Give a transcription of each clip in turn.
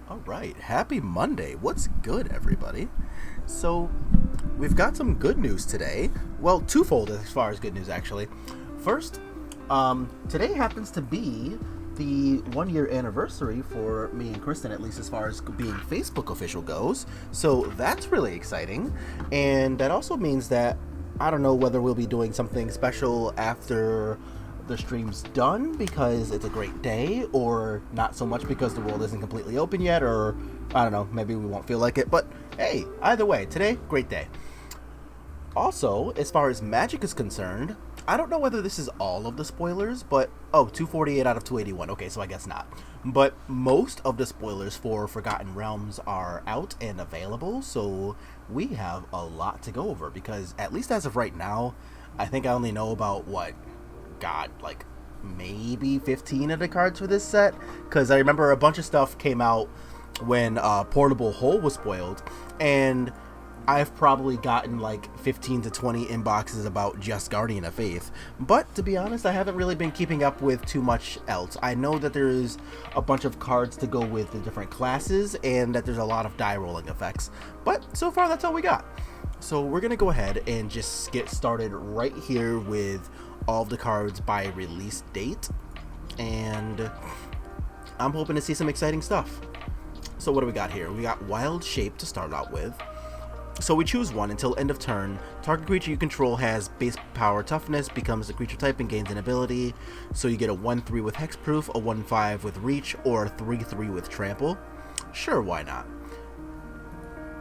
All right, happy Monday. What's good, everybody? So, we've got some good news today. Well, twofold as far as good news, actually. First, today happens to be the 1 year anniversary for me and Kristen, at least as far as being Facebook official goes. So, that's really exciting. And that also means that I don't know whether we'll be doing something special after the stream's done because it's a great day, or not so much because the world isn't completely open yet, or I don't know, maybe we won't feel like it. But hey, either way, today, great day. Also, as far as Magic is concerned, I don't know whether this is all of the spoilers, but 248 out of 281. Okay, so I guess not. But most of the spoilers for Forgotten Realms are out and available, so we have a lot to go over because at least as of right now, I think I only know about like maybe 15 of the cards for this set, because I remember a bunch of stuff came out when Portable Hole was spoiled, and I've probably gotten like 15 to 20 inboxes about just Guardian of Faith. But to be honest, I haven't really been keeping up with too much else. I know that there is a bunch of cards to go with the different classes, and that there's a lot of die rolling effects, but so far that's all we got. So we're gonna go ahead and just get started right here with all of the cards by release date, and I'm hoping to see some exciting stuff. So what do we got here? We got Wild Shape to start out with. So we choose one until end of turn. Target creature you control has base power toughness, becomes a creature type, and gains an ability. So you get a 1/3 with hexproof, a 1/5 with reach, or a 3/3 with trample. Sure, why not?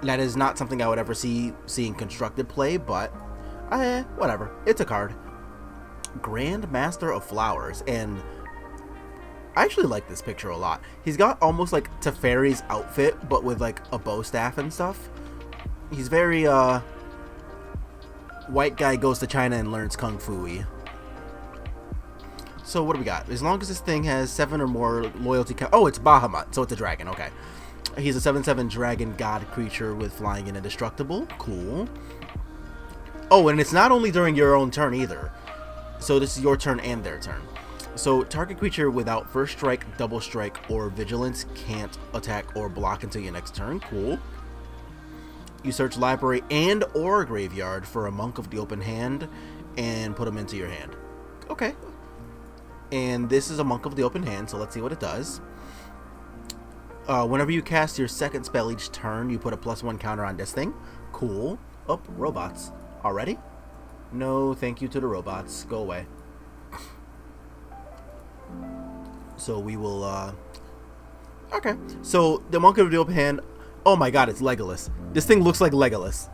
That is not something I would ever see in constructed play, but whatever. It's a card. Grand Master of Flowers, and I actually like this picture a lot. He's got almost like Teferi's outfit, but with like a bow staff and stuff. He's very white guy goes to China and learns kung fu-y. So what do we got? As long as this thing has 7 or more loyalty count. Oh, it's Bahamut, so it's a dragon. Okay. He's a 7/7 dragon god creature with flying and indestructible. Cool. Oh, and it's not only during your own turn either. So this is your turn and their turn. So target creature without first strike, double strike, or vigilance can't attack or block until your next turn. Cool. You search library and or graveyard for a Monk of the Open Hand and put them into your hand. Okay. And this is a Monk of the Open Hand, so let's see what it does. Whenever you cast your second spell each turn, you put a +1 counter on this thing. Cool. Oh, robots. Already? No, thank you to the robots. Go away. So we will, okay. So, the Monk of the Open Hand... Oh my god, it's Legolas. This thing looks like Legolas.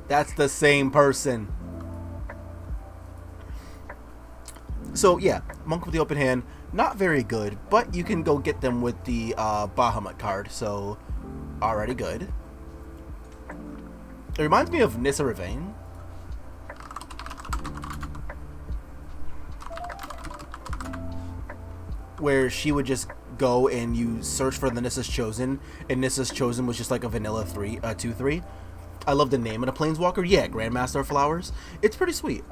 That's the same person. So, yeah. Monk with the Open Hand... Not very good, but you can go get them with the Bahamut card, so already good. It reminds me of Nissa Ravain. Where she would just go and you search for the Nissa's Chosen, and Nissa's Chosen was just like a vanilla 2/3. I love the name of the Planeswalker. Yeah, Grandmaster of Flowers. It's pretty sweet.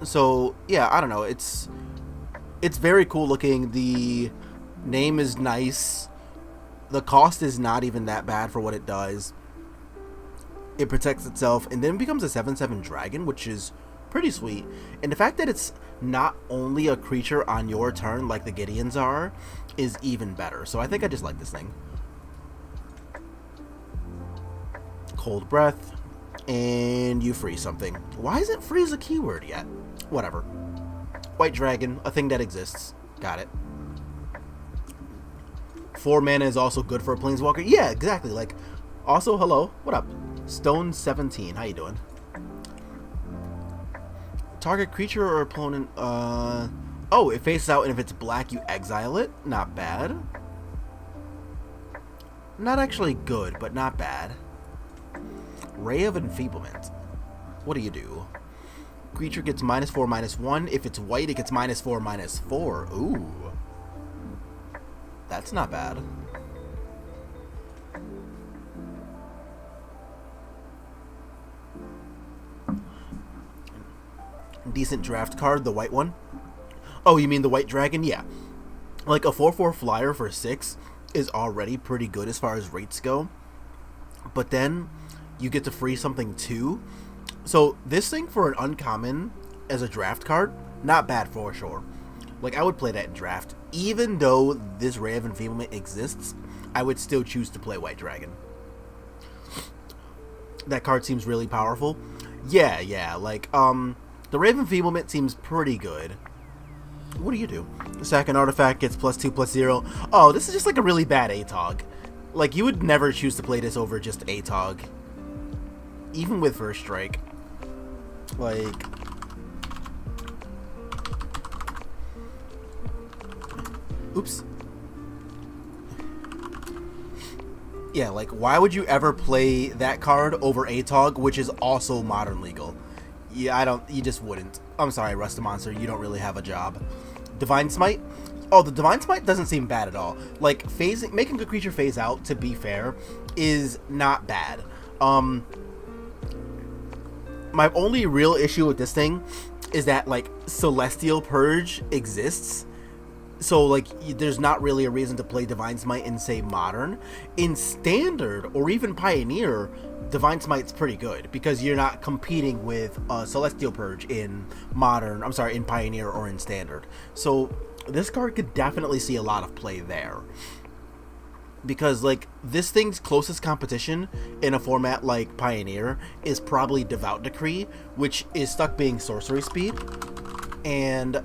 So yeah, I don't know, it's very cool looking. The name is nice. The cost is not even that bad for what it does. It protects itself and then becomes a 7/7 dragon, which is pretty sweet. And the fact that it's not only a creature on your turn like the Gideons are is even better. So I think I just like this thing. Cold Breath, and you freeze something. Why isn't freeze a keyword yet? Whatever. White Dragon, a thing that exists. Got it. 4 mana is also good for a Planeswalker. Yeah, exactly. Like, also, hello. What up? Stone 17. How you doing? Target creature or opponent, oh, it faces out, and if it's black, you exile it. Not bad. Not actually good, but not bad. Ray of Enfeeblement. What do you do? Creature gets -4/-1. If it's white, it gets -4/-4. Ooh. That's not bad. decent draft card, the white one. Oh, you mean the white dragon? Yeah. Like a 4/4 flyer for 6 is already pretty good as far as rates go. But then you get to free something too. So this thing for an uncommon as a draft card, not bad for sure. Like I would play that in draft. Even though this Ray of Enfeeblement exists, I would still choose to play White Dragon. That card seems really powerful. Yeah, like, the Ray of Enfeeblement seems pretty good. What do you do? Sack an artifact, gets +2/+0. Oh, this is just like a really bad ATOG. Like, you would never choose to play this over just ATOG. Even with First Strike. Like... Oops. Yeah, like, why would you ever play that card over ATOG, which is also modern legal? Yeah, you just wouldn't. I'm sorry, Rust Monster, you don't really have a job. Divine Smite? Oh, the Divine Smite doesn't seem bad at all. Like, making a creature phase out, to be fair, is not bad. My only real issue with this thing is that, like, Celestial Purge exists. So, like, there's not really a reason to play Divine Smite in, say, Modern. In Standard, or even Pioneer, Divine Smite's pretty good, because you're not competing with Celestial Purge in Modern, in Pioneer or in Standard. So, this card could definitely see a lot of play there. Because, like, this thing's closest competition in a format like Pioneer is probably Devout Decree, which is stuck being sorcery speed. And,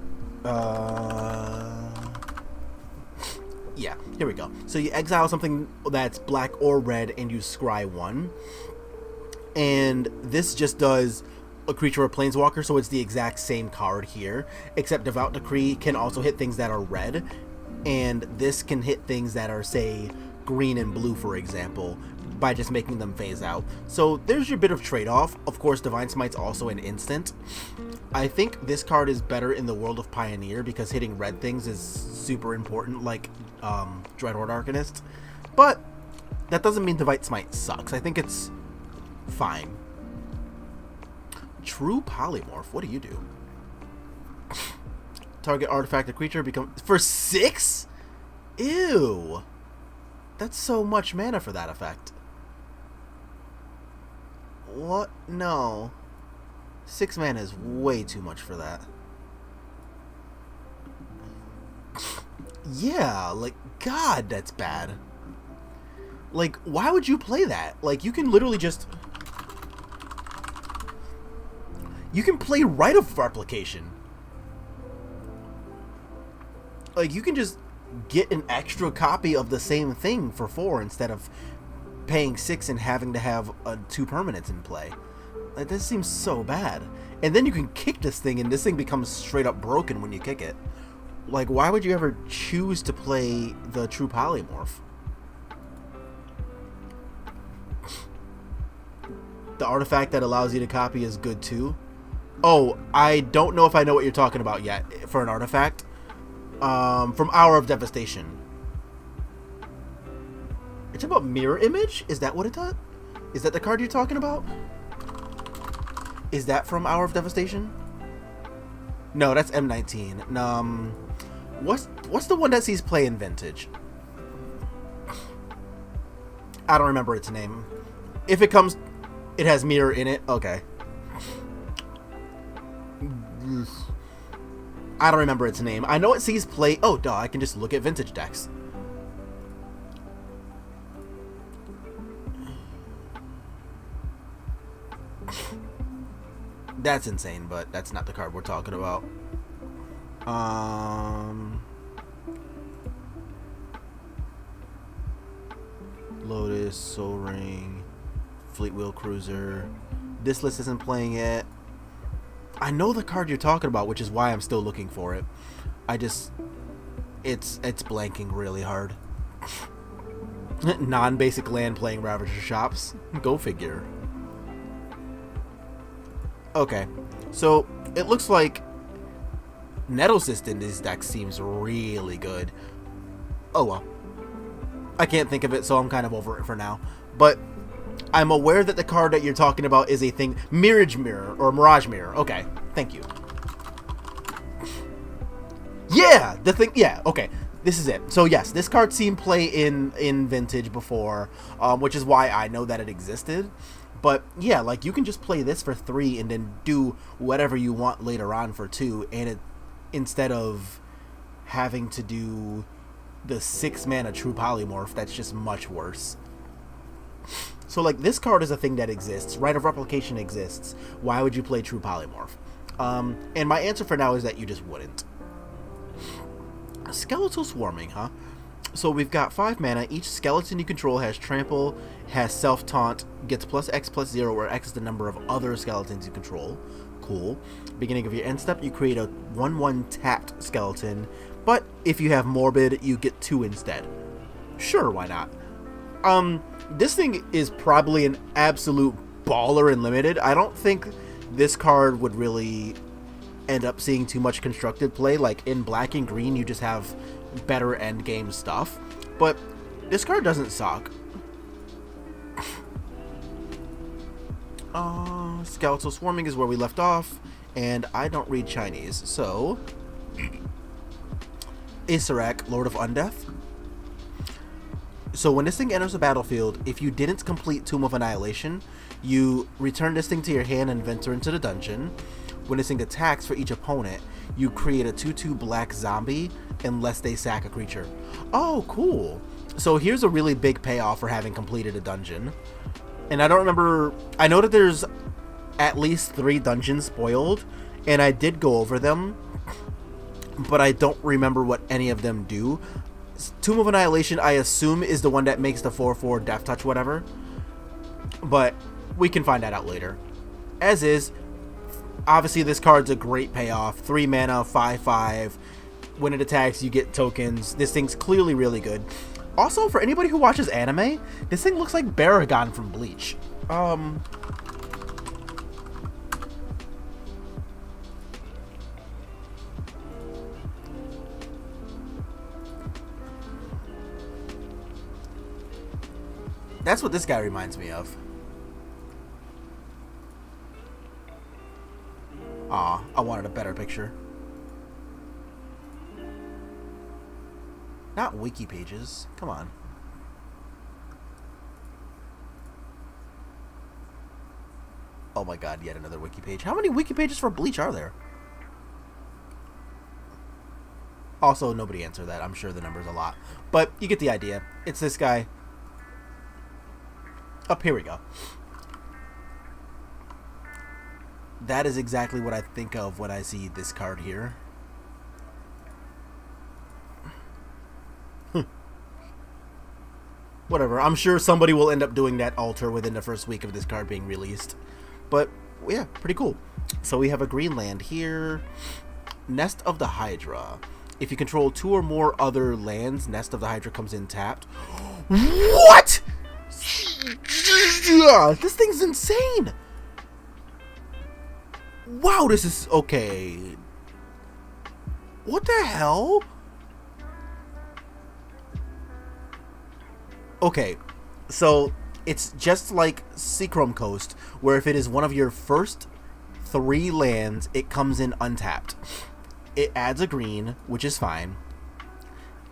yeah, here we go. So you exile something that's black or red and you scry 1. And this just does a creature or planeswalker, so it's the exact same card here, except Devout Decree can also hit things that are red, and this can hit things that are, say, green and blue, for example, by just making them phase out. So there's your bit of trade-off. Of course, Divine Smite's also an instant. I think this card is better in the world of Pioneer because hitting red things is super important, like Dreadhorde Arcanist. But that doesn't mean Divine Smite sucks. I think it's fine. True Polymorph. What do you do? Target artifact or creature become for 6? Ew. That's so much mana for that effect. What? No. 6 mana is way too much for that. Yeah, like, God, that's bad. Like, why would you play that? Like, you can literally just... You can play Rite of Replication. Like, you can just get an extra copy of the same thing for 4 instead of paying 6 and having to have 2 permanents in play. Like, this seems so bad. And then you can kick this thing, and this thing becomes straight up broken when you kick it. Like, why would you ever choose to play the True Polymorph? The artifact that allows you to copy is good too. Oh, I don't know if I know what you're talking about yet for an artifact. From Hour of Devastation. It's about Mirror Image? Is that what it does? Is that the card you're talking about? Is that from Hour of Devastation? No, that's M19. What's the one that sees play in Vintage? I don't remember its name. If it comes, it has mirror in it. Okay. I don't remember its name. I know it sees play. Oh, duh. I can just look at Vintage decks. That's insane, but that's not the card we're talking about. Lotus, Soul Ring, Fleetwheel Cruiser. This list isn't playing it. I know the card you're talking about, which is why I'm still looking for it. It's blanking really hard. Non-basic land playing Ravager Shops. Go figure. Okay, so it looks like Nettlecyst in these decks seems really good. Oh well. I can't think of it, so I'm kind of over it for now. But I'm aware that the card that you're talking about is a thing. Mirage Mirror, or Mirage Mirror. Okay, thank you. Yeah, the thing. Yeah, okay. This is it. So yes, this card seen play in Vintage before, which is why I know that it existed. But yeah, like you can just play this for 3 and then do whatever you want later on for 2, and it instead of having to do the 6 mana True Polymorph, that's just much worse. So like this card is a thing that exists. Rite of Replication exists. Why would you play True Polymorph? And my answer for now is that you just wouldn't. Skeletal Swarming, huh? So we've got 5 mana. Each skeleton you control has Trample, has Self-Taunt, gets +X/+0, where X is the number of other skeletons you control. Cool. Beginning of your end step, you create a 1/1 tapped skeleton, but if you have Morbid, you get 2 instead. Sure, why not? This thing is probably an absolute baller in Limited. I don't think this card would really end up seeing too much constructed play. Like in Black and Green, you just have better end game stuff, but this card doesn't suck. Skeletal Swarming is where we left off, and I don't read Chinese, so Issarak, Lord of Undeath. So when this thing enters the battlefield, if you didn't complete Tomb of Annihilation, you return this thing to your hand and enter into the dungeon. When this thing attacks for each opponent, you create a 2/2 black zombie unless they sack a creature. Oh, cool. So here's a really big payoff for having completed a dungeon. And I don't remember, I know that there's at least 3 dungeons spoiled, and I did go over them, but I don't remember what any of them do. Tomb of Annihilation, I assume, is the one that makes the 4/4 Death Touch whatever, but we can find that out later. As is, obviously this card's a great payoff. 3 mana, 5/5. When it attacks, you get tokens. This thing's clearly really good. Also, for anybody who watches anime, this thing looks like Baragon from Bleach. That's what this guy reminds me of. Aw, I wanted a better picture. Not wiki pages. Come on. Oh my god, yet another wiki page. How many wiki pages for Bleach are there? Also, nobody answered that. I'm sure the number's a lot. But you get the idea. It's this guy. Up here we go. That is exactly what I think of when I see this card here. Whatever, I'm sure somebody will end up doing that altar within the first week of this card being released. But, yeah, pretty cool. So we have a green land here. Nest of the Hydra. If you control 2 or more other lands, Nest of the Hydra comes in tapped. What?! This thing's insane! Wow, this is... okay. What the hell? Okay, so it's just like Seachrome Coast, where if it is one of your first 3 lands, it comes in untapped. It adds a green, which is fine.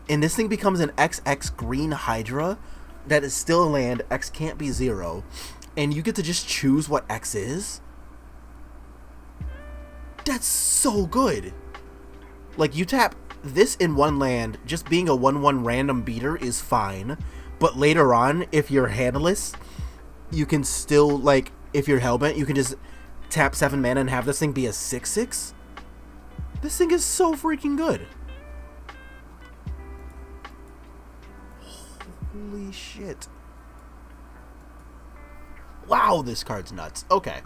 And this thing becomes an XX green Hydra that is still a land. X can't be 0. And you get to just choose what X is? That's so good. Like, you tap this in 1 land, just being a 1/1 random beater is fine. But later on, if you're handless, you can still, like, if you're Hellbent, you can just tap 7 mana and have this thing be a 6/6. This thing is so freaking good. Holy shit. Wow, this card's nuts. Okay.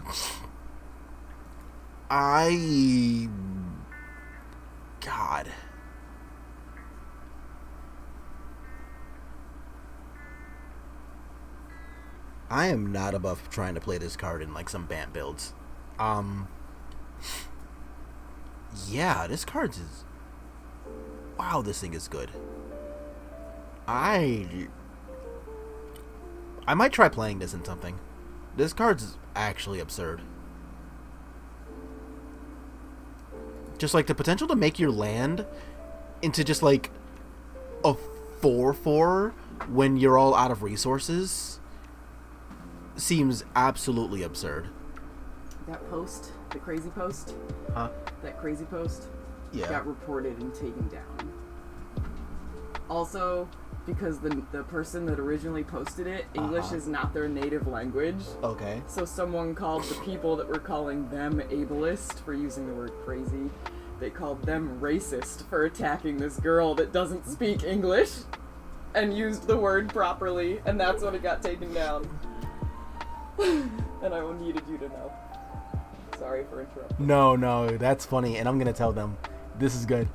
God. I am not above trying to play this card in, like, some BANT builds. Yeah, this card is... wow, this thing is good. I might try playing this in something. This card's actually absurd. Just, like, the potential to make your land into just like a 4-4 when you're all out of resources seems absolutely absurd. That post, the crazy post, that crazy post, got reported and taken down. Also, because the person that originally posted it, English is not their native language. Okay. So someone called the people that were calling them ableist for using the word crazy, they called them racist for attacking this girl that doesn't speak English and used the word properly, and that's when it got taken down. And I needed you to know. Sorry for interrupting. No, that's funny, and I'm gonna tell them. This is good.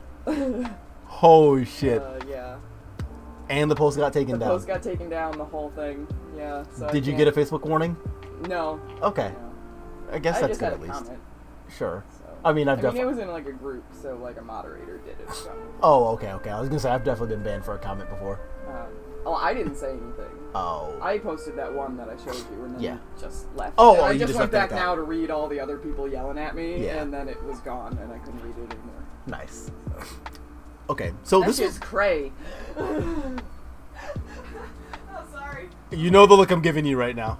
Holy shit. Yeah. And the post got taken down. The post got taken down, the whole thing. Yeah. So Did you get a Facebook warning? No. Okay. No. I guess that's good at least. Comment, sure. so. I mean, it was in like a group, so like a moderator did it. So. Oh, okay. I was gonna say I've definitely been banned for a comment before. I didn't say anything. Oh. I posted that one that I showed you, and then you just left. Oh, and I you just went back now out. to read all the other people yelling at me, and then it was gone, and I couldn't read it anymore. Nice. So. Okay, so this is cray. Oh, sorry. You know the look I'm giving you right now.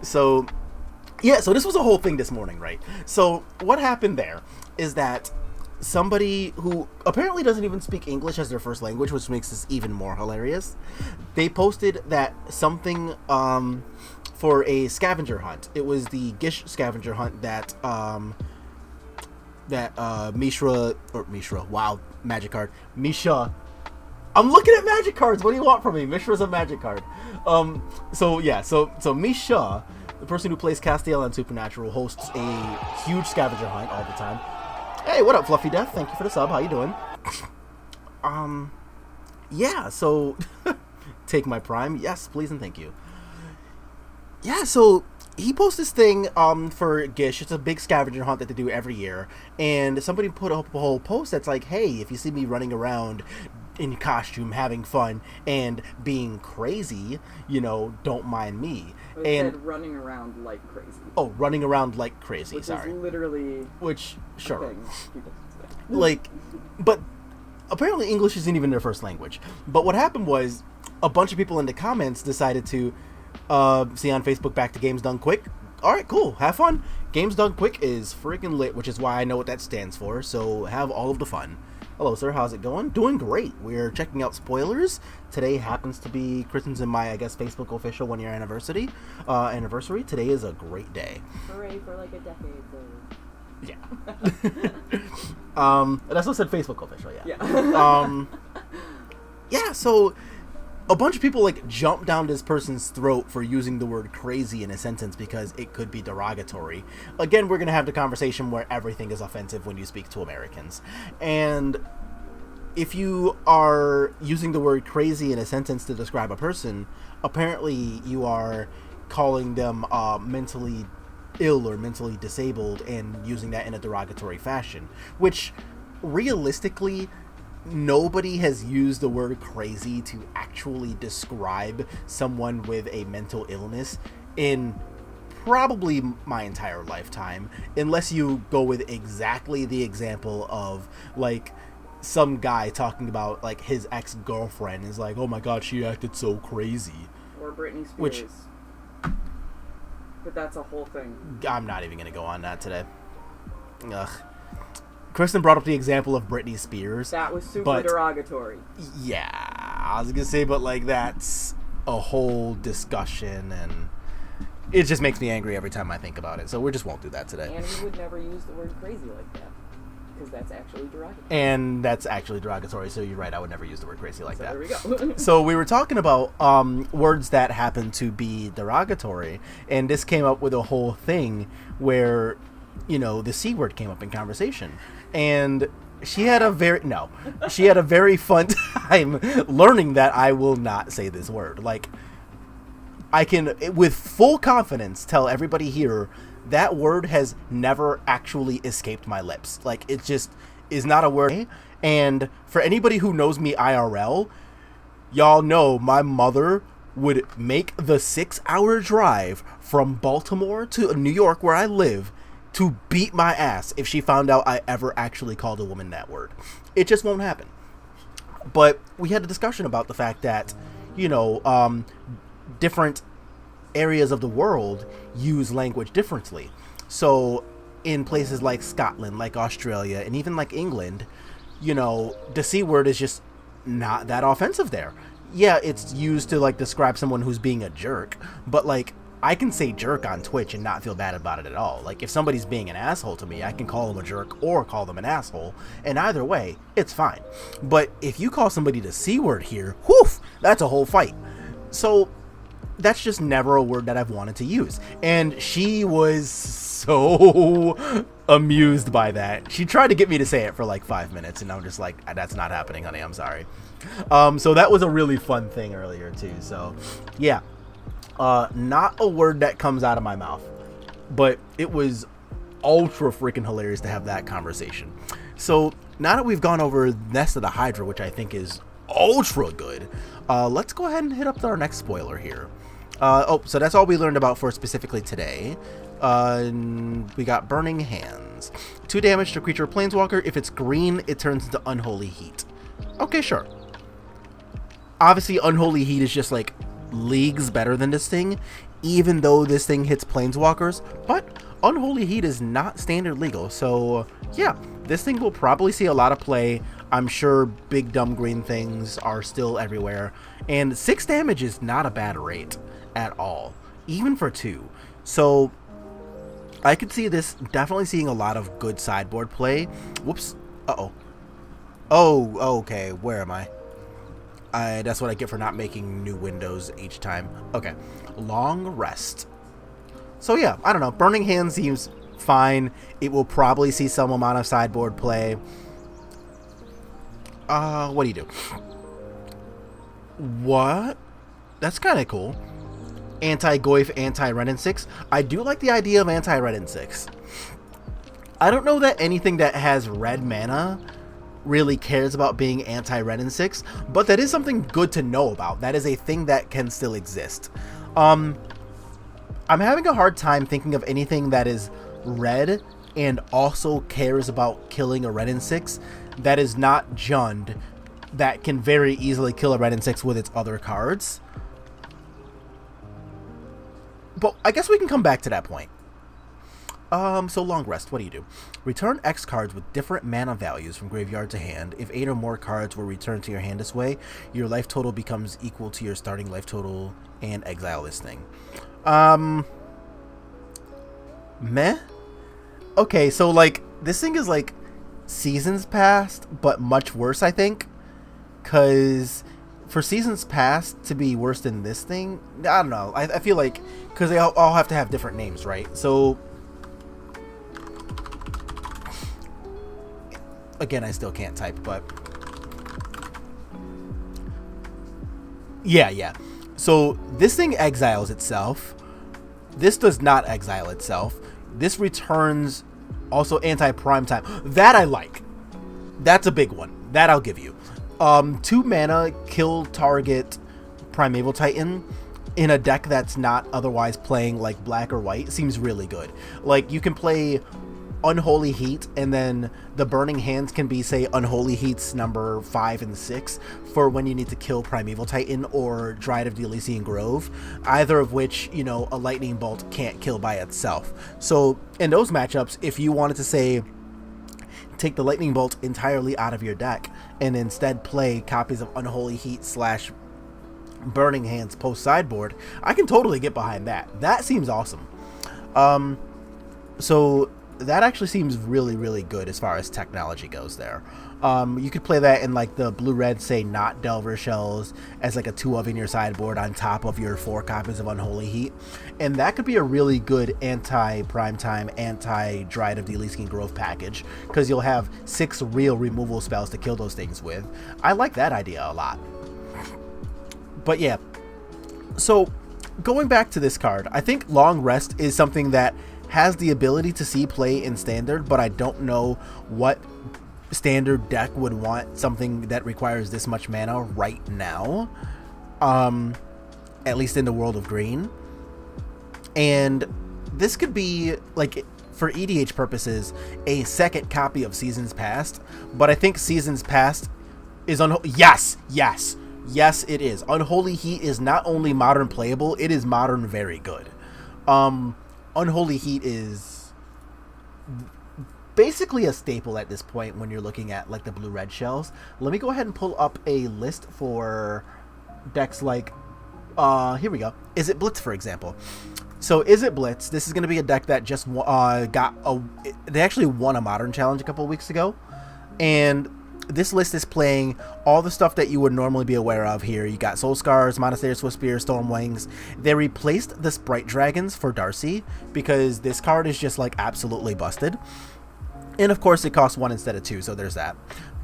So this was a whole thing this morning, right? So what happened there is that somebody who apparently doesn't even speak English as their first language, which makes this even more hilarious, they posted that something for a scavenger hunt. It was the Gish scavenger hunt that Mishra, wow, magic card. Misha. I'm looking at magic cards. What do you want from me? Mishra's a magic card. So Misha, the person who plays Castiel on Supernatural, hosts a huge scavenger hunt all the time. Hey, what up, Fluffy Death? Thank you for the sub. How you doing? So take my prime. Yes, please and thank you. Yeah, so he posts this thing for Gish. It's a big scavenger hunt that they do every year, and somebody put up a whole post that's like, hey, if you see me running around in costume having fun and being crazy, don't mind me. And said running around like crazy. Oh, running around like crazy. Which sorry. Is literally. Which sure. Thing people say. Like, but apparently English isn't even their first language. But what happened was a bunch of people in the comments decided to see on Facebook, back to Games Done Quick. All right, cool. Have fun. Games Done Quick is freaking lit, which is why I know what that stands for. So have all of the fun. Hello, sir. How's it going? Doing great. We're checking out spoilers. Today happens to be Kristen's and my, Facebook official 1-year anniversary. Today is a great day. Hooray for like a decade, though. Yeah. That's what said Facebook official. Yeah. So a bunch of people jump down this person's throat for using the word crazy in a sentence because it could be derogatory. Again, we're going to have the conversation where everything is offensive when you speak to Americans. And if you are using the word crazy in a sentence to describe a person, apparently you are calling them mentally ill or mentally disabled and using that in a derogatory fashion, which realistically nobody has used the word crazy to actually describe someone with a mental illness in probably my entire lifetime, unless you go with exactly the example of some guy talking about his ex-girlfriend is oh my god, she acted so crazy, or Britney Spears, which, but that's a whole thing. I'm not even gonna go on that today. Ugh. Kristen brought up the example of Britney Spears. That was super derogatory. Yeah, I was gonna say, but that's a whole discussion, and it just makes me angry every time I think about it. So we just won't do that today. And we would never use the word crazy like that, because that's actually derogatory. And that's actually derogatory. So you're right. I would never use the word crazy like that. There we go. So we were talking about words that happen to be derogatory, and this came up with a whole thing where the C word came up in conversation. And she had a very fun time learning that I will not say this word. I can, with full confidence, tell everybody here that word has never actually escaped my lips. It just is not a word. And for anybody who knows me IRL, y'all know my mother would make the 6-hour drive from Baltimore to New York, where I live, to beat my ass if she found out I ever actually called a woman that word. It just won't happen. But we had a discussion about the fact that, different areas of the world use language differently. So in places like Scotland, like Australia, and even like England, the C word is just not that offensive there. Yeah, it's used to like describe someone who's being a jerk, but like I can say jerk on Twitch and not feel bad about it at all. Like if somebody's being an asshole to me, I can call them a jerk or call them an asshole, and either way, it's fine. But if you call somebody the C word here, whew, that's a whole fight. So that's just never a word that I've wanted to use. And she was so amused by that. She tried to get me to say it for like 5 minutes, and I'm just like, that's not happening, honey, I'm sorry. So that was a really fun thing earlier too. So yeah, not a word that comes out of my mouth, but it was ultra freaking hilarious to have that conversation. So now that we've gone over Nest of the Hydra, which I think is ultra good, let's go ahead and hit up our next spoiler here. So that's all we learned about for specifically today. We got Burning Hands. 2 damage to creature planeswalker. If it's green, it turns into Unholy Heat. Okay, sure. Obviously, Unholy Heat is just like leagues better than this thing, even though this thing hits planeswalkers. But Unholy Heat is not standard legal, so yeah, this thing will probably see a lot of play. I'm sure big dumb green things are still everywhere, and 6 damage is not a bad rate at all, even for 2. So I could see this definitely seeing a lot of good sideboard play. Whoops. Oh, okay, where am I? That's what I get for not making new windows each time. Okay, Long Rest. So yeah, I don't know, Burning Hands seems fine. It will probably see some amount of sideboard play. What do you do? What? That's kind of cool. Anti-Goyf, anti-Red and 6. I do like the idea of anti-Red and 6. I don't know that anything that has red mana really cares about being anti-Red and 6, but that is something good to know about. That is a thing that can still exist. I'm having a hard time thinking of anything that is red and also cares about killing a Red and 6 that is not Jund, that can very easily kill a Red and 6 with its other cards. But I guess we can come back to that point. So Long Rest, what do you do? Return X cards with different mana values from graveyard to hand. If 8 or more cards were returned to your hand this way, your life total becomes equal to your starting life total, and exile this thing. Meh? Okay, so like, this thing is like Seasons Past, but much worse, I think. Because for Seasons Past to be worse than this thing, I don't know. I feel like, because they all have to have different names, right? So again, I still can't type, but yeah. So this thing exiles itself. This does not exile itself. This returns also anti-prime time. That I like. That's a big one. That I'll give you. 2 mana, kill target Primeval Titan in a deck that's not otherwise playing like black or white seems really good. Like, you can play Unholy Heat, and then the Burning Hands can be, say, Unholy Heats number 5 and 6 for when you need to kill Primeval Titan or Dryad of the Elysian Grove, either of which, you know, a Lightning Bolt can't kill by itself. So in those matchups, if you wanted to, say, take the Lightning Bolt entirely out of your deck and instead play copies of Unholy Heat / Burning Hands post sideboard, I can totally get behind that. That seems awesome. So that actually seems really, really good as far as technology goes there. You could play that in like the blue-red, say, not Delver Shells as like a 2-of in your sideboard on top of your 4 copies of Unholy Heat. And that could be a really good anti-primetime, anti-Dryad of the Elysian Grove package, because you'll have 6 real removal spells to kill those things with. I like that idea a lot. But yeah, so going back to this card, I think Long Rest is something that has the ability to see play in standard, but I don't know what standard deck would want something that requires this much mana right now, at least in the world of green. And this could be like, for EDH purposes, a second copy of Seasons Past, but I think Seasons Past is yes, it is. Unholy Heat is not only modern playable, it is modern very good. Unholy Heat is basically a staple at this point when you're looking at like the blue-red shells. Let me go ahead and pull up a list for decks like here we go. Is It Blitz, for example. So Is It Blitz, this is going to be a deck that just they actually won a Modern Challenge a couple of weeks ago, and this list is playing all the stuff that you would normally be aware of here. You got Soul Scars, Monastery Swiftspear, Stormwings. They replaced the Sprite Dragons for Darcy because this card is just like absolutely busted. And of course it costs 1 instead of 2, so there's that.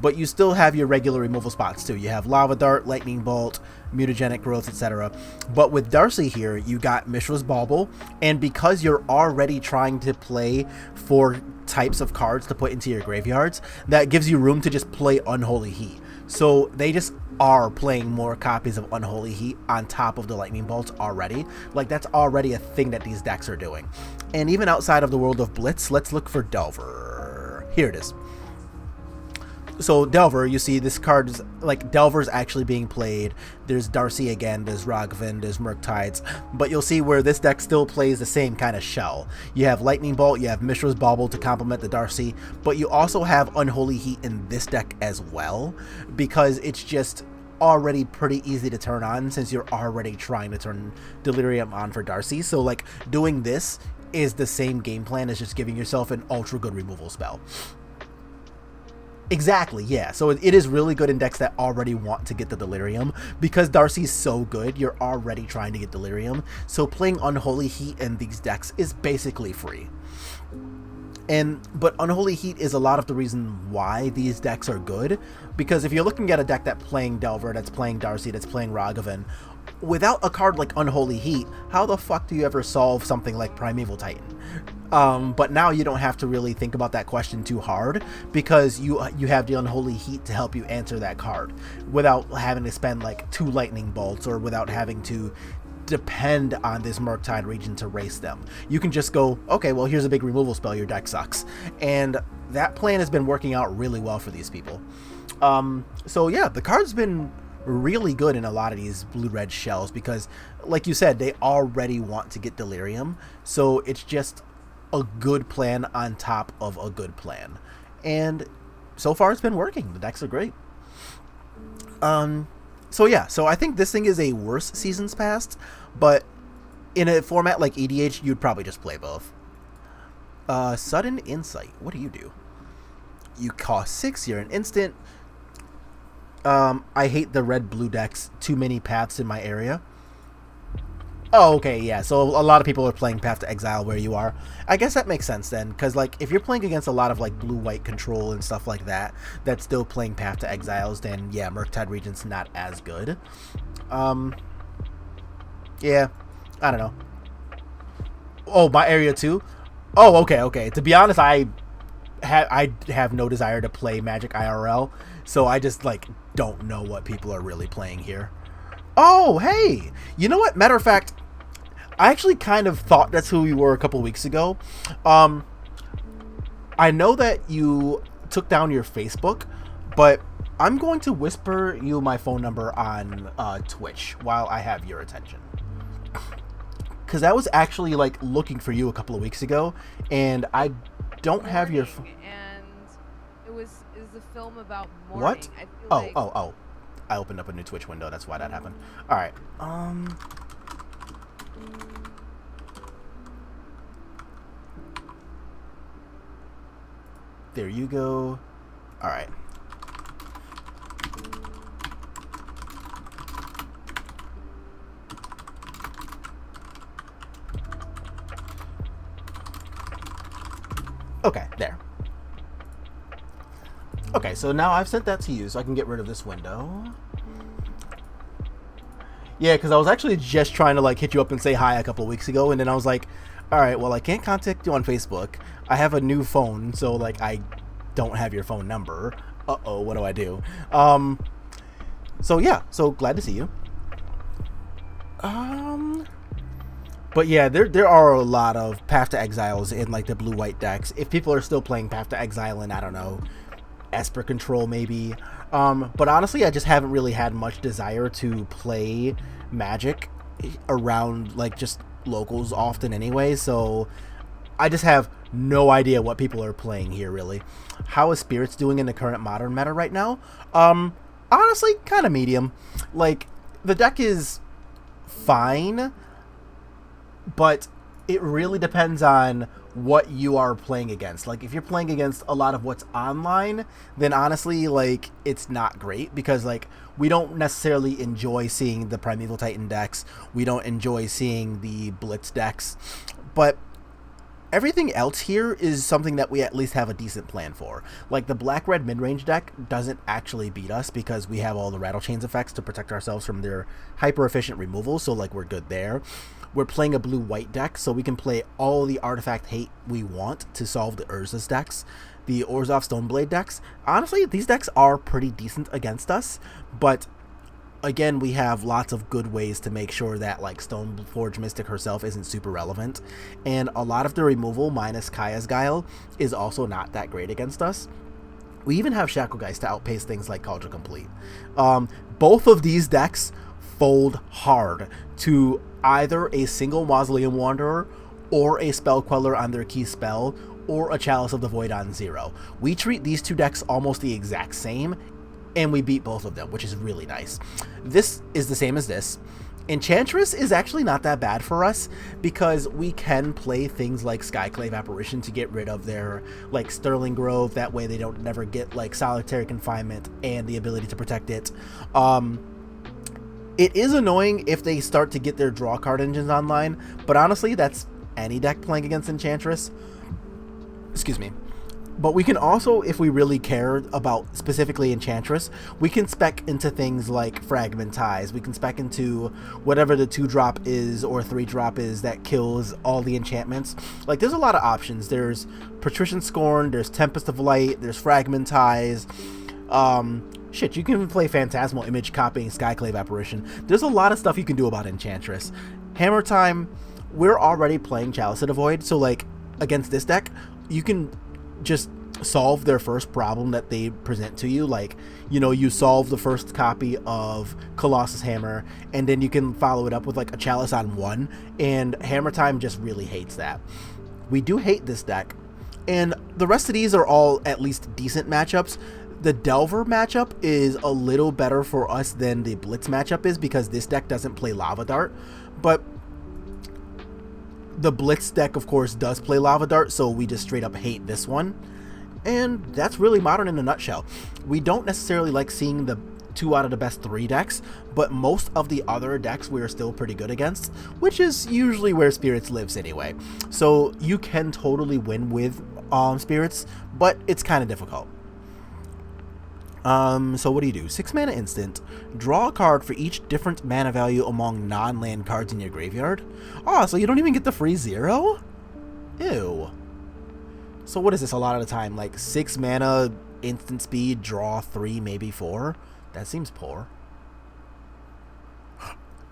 But you still have your regular removal spots too. You have Lava Dart, Lightning Bolt, Mutagenic Growth, etc. But with Darcy here, you got Mishra's Bauble, and because you're already trying to play 4 types of cards to put into your graveyards, that gives you room to just play Unholy Heat. So they just are playing more copies of Unholy Heat on top of the Lightning Bolts already. Like, that's already a thing that these decks are doing. And even outside of the world of Blitz, let's look for Delver. Here it is. So Delver, you see this card is like Delver's actually being played. There's Darcy again, there's Rogvin, there's Murktides, but you'll see where this deck still plays the same kind of shell. You have Lightning Bolt, you have Mishra's Bauble to complement the Darcy, but you also have Unholy Heat in this deck as well, because it's just already pretty easy to turn on since you're already trying to turn Delirium on for Darcy. So like doing this is the same game plan as just giving yourself an ultra good removal spell. Exactly, yeah. So it is really good in decks that already want to get the Delirium. Because Darcy's so good, you're already trying to get Delirium. So playing Unholy Heat in these decks is basically free. But Unholy Heat is a lot of the reason why these decks are good. Because if you're looking at a deck that's playing Delver, that's playing Darcy, that's playing Ragavan, without a card like Unholy Heat, how the fuck do you ever solve something like Primeval Titan? But now you don't have to really think about that question too hard, because you have the Unholy Heat to help you answer that card without having to spend like 2 Lightning Bolts or without having to depend on this Murktide region to race them. You can just go, okay, well, here's a big removal spell, your deck sucks. And that plan has been working out really well for these people. So yeah, the card's been really good in a lot of these blue-red shells because, like you said, they already want to get Delirium, so it's just a good plan on top of a good plan. And so far it's been working. The decks are great. So yeah, so I think this thing is a worse Seasons Past, but in a format like EDH, you'd probably just play both. Sudden Insight. What do you do? You cost 6, you're an instant. I hate the red-blue decks. Too many paths in my area. Oh, okay, yeah. So a lot of people are playing Path to Exile where you are. I guess that makes sense then, because like if you're playing against a lot of like blue-white control and stuff like that, that's still playing Path to Exiles, then yeah, Murktide Region's not as good. Yeah, I don't know. Oh, my area too? Oh, okay. To be honest, I have no desire to play Magic IRL, so I just like don't know what people are really playing here. Oh, hey! You know what? Matter of fact, I actually kind of thought that's who you were a couple weeks ago. I know that you took down your Facebook, but I'm going to whisper you my phone number on Twitch while I have your attention. Because I was actually like looking for you a couple of weeks ago, and I don't have your... And it was the film about mourning. What? I feel Oh, like... I opened up a new Twitch window. That's why that happened. All right. There you go. All right. Okay, there. Okay, so now I've sent that to you, so I can get rid of this window. Yeah, because I was actually just trying to like hit you up and say hi a couple of weeks ago, and then I was like, all right, well, I can't contact you on Facebook. I have a new phone, so like I don't have your phone number. Uh-oh, what do I do? So yeah, so glad to see you. But yeah, there are a lot of Path to Exiles in like the blue-white decks. If people are still playing Path to Exile in, I don't know, Esper Control maybe. But honestly, I just haven't really had much desire to play Magic around like just locals often anyway, so I just have no idea what people are playing here really. How is Spirits doing in the current Modern meta right now? Honestly, kind of medium. Like, the deck is fine, but it really depends on what you are playing against. Like, if you're playing against a lot of what's online, then honestly, like, it's not great, because like we don't necessarily enjoy seeing the Primeval Titan decks, we don't enjoy seeing the Blitz decks, but everything else here is something that we at least have a decent plan for. Like, the black-red mid-range deck doesn't actually beat us because we have all the Rattle Chains effects to protect ourselves from their hyper-efficient removal, so like we're good there. We're playing a blue-white deck, so we can play all the artifact hate we want to solve the Urza's decks, the Orzhov Stoneblade decks. Honestly, these decks are pretty decent against us, but again, we have lots of good ways to make sure that like Stoneforge Mystic herself isn't super relevant, and a lot of the removal minus Kaya's Guile is also not that great against us. We even have Shacklegeist to outpace things like Cauldron Complete. Both of these decks fold hard to either a single Mausoleum Wanderer or a Spell Queller on their key spell or a Chalice of the Void on 0. We treat these two decks almost the exact same, and we beat both of them, which is really nice. This is the same as this. Enchantress is actually not that bad for us because we can play things like Skyclave Apparition to get rid of their like Sterling Grove. That way they don't never get like Solitary Confinement and the ability to protect it. It is annoying if they start to get their draw card engines online, but honestly, that's any deck playing against Enchantress. Excuse me. But we can also, if we really care about specifically Enchantress, we can spec into things like Fragmentize. We can spec into whatever the 2-drop is or 3-drop is that kills all the enchantments. Like, there's a lot of options. There's Patrician Scorn, there's Tempest of Light, there's Fragmentize. Shit, you can even play Phantasmal Image copying Skyclave Apparition. There's a lot of stuff you can do about Enchantress. Hammer Time, we're already playing Chalice of the Void, so like, against this deck, you can just solve their first problem that they present to you. Like, you know, you solve the first copy of Colossus Hammer, and then you can follow it up with like a Chalice on 1, and Hammer Time just really hates that. We do hate this deck, and the rest of these are all at least decent matchups. The Delver matchup is a little better for us than the Blitz matchup is because this deck doesn't play Lava Dart, but the Blitz deck, of course, does play Lava Dart, so we just straight up hate this one. And that's really Modern in a nutshell. We don't necessarily like seeing the 2 out of the best 3 decks, but most of the other decks we're still pretty good against, which is usually where Spirits lives anyway. So you can totally win with Spirits, but it's kind of difficult. So what do you do? 6 mana instant. Draw a card for each different mana value among non-land cards in your graveyard. Oh, so you don't even get the free 0? Ew. So what is this a lot of the time? Like 6 mana, instant speed, draw 3, maybe 4? That seems poor.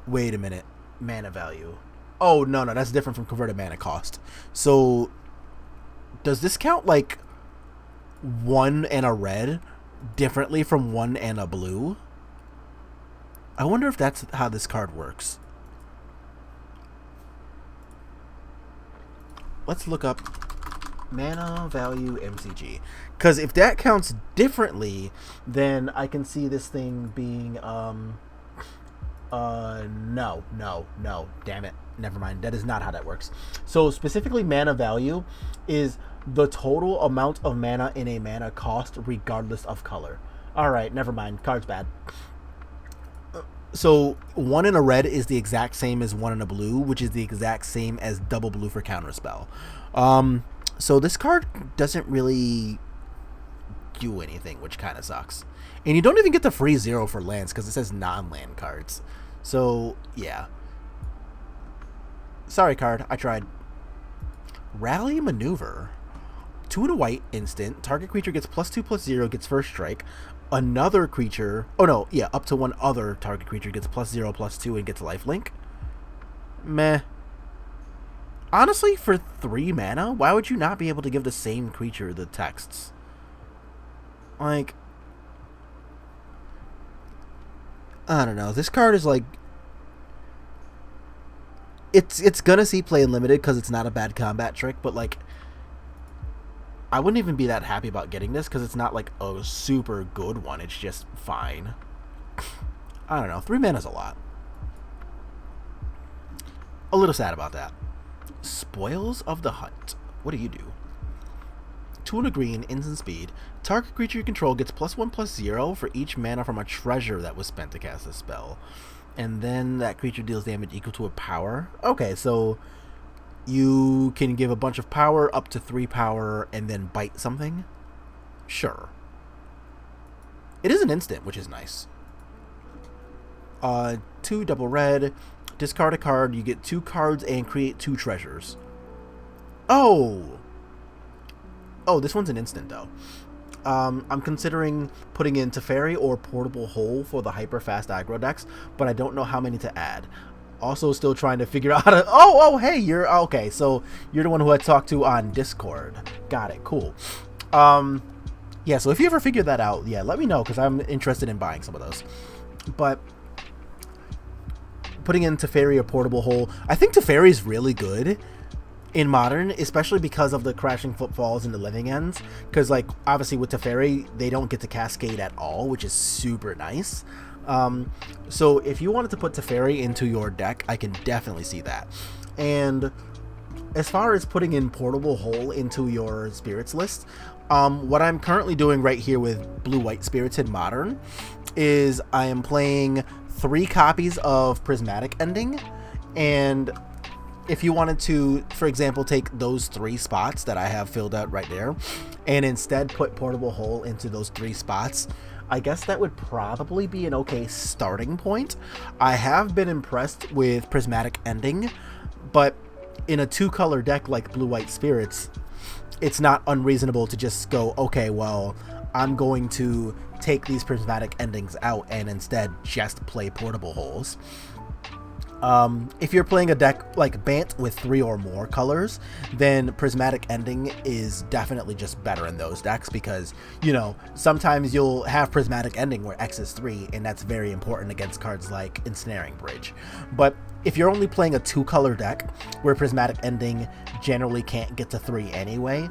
Wait a minute. Mana value. Oh, no, that's different from converted mana cost. So does this count like 1 and a red differently from 1 and a blue? I wonder if that's how this card works. Let's look up mana value MCG, because if that counts differently, then I can see this thing being no, damn it, never mind, that is not how that works. So specifically, mana value is the total amount of mana in a mana cost regardless of color. Alright, never mind, card's bad. So 1 in a red is the exact same as 1 in a blue, which is the exact same as double blue for counterspell. So this card doesn't really do anything, which kind of sucks. And you don't even get the free 0 for lands because it says non-land cards. So yeah, sorry card, I tried. Rally Maneuver. 2 and a white instant. Target creature gets +2/+0, gets first strike. Another creature, oh no, yeah, up to 1 other target creature gets +0/+2 and gets lifelink. Meh. Honestly, for 3 mana, why would you not be able to give the same creature the texts? Like, I don't know. This card is like, it's gonna see play in limited because it's not a bad combat trick, but like, I wouldn't even be that happy about getting this because it's not like a super good one. It's just fine. I don't know. 3 mana is a lot. A little sad about that. Spoils of the Hunt. What do you do? 2 and a green, instant speed. Target creature you control gets +1/+0 for each mana from a treasure that was spent to cast a spell. And then that creature deals damage equal to a power. Okay, so you can give a bunch of power, up to 3 power, and then bite something? Sure. It is an instant, which is nice. 2 double red. Discard a card. You get 2 cards and create 2 treasures. Oh! Oh, this one's an instant, though. I'm considering putting in Teferi or Portable Hole for the hyper-fast aggro decks, but I don't know how many to add. Also still trying to figure out how to... Oh, hey, you're... Okay, so you're the one who I talked to on Discord. Got it, cool. Yeah, so if you ever figure that out, yeah, let me know, because I'm interested in buying some of those. But putting in Teferi or Portable Hole, I think Teferi is really good in Modern, especially because of the Crashing Footfalls and the Living Ends, because, like, obviously with Teferi, they don't get to cascade at all, which is super nice. So if you wanted to put Teferi into your deck, I can definitely see that. And as far as putting in Portable Hole into your Spirits list, what I'm currently doing right here with Blue-White Spirits in Modern is I am playing 3 copies of Prismatic Ending, and if you wanted to, for example, take those 3 spots that I have filled out right there and instead put Portable Hole into those 3 spots, I guess that would probably be an okay starting point. I have been impressed with Prismatic Ending, but in a 2-color deck like Blue-White Spirits, it's not unreasonable to just go, okay, well, I'm going to take these Prismatic Endings out and instead just play Portable Holes. If you're playing a deck like Bant with 3 or more colors, then Prismatic Ending is definitely just better in those decks because, you know, sometimes you'll have Prismatic Ending where X is 3, and that's very important against cards like Ensnaring Bridge. But if you're only playing a 2-color deck where Prismatic Ending generally can't get to 3 anyway,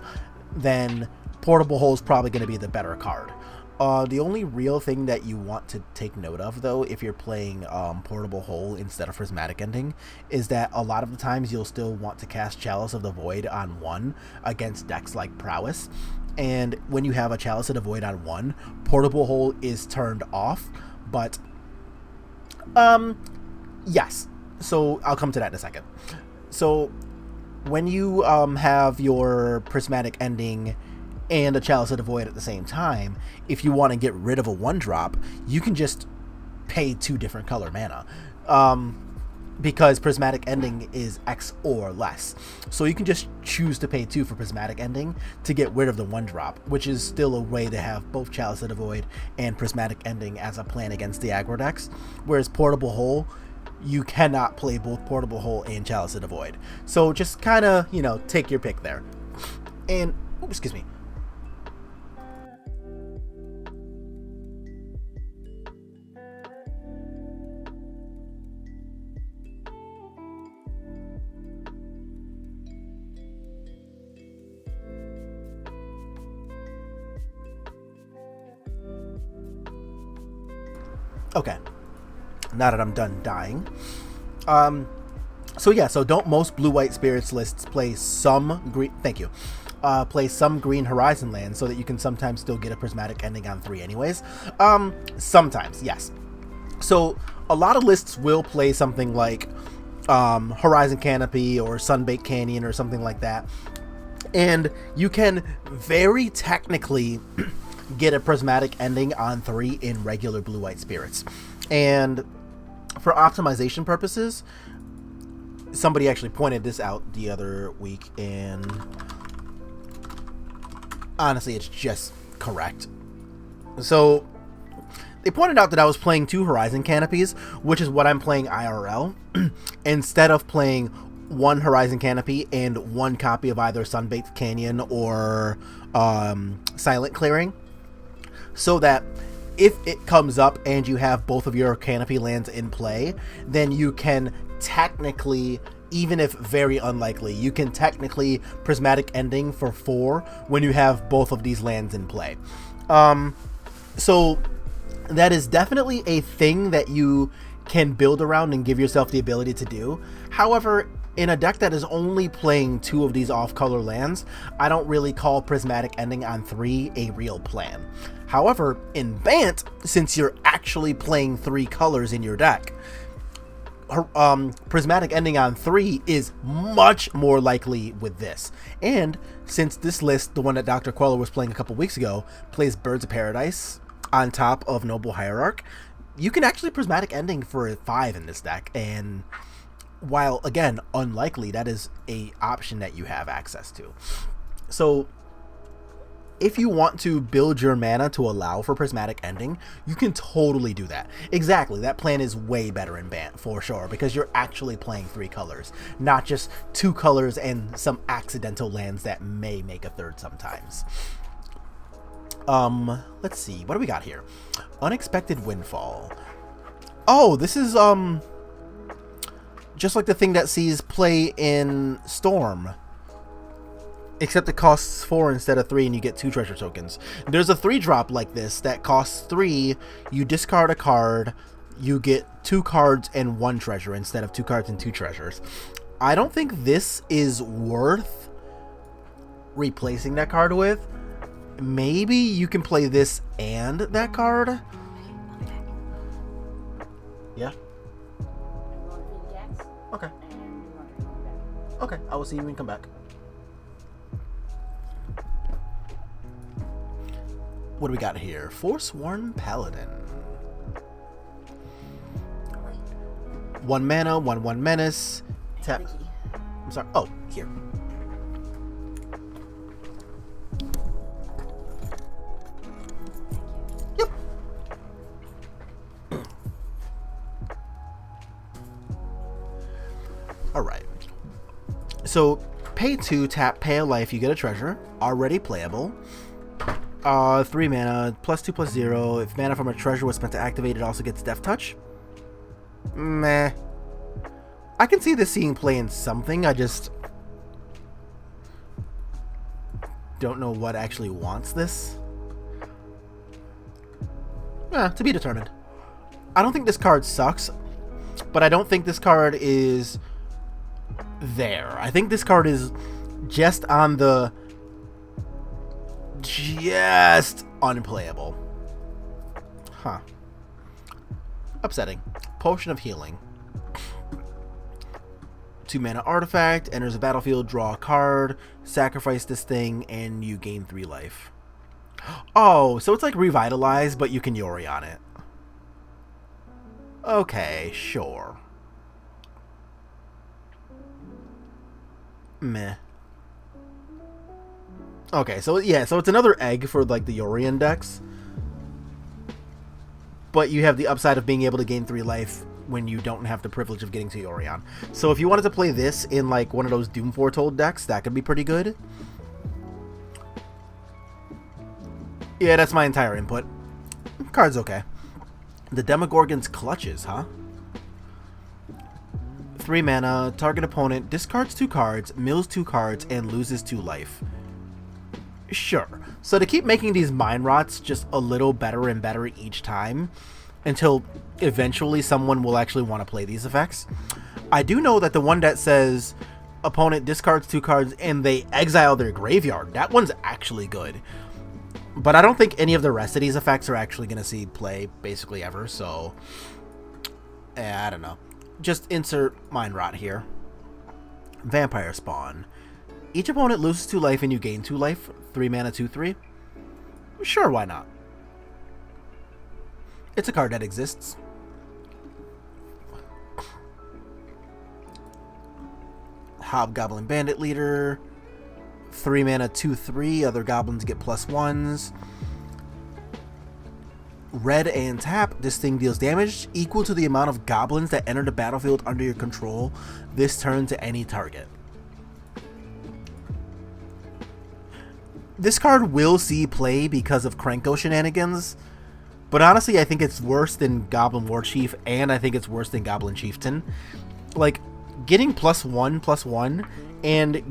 then Portable Hole is probably going to be the better card. The only real thing that you want to take note of, though, if you're playing Portable Hole instead of Prismatic Ending, is that a lot of the times you'll still want to cast Chalice of the Void on 1 against decks like Prowess. And when you have a Chalice of the Void on 1, Portable Hole is turned off, but yes. So I'll come to that in a second. So when you have your Prismatic Ending and a Chalice of the Void at the same time, if you want to get rid of a 1-drop, you can just pay 2 different color mana. Because Prismatic Ending is X or less. So you can just choose to pay 2 for Prismatic Ending to get rid of the 1-drop, which is still a way to have both Chalice of the Void and Prismatic Ending as a plan against the aggro decks. Whereas Portable Hole, you cannot play both Portable Hole and Chalice of the Void. So just kind of, you know, take your pick there. And, excuse me. Okay, now that I'm done dying. So yeah, so don't most Blue-White Spirits lists play some green... Thank you. Play some green Horizon lands so that you can sometimes still get a Prismatic Ending on 3 anyways? Sometimes, yes. So a lot of lists will play something like Horizon Canopy or Sunbaked Canyon or something like that. And you can very technically get a Prismatic Ending on 3 in regular Blue-White Spirits. And for optimization purposes, somebody actually pointed this out the other week, and honestly, it's just correct. So they pointed out that I was playing 2 Horizon Canopies, which is what I'm playing IRL, instead of playing one Horizon Canopy and one copy of either Sunbaked Canyon or Silent Clearing, so that if it comes up and you have both of your canopy lands in play, then you can technically, even if very unlikely, you can technically Prismatic Ending for 4 when you have both of these lands in play. So that is definitely a thing that you can build around and give yourself the ability to do. However, in a deck that is only playing 2 of these off-color lands, I don't really call Prismatic Ending on 3 a real plan. However, in Bant, since you're actually playing 3 colors in your deck, Prismatic Ending on 3 is much more likely with this. And since this list, the one that Dr. Queller was playing a couple weeks ago, plays Birds of Paradise on top of Noble Hierarch, you can actually Prismatic Ending for a 5 in this deck. And while, again, unlikely, that is a option that you have access to. So if you want to build your mana to allow for Prismatic Ending, you can totally do that. Exactly, that plan is way better in Bant, for sure, because you're actually playing 3 colors, not just 2 colors and some accidental lands that may make a third sometimes. Let's see, what do we got here? Unexpected Windfall. Oh, this is, just like the thing that sees play in Storm. Except it costs 4 instead of 3 and you get 2 treasure tokens. There's a 3-drop like this that costs 3, you discard a card, you get 2 cards and 1 treasure instead of 2 cards and 2 treasures. I don't think this is worth replacing that card with. Maybe you can play this and that card? Yeah? Okay. Okay, I will see you when you come back. What do we got here? Forsworn Paladin. 1 mana, 1/1 menace. Tap. I'm sorry. Oh, here. Yep. Alright. So, pay 2, tap, pay a life, you get a treasure. Already playable. 3 mana, +2/+0. If mana from a treasure was spent to activate, it also gets Death Touch. Meh. I can see this seeing play in something, I just don't know what actually wants this. To be determined. I don't think this card sucks, but I don't think this card is there. I think this card is just on the just unplayable. Huh. Upsetting. Potion of Healing. 2 mana artifact, enters the battlefield, draw a card, sacrifice this thing, and you gain 3 life. Oh, so it's like Revitalize, but you can Yori on it. Okay, sure. Meh. Okay, so yeah, so it's another egg for like the Yori index. But you have the upside of being able to gain 3 life when you don't have the privilege of getting to Yorion. So if you wanted to play this in like one of those Doom Foretold decks, that could be pretty good. Yeah, that's my entire input. Card's okay. The Demogorgon's Clutches, huh? 3 mana, target opponent discards 2 cards, mills 2 cards, and loses 2 life. Sure. So to keep making these Mind Rots just a little better and better each time, until eventually someone will actually want to play these effects. I do know that the one that says opponent discards 2 cards and they exile their graveyard, that one's actually good. But I don't think any of the rest of these effects are actually going to see play basically ever, so I don't know. Just insert Mind Rot here. Vampire Spawn. Each opponent loses 2 life and you gain 2 life. 3 mana, 2/3. Sure, why not? It's a card that exists. Hobgoblin Bandit Leader. 3 mana, 2/3. Other goblins get +1s. red and tap, this thing deals damage equal to the amount of goblins that enter the battlefield under your control this turn to any target. This card will see play because of Krenko shenanigans, but honestly I think it's worse than Goblin War Chief, and I think it's worse than Goblin Chieftain. Like, getting +1/+1 and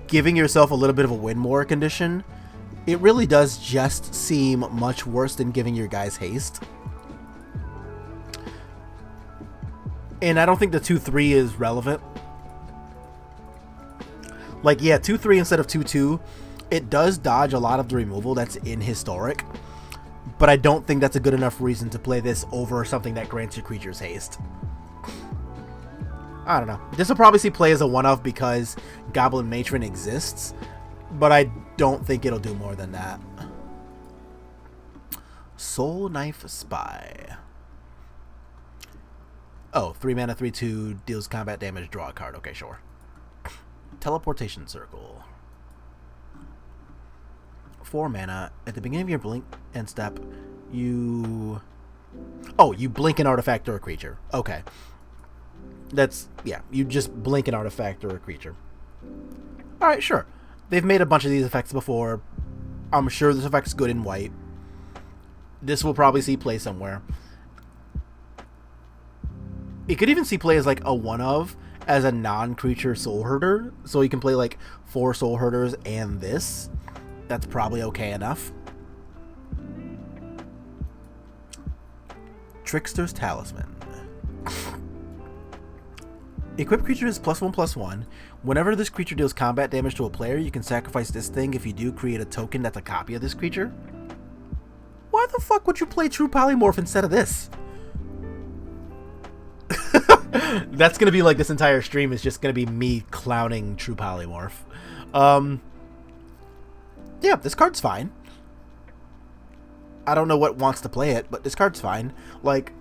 giving yourself a little bit of a win more condition, it really does just seem much worse than giving your guys haste. And I don't think the 2/3 is relevant. Like, yeah, 2/3 instead of 2/2, it does dodge a lot of the removal that's in Historic, but I don't think that's a good enough reason to play this over something that grants your creatures haste. I don't know. This will probably see play as a one-off because Goblin Matron exists, but I don't think it'll do more than that. Soul Knife Spy. Oh, 3 mana, 3/2, deals combat damage, draw a card. Okay, sure. Teleportation Circle. 4 mana. At the beginning of your blink and step, you... Oh, you blink an artifact or a creature. Okay. That's, yeah, you just blink an artifact or a creature. Alright, sure. They've made a bunch of these effects before. I'm sure this effect's good in white. This will probably see play somewhere. It could even see play as like a one-of, as a non-creature Soul Herder. So you can play like 4 Soul Herders and this. That's probably okay enough. Trickster's Talisman. Equipped creature is +1/+1. Whenever this creature deals combat damage to a player, you can sacrifice this thing. If you do, create a token that's a copy of this creature. Why the fuck would you play True Polymorph instead of this? That's gonna be like this entire stream is just gonna be me clowning True Polymorph. Yeah, this card's fine. I don't know what wants to play it, but this card's fine. Like,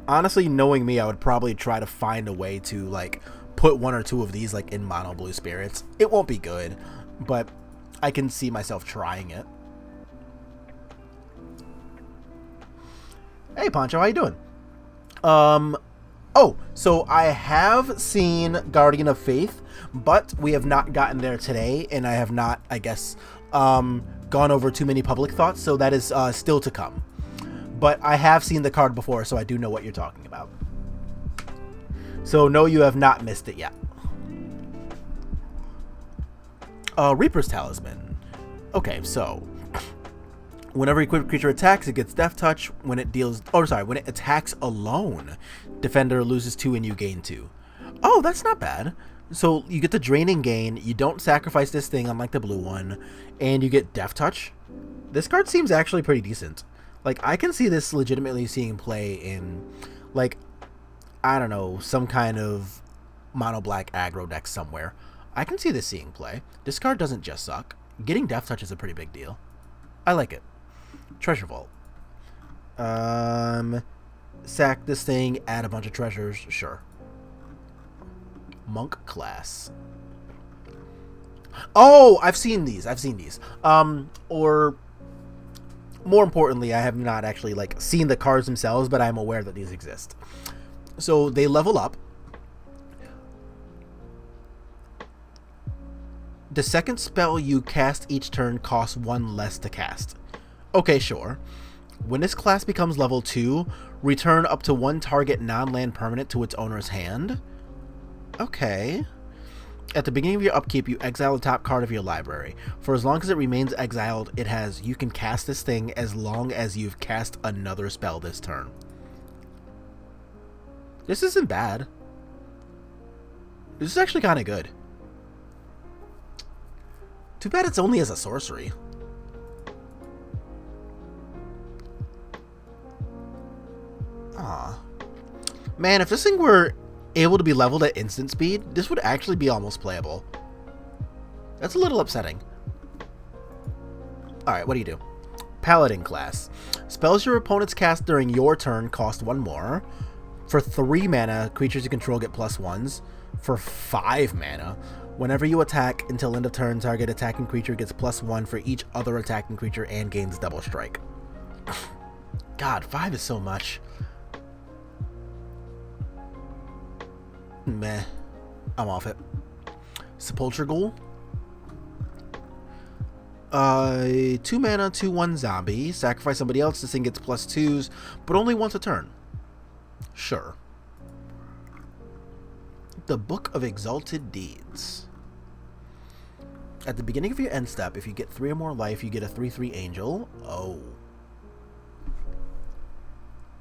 honestly, knowing me, I would probably try to find a way to, like, put 1 or 2 of these, like, in mono blue spirits. It won't be good, but I can see myself trying it. Hey, Poncho, how you doing? Oh, so I have seen Guardian of Faith, but we have not gotten there today, and I have not, I guess, gone over too many public thoughts, so that is still to come. But I have seen the card before, so I do know what you're talking about. So no, you have not missed it yet. Reaper's Talisman. Okay, so whenever equipped creature attacks, it gets Death Touch. When it deals, when it attacks alone, defender loses 2 and you gain 2. Oh, that's not bad. So you get the Draining Gain. You don't sacrifice this thing, unlike the blue one, and you get Death Touch. This card seems actually pretty decent. Like, I can see this legitimately seeing play in, like, I don't know, some kind of mono black aggro deck somewhere. I can see this seeing play. This card doesn't just suck. Getting Death Touch is a pretty big deal. I like it. Treasure Vault. Sack this thing, add a bunch of treasures, sure. Monk Class. Oh, I've seen these. Or more importantly, I have not actually, like, seen the cards themselves, but I'm aware that these exist. So they level up. The second spell you cast each turn costs 1 less to cast. Okay, sure. When this class becomes level 2, return up to 1 target non-land permanent to its owner's hand. Okay. At the beginning of your upkeep, you exile the top card of your library. For as long as it remains exiled, it has, you can cast this thing as long as you've cast another spell this turn. This isn't bad. This is actually kind of good. Too bad it's only as a sorcery. Aw. Man, if this thing were able to be leveled at instant speed, this would actually be almost playable. That's a little upsetting. Alright, what do you do? Paladin class. Spells your opponents cast during your turn cost 1 more. For 3 mana, creatures you control get +1s. For 5 mana, whenever you attack until end of turn, target attacking creature gets +1 for each other attacking creature and gains double strike. God, 5 is so much. Meh. I'm off it. Sepulture Ghoul. 2 mana, 2/1 zombie. Sacrifice somebody else. This thing gets +2s, but only once a turn. Sure. The Book of Exalted Deeds. At the beginning of your end step, if you get 3 or more life, you get a 3/3 angel. Oh.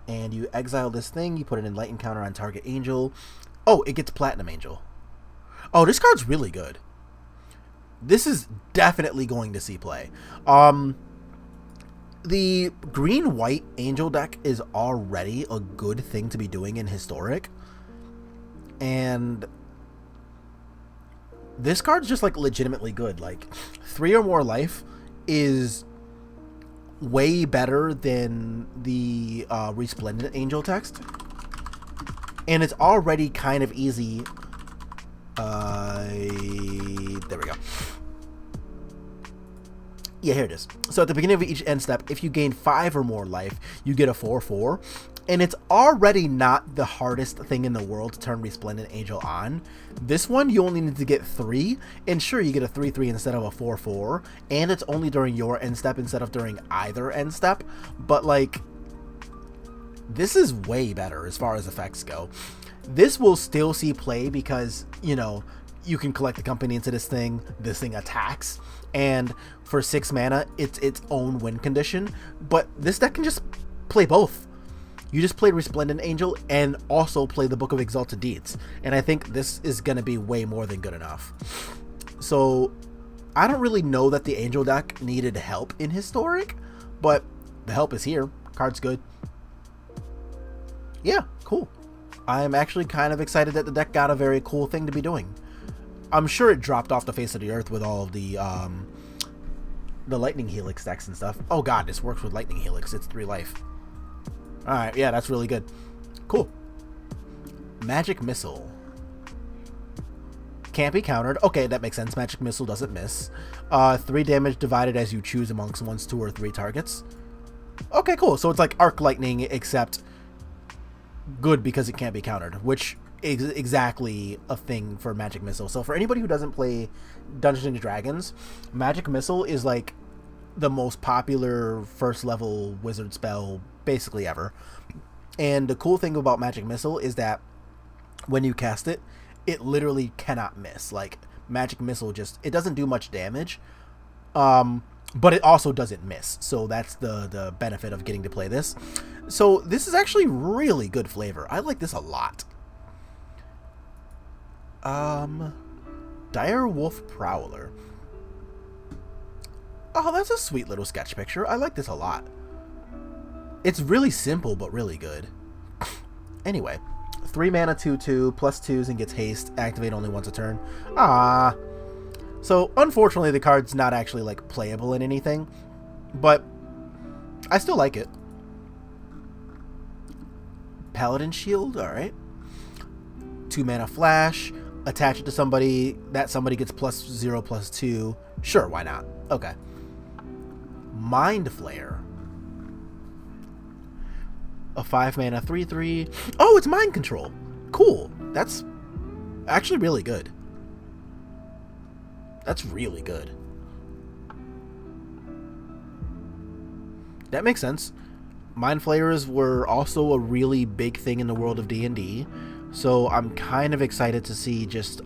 And you exile this thing, you put an enlightened counter on target angel. Oh, it gets platinum angel. Oh, this card's really good. This is definitely going to see play. The green-white angel deck is already a good thing to be doing in Historic. And this card's just, like, legitimately good. Like, 3 or more life is way better than the Resplendent Angel text. And it's already kind of easy. There we go. Yeah, here it is. So at the beginning of each end step, if you gain 5 or more life, you get a 4/4. And it's already not the hardest thing in the world to turn Resplendent Angel on. This one, you only need to get 3. And sure, you get a 3/3 instead of a 4/4. And it's only during your end step instead of during either end step. But, like, this is way better as far as effects go. This will still see play because, you know, you can collect the company into this thing attacks, and for 6 mana, it's its own win condition. But this deck can just play both. You just played Resplendent Angel and also play the Book of Exalted Deeds, and I think this is going to be way more than good enough. So, I don't really know that the Angel deck needed help in Historic, but the help is here. Card's good. Yeah, cool. I'm actually kind of excited that the deck got a very cool thing to be doing. I'm sure it dropped off the face of the earth with all of the Lightning Helix decks and stuff. Oh god, this works with Lightning Helix. It's 3 life. Alright, yeah, that's really good. Cool. Magic Missile. Can't be countered. Okay, that makes sense. Magic Missile doesn't miss. 3 damage divided as you choose amongst 1, 2, or 3 targets. Okay, cool. So it's like Arc Lightning, except good because it can't be countered, which is exactly a thing for Magic Missile. So for anybody who doesn't play Dungeons & Dragons, Magic Missile is like the most popular first level wizard spell basically ever. And the cool thing about Magic Missile is that when you cast it, it literally cannot miss. Like, Magic Missile just, it doesn't do much damage, but it also doesn't miss. So that's the benefit of getting to play this. So this is actually really good flavor. I like this a lot. Dire Wolf Prowler. Oh, that's a sweet little sketch picture. I like this a lot. It's really simple, but really good. Anyway, 3 mana, 2/2, +2s and gets haste. Activate only once a turn. Ah. So, unfortunately, the card's not actually, like, playable in anything. But I still like it. Paladin Shield, alright. 2 mana flash. Attach it to somebody. That somebody gets +0, +2. Sure, why not? Okay. Mind Flayer. A 5 mana 3/3. Oh, it's Mind Control. Cool. That's actually really good. That's really good. That makes sense. Mind Flayers were also a really big thing in the world of D&D. So I'm kind of excited to see just,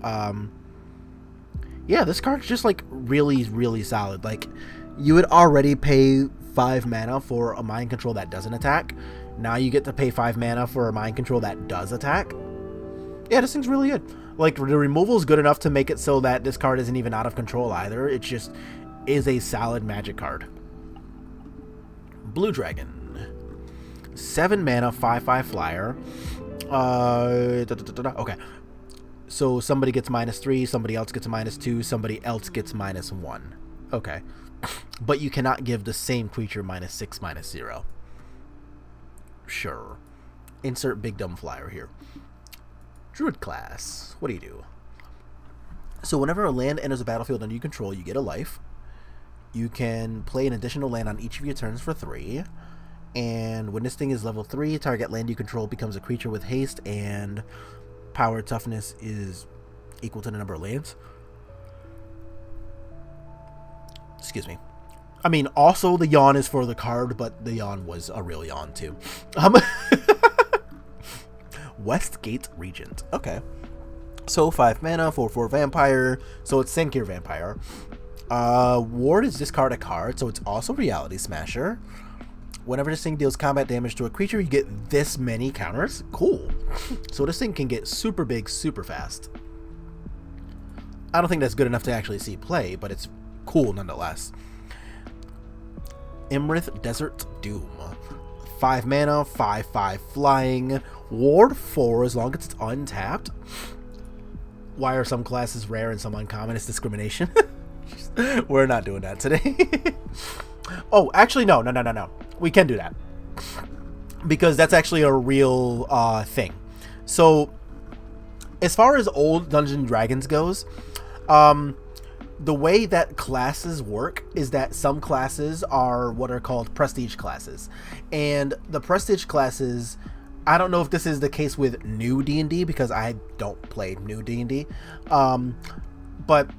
yeah, this card's just, like, really, really solid. Like, you would already pay 5 mana for a Mind Control that doesn't attack. Now you get to pay 5 mana for a Mind Control that does attack. Yeah, this thing's really good. Like, the removal is good enough to make it so that this card isn't even out of control either. It just is a solid magic card. Blue Dragon. 7 mana, 5/5 flyer. Okay. So somebody gets -3, somebody else gets -2, somebody else gets -1. Okay. But you cannot give the same creature -6, -0. Sure. Insert big dumb flyer here. Druid class. What do you do? So whenever a land enters a battlefield under you control, you get a life. You can play an additional land on each of your turns for 3. And when this thing is level 3, target land you control becomes a creature with haste, and power toughness is equal to the number of lands. Excuse me. I mean, also the yawn is for the card, but the yawn was a real yawn too. Westgate Regent. Okay. So 5 mana, 4/4 vampire. So it's Sankir Vampire. Ward is discard a card, so it's also Reality Smasher. Whenever this thing deals combat damage to a creature, you get this many counters. Cool. So this thing can get super big, super fast. I don't think that's good enough to actually see play, but it's cool nonetheless. Imrith Desert Doom. 5 mana, 5/5 flying. Ward 4 as long as it's untapped. Why are some classes rare and some uncommon? It's discrimination. We're not doing that today. Oh, actually, no. We can do that. Because that's actually a real thing. So, as far as old Dungeons and Dragons goes, the way that classes work is that some classes are what are called prestige classes. And the prestige classes, I don't know if this is the case with new D&D because I don't play new D&D. But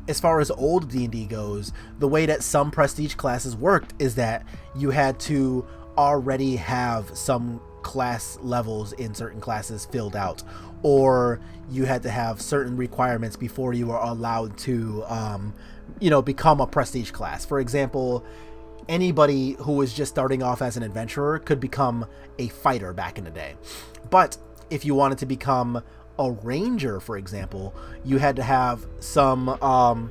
as far as old D&D goes, the way that some prestige classes worked is that you had to already have some class levels in certain classes filled out, or you had to have certain requirements before you were allowed to become a prestige class. For example, anybody who was just starting off as an adventurer could become a fighter back in the day. But if you wanted to become a ranger, for example, you had to have some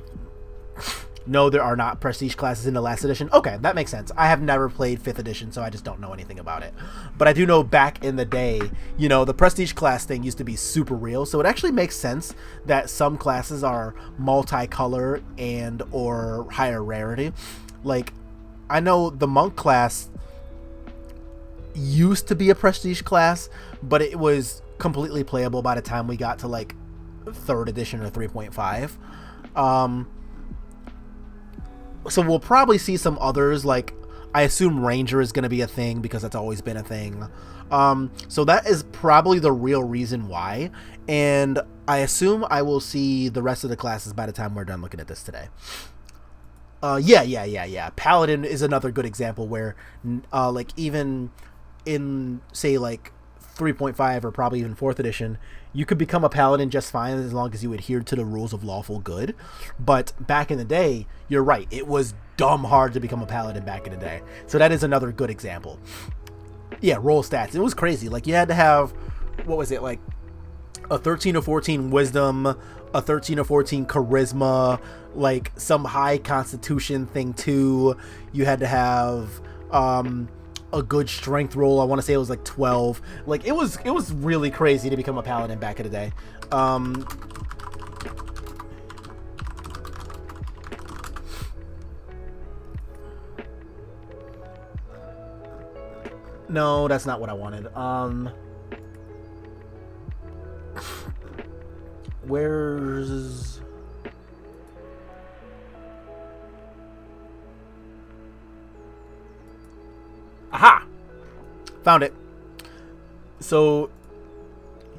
no, there are not prestige classes in the last edition. Okay, that makes sense. I have never played 5th edition, so I just don't know anything about it. But I do know back in the day, the prestige class thing used to be super real, so it actually makes sense that some classes are multicolor and or higher rarity. Like, I know the monk class used to be a prestige class, but it was completely playable by the time we got to like 3rd edition or 3.5. So we'll probably see some others, like I assume Ranger is going to be a thing because that's always been a thing. So that is probably the real reason why, and I assume I will see the rest of the classes by the time we're done looking at this today. Yeah. Paladin is another good example where, like, even in, say, like, 3.5 or probably even 4th edition, you could become a paladin just fine as long as you adhered to the rules of lawful good. But back in the day, you're right, it was dumb hard to become a paladin back in the day. So that is another good example. Yeah, roll stats. It was crazy. Like, you had to have, what was it, like, a 13 or 14 wisdom, a 13 or 14 charisma, like some high constitution thing too. You had to have a good strength roll. I want to say it was like 12. Like, it was really crazy to become a paladin back in the day. No, that's not what I wanted. Where's... Aha! Found it. So,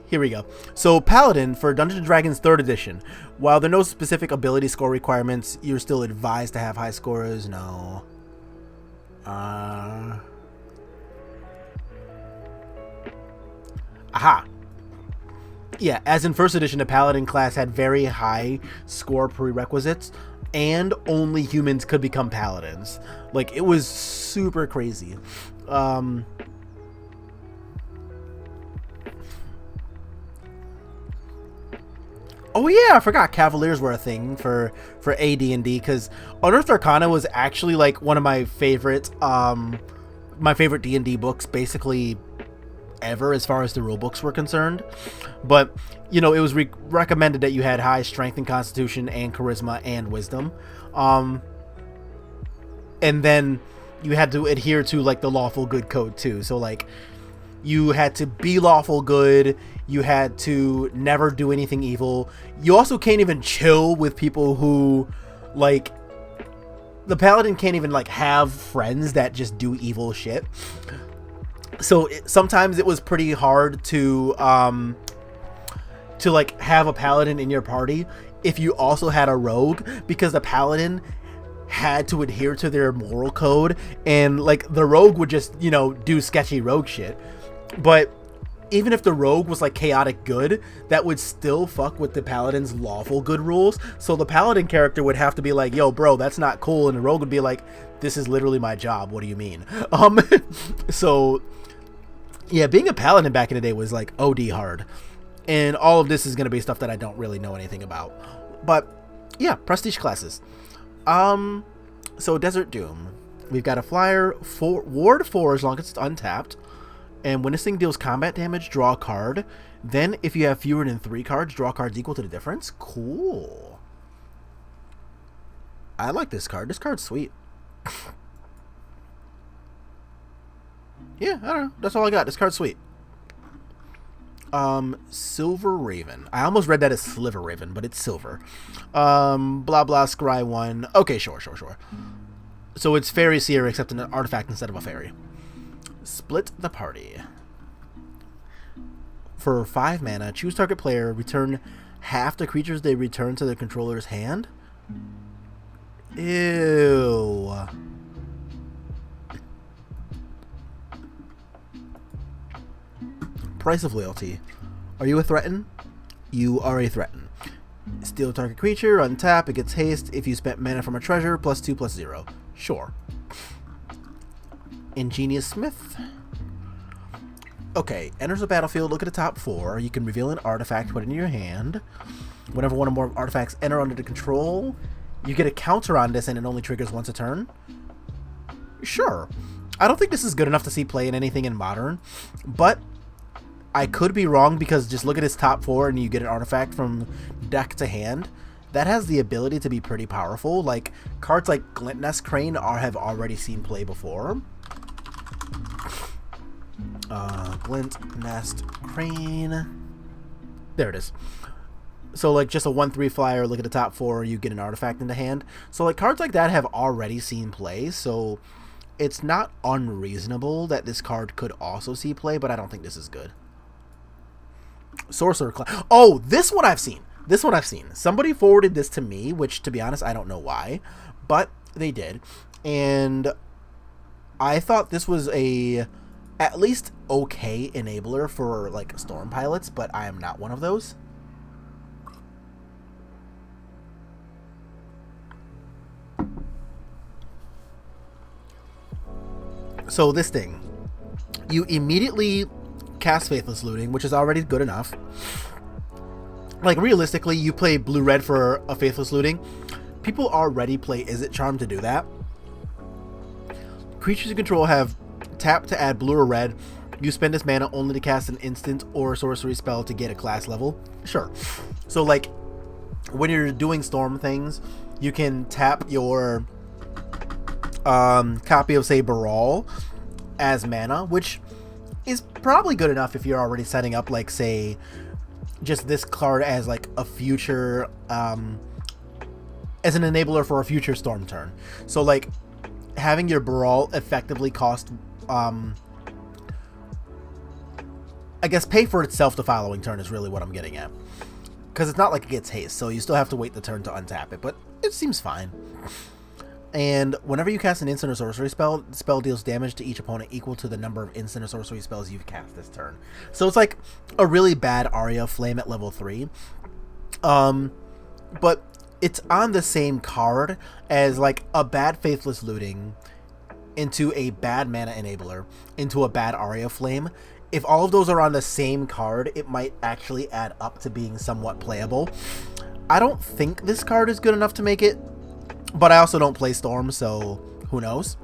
here we go. So, Paladin for Dungeons & Dragons 3rd edition. While there are no specific ability score requirements, you're still advised to have high scores. No. Aha! Yeah, as in 1st edition, the Paladin class had very high score prerequisites, and only humans could become Paladins. Like, it was super crazy. Oh yeah, I forgot Cavaliers were a thing for AD&D, because Unearthed Arcana was actually like one of my favorite D&D books, basically ever, as far as the rule books were concerned. But it was recommended that you had high strength and constitution and charisma and wisdom, and then you had to adhere to like the lawful good code too. So like, you had to be lawful good, you had to never do anything evil. You also can't even chill with people who like the paladin can't even like have friends that just do evil shit. So sometimes it was pretty hard to like have a paladin in your party if you also had a rogue, because the paladin had to adhere to their moral code, and like the rogue would just, you know, do sketchy rogue shit. But even if the rogue was like chaotic good, that would still fuck with the paladin's lawful good rules. So the paladin character would have to be like, yo bro, that's not cool, and the rogue would be like, this is literally my job, what do you mean? So yeah, being a paladin back in the day was like OD hard. And all of this is going to be stuff that I don't really know anything about. But yeah, prestige classes. So Desert Doom. We've got a flyer, ward 4 as long as it's untapped. And when this thing deals combat damage, draw a card. Then if you have fewer than 3 cards, draw cards equal to the difference. Cool. I like this card. This card's sweet. Yeah, I don't know. That's all I got. This card's sweet. Silver Raven. I almost read that as Sliver Raven, but it's silver. Blah blah scry 1. Okay, sure. So it's Fairy Seer except an artifact instead of a fairy. Split the party. For 5 mana, choose target player, return half the creatures they return to their controller's hand. Ew. Price of loyalty. Are you a threaten? You are a threaten. Steal target creature, untap, it gets haste if you spent mana from a treasure, +2/+0. Sure. Ingenious Smith. Okay, enters the battlefield, look at the top 4. You can reveal an artifact, put it in your hand. Whenever one or more artifacts enter under the control, you get a counter on this and it only triggers once a turn. Sure. I don't think this is good enough to see play in anything in Modern, but I could be wrong, because just look at his top 4 and you get an artifact from deck to hand. That has the ability to be pretty powerful. Like, cards like Glint Nest Crane have already seen play before. Glint Nest Crane. There it is. So, like, just a 1/3 flyer, look at the top 4, you get an artifact in the hand. So, like, cards like that have already seen play, so it's not unreasonable that this card could also see play, but I don't think this is good. Sorcerer class. Oh, this one I've seen. Somebody forwarded this to me, which, to be honest, I don't know why, but they did. And I thought this was a at least okay enabler for, like, storm pilots, but I am not one of those. So this thing, you immediately cast Faithless Looting, which is already good enough. Like, realistically, you play blue-red for a Faithless Looting. People already play Is It Charm to do that. Creatures you control have tap to add blue or red. You spend this mana only to cast an instant or sorcery spell to get a class level. Sure. So, like, when you're doing storm things, you can tap your copy of, say, Baral as mana, which is probably good enough if you're already setting up, like, say, just this card as, like, a future, as an enabler for a future storm turn. So, like, having your Baral effectively cost, I guess, pay for itself the following turn is really what I'm getting at. Because it's not like it gets haste, so you still have to wait the turn to untap it, but it seems fine. And whenever you cast an instant or sorcery spell, the spell deals damage to each opponent equal to the number of instant or sorcery spells you've cast this turn. So it's like a really bad Aria Flame at level 3. But it's on the same card as, like, a bad Faithless Looting into a bad Mana Enabler into a bad Aria Flame. If all of those are on the same card, it might actually add up to being somewhat playable. I don't think this card is good enough to make it, but I also don't play Storm, so who knows?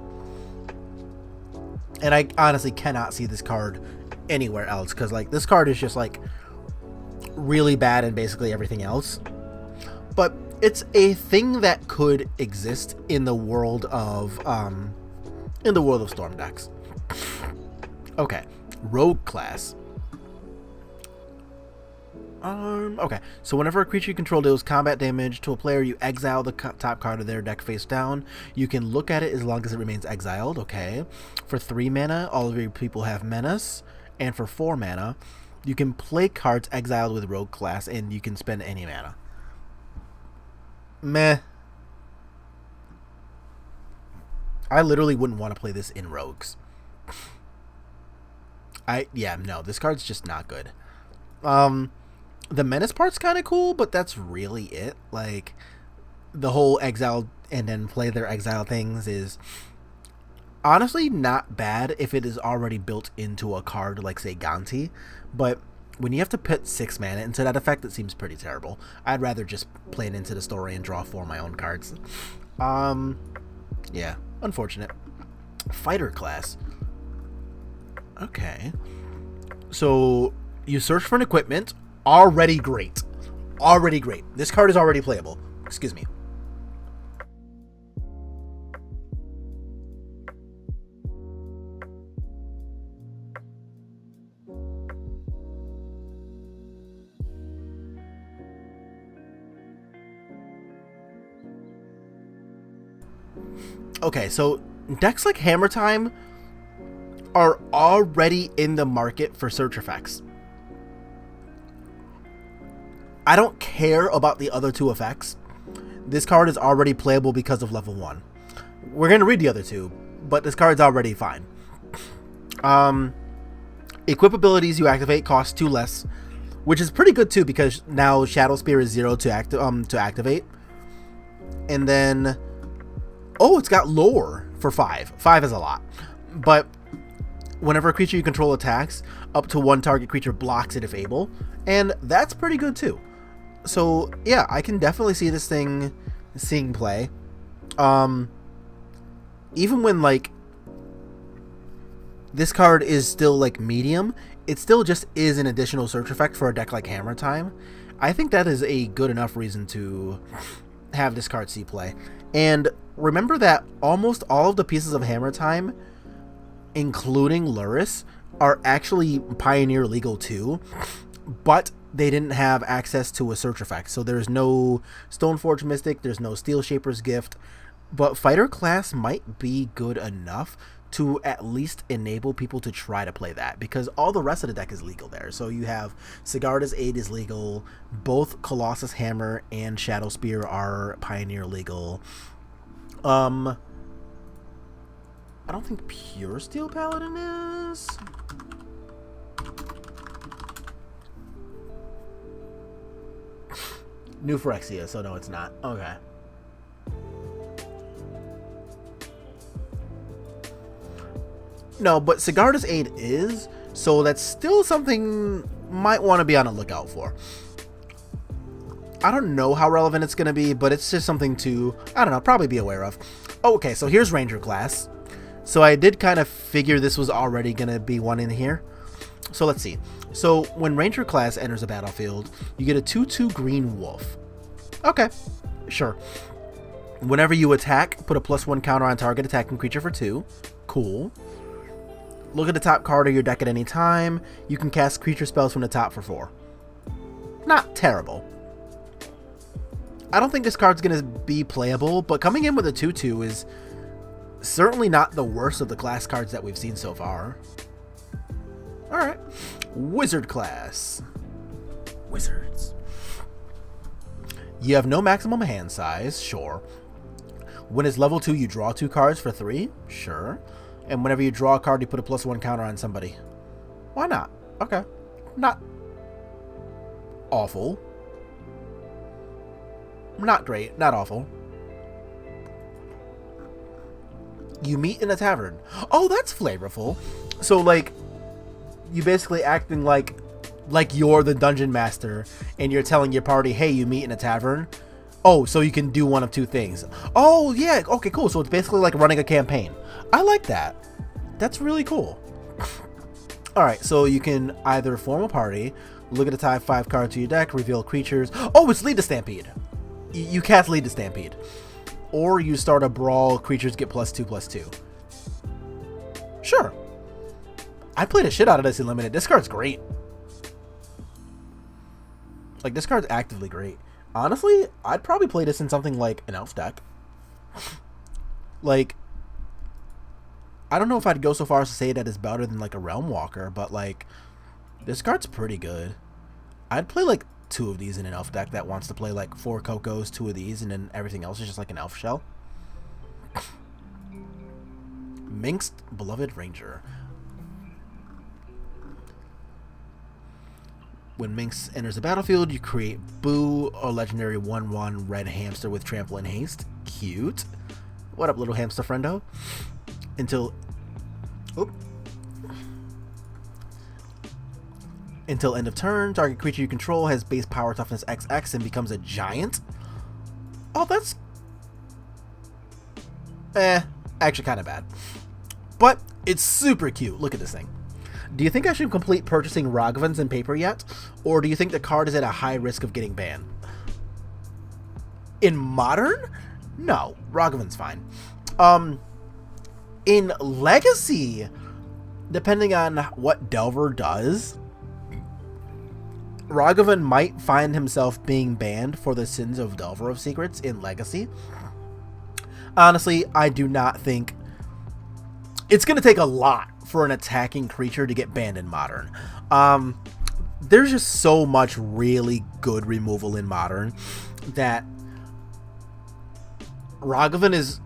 And I honestly cannot see this card anywhere else, because, like, this card is just, like, really bad in basically everything else. But it's a thing that could exist in the world of Storm decks. Okay, Rogue class. Okay. So whenever a creature you control deals combat damage to a player, you exile the top card of their deck face down. You can look at it as long as it remains exiled. Okay. For 3 mana, all of your people have menace. And for 4 mana, you can play cards exiled with rogue class, and you can spend any mana. Meh. I literally wouldn't want to play this in rogues. No, this card's just not good. The menace part's kind of cool, but that's really it. Like, the whole exile and then play their exile things is honestly not bad if it is already built into a card like, say, Ganti. But when you have to put 6 mana into that effect, it seems pretty terrible. I'd rather just play it into the story and draw 4 of my own cards. Yeah, unfortunate. Fighter class. Okay. So, you search for an equipment. Already great. Already great. This card is already playable. Excuse me. Okay, so decks like Hammer Time are already in the market for search effects. I don't care about the other 2 effects. This card is already playable because of level 1. We're going to read the other 2, but this card's already fine. Equip abilities you activate cost 2 less, which is pretty good too, because now Shadow Spear is 0 to activate. And then, oh, it's got lore for 5. 5 is a lot. But whenever a creature you control attacks, up to 1 target creature blocks it if able. And that's pretty good too. So, yeah, I can definitely see this thing seeing play. Even when, like, this card is still, like, medium, it still just is an additional search effect for a deck like Hammer Time. I think that is a good enough reason to have this card see play. And remember that almost all of the pieces of Hammer Time, including Luris, are actually Pioneer legal too, but they didn't have access to a search effect. So there's no Stoneforge Mystic, there's no Steel Shaper's Gift, but Fighter class might be good enough to at least enable people to try to play that, because all the rest of the deck is legal there. So you have Sigarda's Aid is legal, both Colossus Hammer and Shadow Spear are Pioneer legal. I don't think Pure Steel Paladin is. New Phyrexia, so no, it's not. Okay. No, but Sigarda's Aid is, so that's still something might want to be on the lookout for. I don't know how relevant it's going to be, but it's just something to, I don't know, probably be aware of. Okay, so here's Ranger class. So I did kind of figure this was already going to be one in here. So let's see. So when Ranger class enters a battlefield, you get a 2/2 green wolf. Okay, sure. Whenever you attack, put a +1 counter on target attacking creature for 2. Cool. Look at the top card of your deck at any time. You can cast creature spells from the top for 4. Not terrible. I don't think this card's going to be playable, but coming in with a 2/2 is certainly not the worst of the class cards that we've seen so far. Alright. Wizard class. Wizards. You have no maximum hand size, sure. When it's level 2, you draw 2 cards for 3, sure. And whenever you draw a card, you put a +1 counter on somebody. Why not? Okay. Not awful. Not great. Not awful. You meet in a tavern. Oh, that's flavorful. So, like, you basically acting like you're the dungeon master, and you're telling your party, hey, you meet in a tavern. Oh, so you can do one of 2 things. Oh, yeah. Okay, cool. So it's basically like running a campaign. I like that. That's really cool. All right, so you can either form a party, look at the top 5 cards to your deck, reveal creatures. Oh, it's Lead the Stampede. You cast Lead the Stampede. Or you start a brawl, creatures get +2/+2. Sure. I played a shit out of this in Limited. This card's great. Like, this card's actively great. Honestly, I'd probably play this in something like an elf deck. Like, I don't know if I'd go so far as to say that it's better than, like, a Realm Walker, but, like, this card's pretty good. I'd play, like, 2 of these in an elf deck that wants to play, like, 4 Cocos, 2 of these, and then everything else is just, like, an elf shell. Minx's Beloved Ranger. When Minx enters the battlefield, you create Boo, a legendary 1/1 red hamster with trample and haste. Cute. What up, little hamster friendo? Until end of turn, target creature you control has base power toughness XX and becomes a giant. Oh, that's actually kind of bad. But it's super cute. Look at this thing. Do you think I should complete purchasing Ragavans in paper yet? Or do you think the card is at a high risk of getting banned? In Modern? No, Ragavan's fine. In Legacy, depending on what Delver does, Ragavan might find himself being banned for the sins of Delver of Secrets in Legacy. Honestly, I do not think... It's going to take a lot for an attacking creature to get banned in Modern. There's just so much really good removal in Modern that Ragavan is...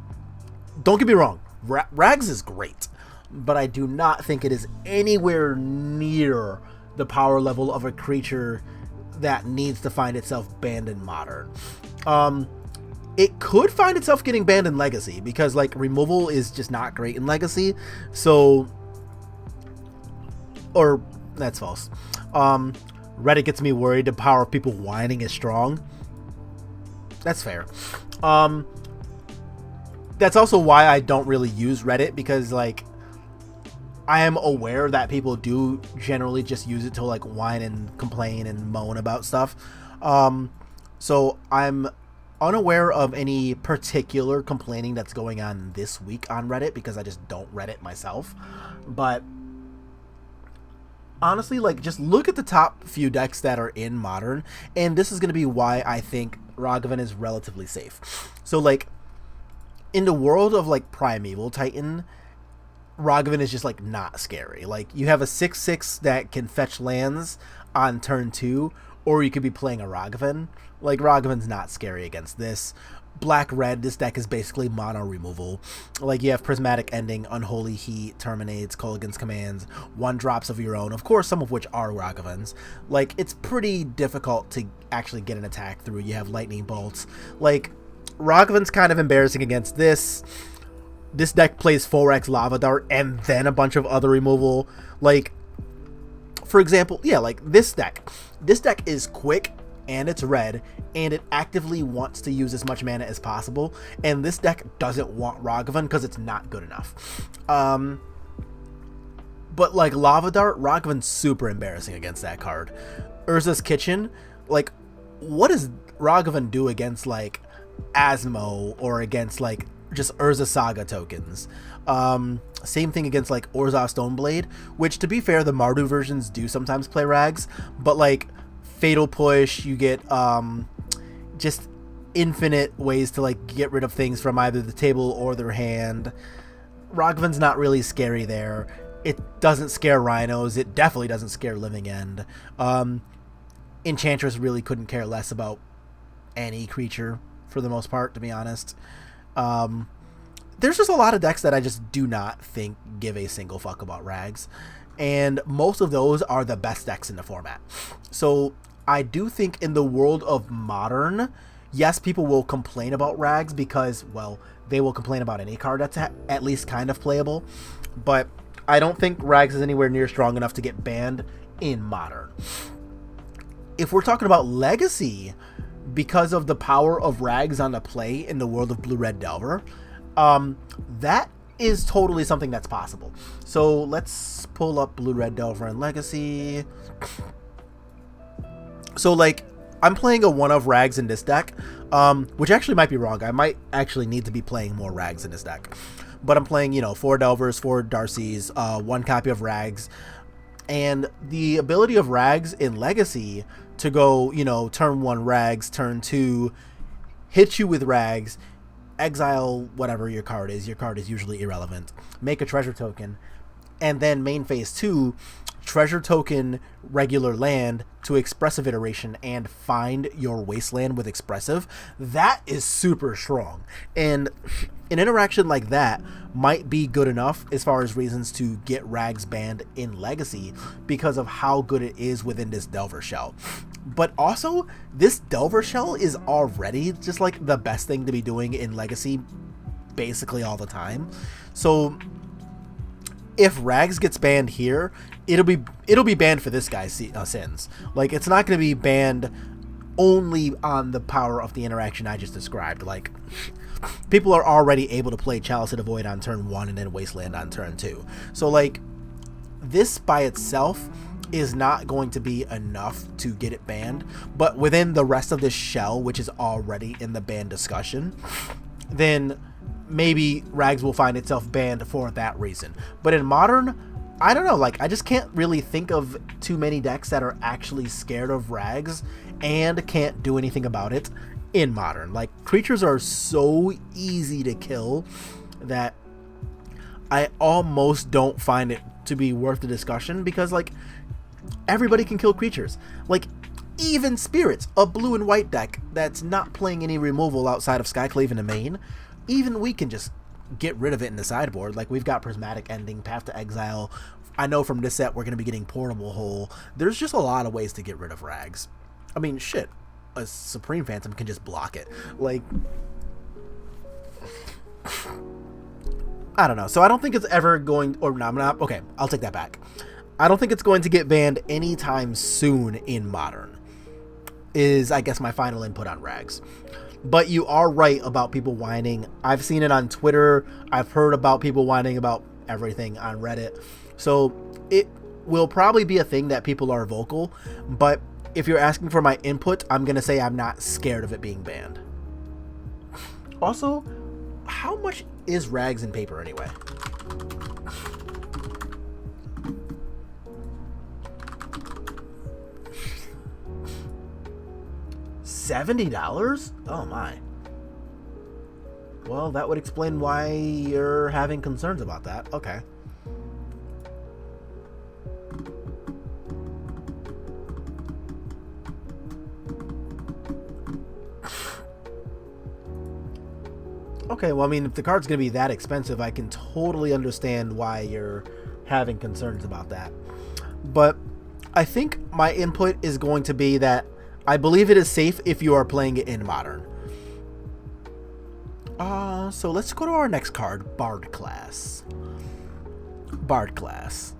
Don't get me wrong, Rags is great, but I do not think it is anywhere near the power level of a creature that needs to find itself banned in Modern. It could find itself getting banned in Legacy because, like, removal is just not great in Legacy. So, or that's false. Reddit gets me worried. The power of people whining is strong. That's fair. That's also why I don't really use Reddit, because, like, I am aware that people do generally just use it to, like, whine and complain and moan about stuff. So I'm unaware of any particular complaining that's going on this week on Reddit, because I just don't Reddit myself. But honestly, like, just look at the top few decks that are in Modern, and this is going to be why I think Ragavan is relatively safe. So, like, in the world of, like, Primeval Titan, Ragavan is just, like, not scary. Like, you have a 6/6 that can fetch lands on turn 2, or you could be playing a Ragavan. Like, Ragavan's not scary against this. Black-red, this deck is basically mono removal. Like, you have Prismatic Ending, Unholy Heat, Terminates, Kolaghan's Commands, 1-drops of your own, of course, some of which are Ragavans. Like, it's pretty difficult to actually get an attack through. You have Lightning Bolts. Like, Ragavan's kind of embarrassing against this. This deck plays 4x Lava Dart and then a bunch of other removal. Like, for example, yeah, like this deck. This deck is quick, and it's red, and it actively wants to use as much mana as possible, and this deck doesn't want Ragavan because it's not good enough. But, like, Lava Dart, Ragavan's super embarrassing against that card. Urza's Kitchen, like, what does Ragavan do against, like, Asmo or against, like, just Urza Saga tokens? Same thing against, like, Orzhov Stoneblade, which, to be fair, the Mardu versions do sometimes play Rags, but, like, Fatal Push, you get just infinite ways to, like, get rid of things from either the table or their hand. Ragavan's not really scary there. It doesn't scare Rhinos. It definitely doesn't scare Living End. Enchantress really couldn't care less about any creature for the most part, to be honest. There's just a lot of decks that I just do not think give a single fuck about Rags, and most of those are the best decks in the format. So I do think in the world of Modern, yes, people will complain about Rags because, well, they will complain about any card that's at least kind of playable, but I don't think Rags is anywhere near strong enough to get banned in Modern. If we're talking about Legacy, because of the power of Rags on the play in the world of Blue-Red Delver, that is totally something that's possible. So let's pull up Blue-Red Delver in Legacy. So, like, I'm playing a 1 of Rags in this deck, which actually might be wrong. I might actually need to be playing more Rags in this deck. But I'm playing, you know, 4 Delvers, 4 Darcys, 1 copy of Rags. And the ability of Rags in Legacy to go, you know, turn 1 Rags, turn 2 hit you with Rags, exile whatever your card is usually irrelevant, make a treasure token, and then main phase 2, treasure token regular land to expressive iteration and find your wasteland with expressive. That is super strong, and an interaction like that might be good enough as far as reasons to get Rags banned in Legacy because of how good it is within this Delver Shell. But also, this Delver Shell is already just like the best thing to be doing in Legacy basically all the time. So if Rags gets banned here, it'll be banned for this guy's sins. Like, it's not going to be banned only on the power of the interaction I just described. Like, people are already able to play Chalice of the Void on turn 1 and then Wasteland on turn 2. So, like, this by itself is not going to be enough to get it banned. But within the rest of this shell, which is already in the ban discussion, then maybe Rags will find itself banned for that reason. But in Modern, I don't know, like, I just can't really think of too many decks that are actually scared of Rags and can't do anything about it in Modern. Like, creatures are so easy to kill that I almost don't find it to be worth the discussion, because, like, everybody can kill creatures. Like, even Spirits, a blue and white deck that's not playing any removal outside of Skyclave in the main, even we can just get rid of it in the sideboard. Like, we've got Prismatic Ending, Path to Exile. I know from this set we're going to be getting Portable Hole. There's just a lot of ways to get rid of Rags. I mean, shit, a Supreme Phantom can just block it. Like, I don't know. So I don't think it's ever going, or no, I'm not, okay, I'll take that back. I don't think it's going to get banned anytime soon in Modern, is, I guess, my final input on Rags. But you are right about people whining. I've seen it on Twitter. I've heard about people whining about everything on Reddit. So it will probably be a thing that people are vocal. But if you're asking for my input, I'm going to say I'm not scared of it being banned. Also, how much is Rags in paper anyway? $70? Oh my. Well, that would explain why you're having concerns about that. Okay. Okay, well, I mean, if the card's going to be that expensive, I can totally understand why you're having concerns about that. But I think my input is going to be that I believe it is safe if you are playing it in Modern. So let's go to our next card, Bard Class. Bard Class.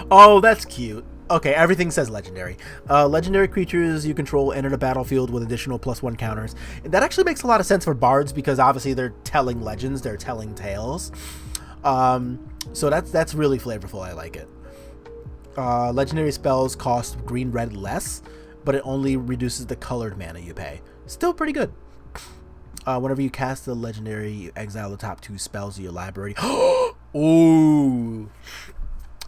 Oh, that's cute. Okay, everything says Legendary. Legendary creatures you control enter the battlefield with additional +1 counters. And that actually makes a lot of sense for Bards, because obviously they're telling legends, they're telling tales. So that's really flavorful. I like it. Legendary spells cost green-red less, but it only reduces the colored mana you pay. Still pretty good. Whenever you cast the legendary, you exile the top 2 spells of your library. Ooh.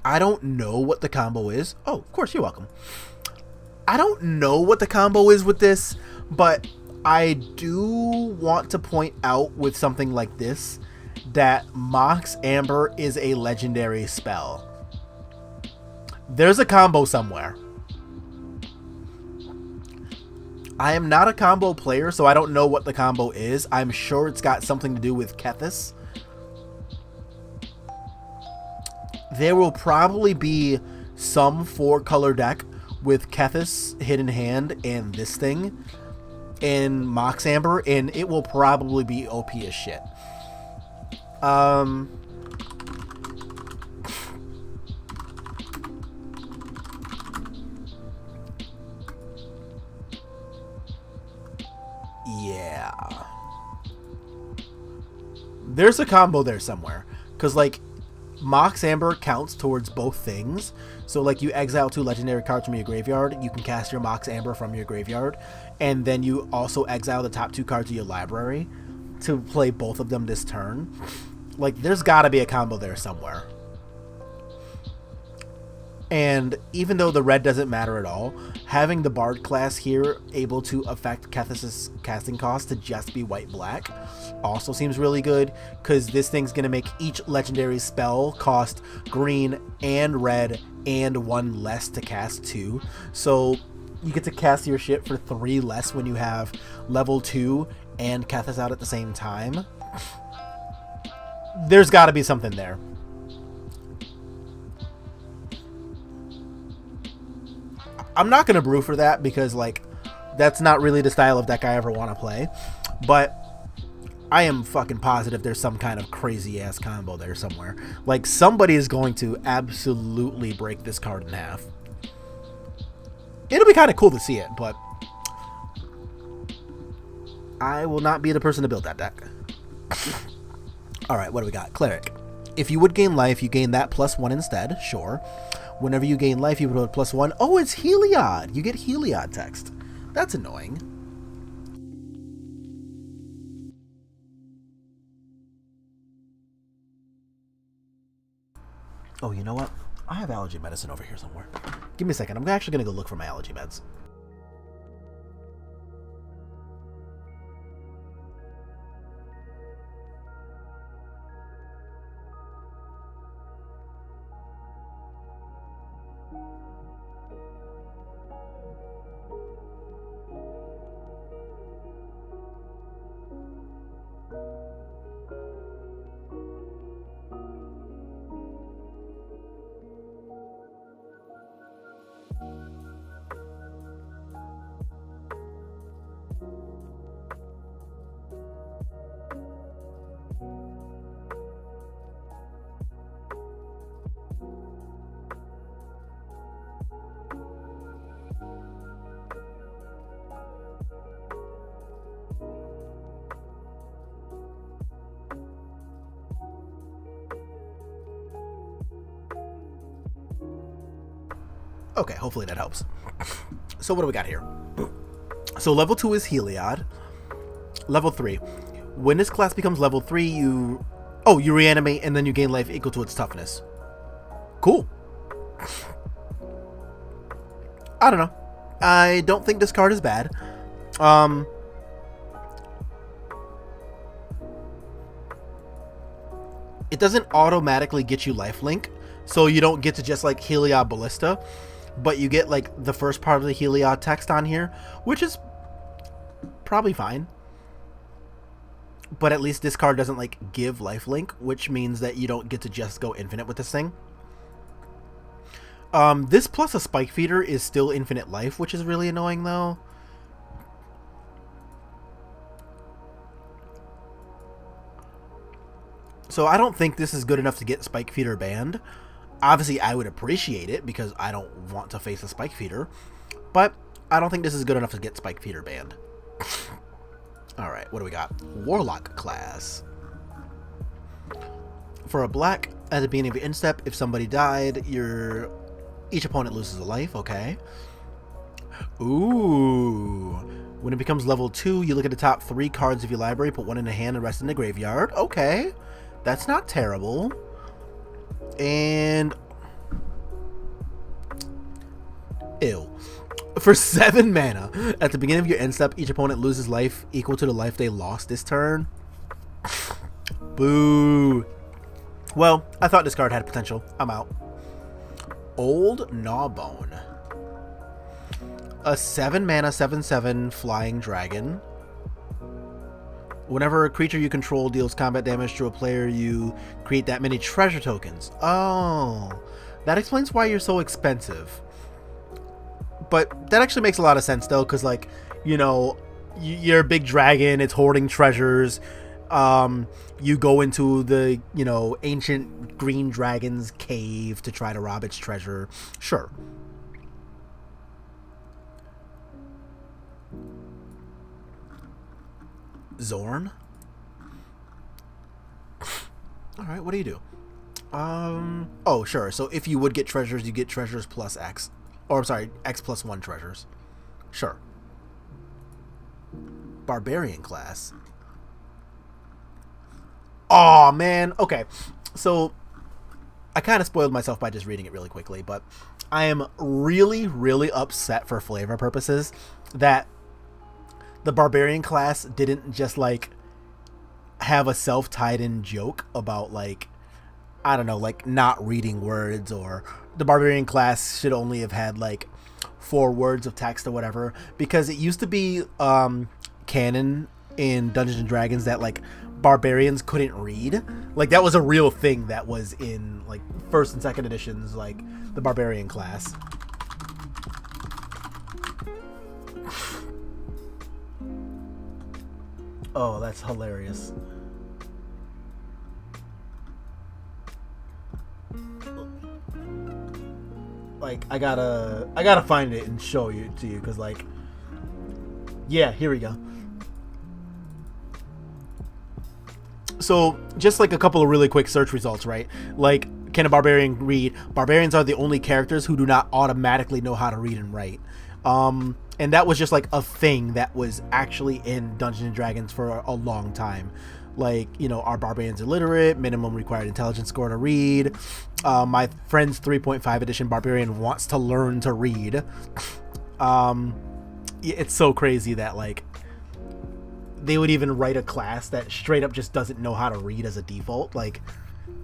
I don't know what the combo is. Oh, of course, you're welcome. I don't know what the combo is with this, but I do want to point out with something like this that Mox Amber is a legendary spell. There's a combo somewhere. I am not a combo player, so I don't know what the combo is. I'm sure it's got something to do with Kethis. There will probably be some 4-color deck with Kethis, Hidden Hand, and this thing in Mox Amber, and it will probably be OP as shit. Yeah. There's a combo there somewhere. Because, like, Mox Amber counts towards both things. So, like, you exile 2 legendary cards from your graveyard, you can cast your Mox Amber from your graveyard, and then you also exile the top 2 cards of your library to play both of them this turn. Like, there's gotta be a combo there somewhere. And even though the red doesn't matter at all, having the Bard class here able to affect Kethis' casting cost to just be white-black also seems really good, because this thing's going to make each legendary spell cost green and red and 1 less to cast too. So you get to cast your shit for 3 less when you have level 2 and Kethis out at the same time. There's got to be something there. I'm not going to brew for that because, like, that's not really the style of deck I ever want to play. But I am fucking positive there's some kind of crazy-ass combo there somewhere. Like, somebody is going to absolutely break this card in half. It'll be kind of cool to see it, but I will not be the person to build that deck. Alright, what do we got? Cleric. If you would gain life, you gain that +1 instead. Sure. Whenever you gain life, you put +1. Oh, it's Heliod. You get Heliod text. That's annoying. Oh, you know what? I have allergy medicine over here somewhere. Give me a second. I'm actually going to go look for my allergy meds. Okay, hopefully that helps. So what do we got here? So level 2 is Heliod. Level 3. When this class becomes level 3, you reanimate and then you gain life equal to its toughness. Cool. I don't know. I don't think this card is bad. It doesn't automatically get you lifelink, so you don't get to just like Heliod Ballista, but you get like the first part of the Heliod text on here, which is probably fine. But at least this card doesn't like give lifelink, which means that you don't get to just go infinite with this thing. This plus a Spike Feeder is still infinite life, which is really annoying though. So I don't think this is good enough to get Spike Feeder banned. Obviously, I would appreciate it because I don't want to face a Spike Feeder. But I don't think this is good enough to get Spike Feeder banned. Alright, what do we got? Warlock class. For a black, at the beginning of your instep, if somebody died, each opponent loses a life. Okay. Ooh. When it becomes level 2, you look at the top 3 cards of your library, put 1 in the hand and the rest in the graveyard. Okay. That's not terrible. And ew. For 7 mana, at the beginning of your end step, each opponent loses life equal to the life they lost this turn. Boo. Well, I thought this card had potential. I'm out. Old Gnawbone. A 7 mana 7/7 flying dragon. Whenever a creature you control deals combat damage to a player, you create that many treasure tokens. Oh, that explains why you're so expensive. But that actually makes a lot of sense, though, because, like, you know, you're a big dragon, it's hoarding treasures. You go into the, you know, ancient green dragon's cave to try to rob its treasure. Sure. Zorn? Alright, what do you do? Oh, sure. So if you would get treasures, you get treasures plus X. Or, I'm sorry, X plus 1 treasures. Sure. Barbarian class. Oh man. Okay. So I kind of spoiled myself by just reading it really quickly, but I am really, really upset for flavor purposes that the barbarian class didn't just like have a self-tied-in joke about like, I don't know, like not reading words, or the barbarian class should only have had like 4 words of text or whatever, because it used to be canon in Dungeons and Dragons that like barbarians couldn't read. Like that was a real thing that was in like 1st and 2nd editions, like the barbarian class. Oh, that's hilarious. Like I gotta find it and show it to you, because like, yeah, here we go. So just like a couple of really quick search results, right? Like, can a barbarian read? Barbarians are the only characters who do not automatically know how to read and write. And that was just like a thing that was actually in Dungeons and Dragons for a long time. Like, you know, are barbarians illiterate? Minimum required intelligence score to read. My friend's 3.5 edition barbarian wants to learn to read. It's so crazy that like they would even write a class that straight up just doesn't know how to read as a default. Like,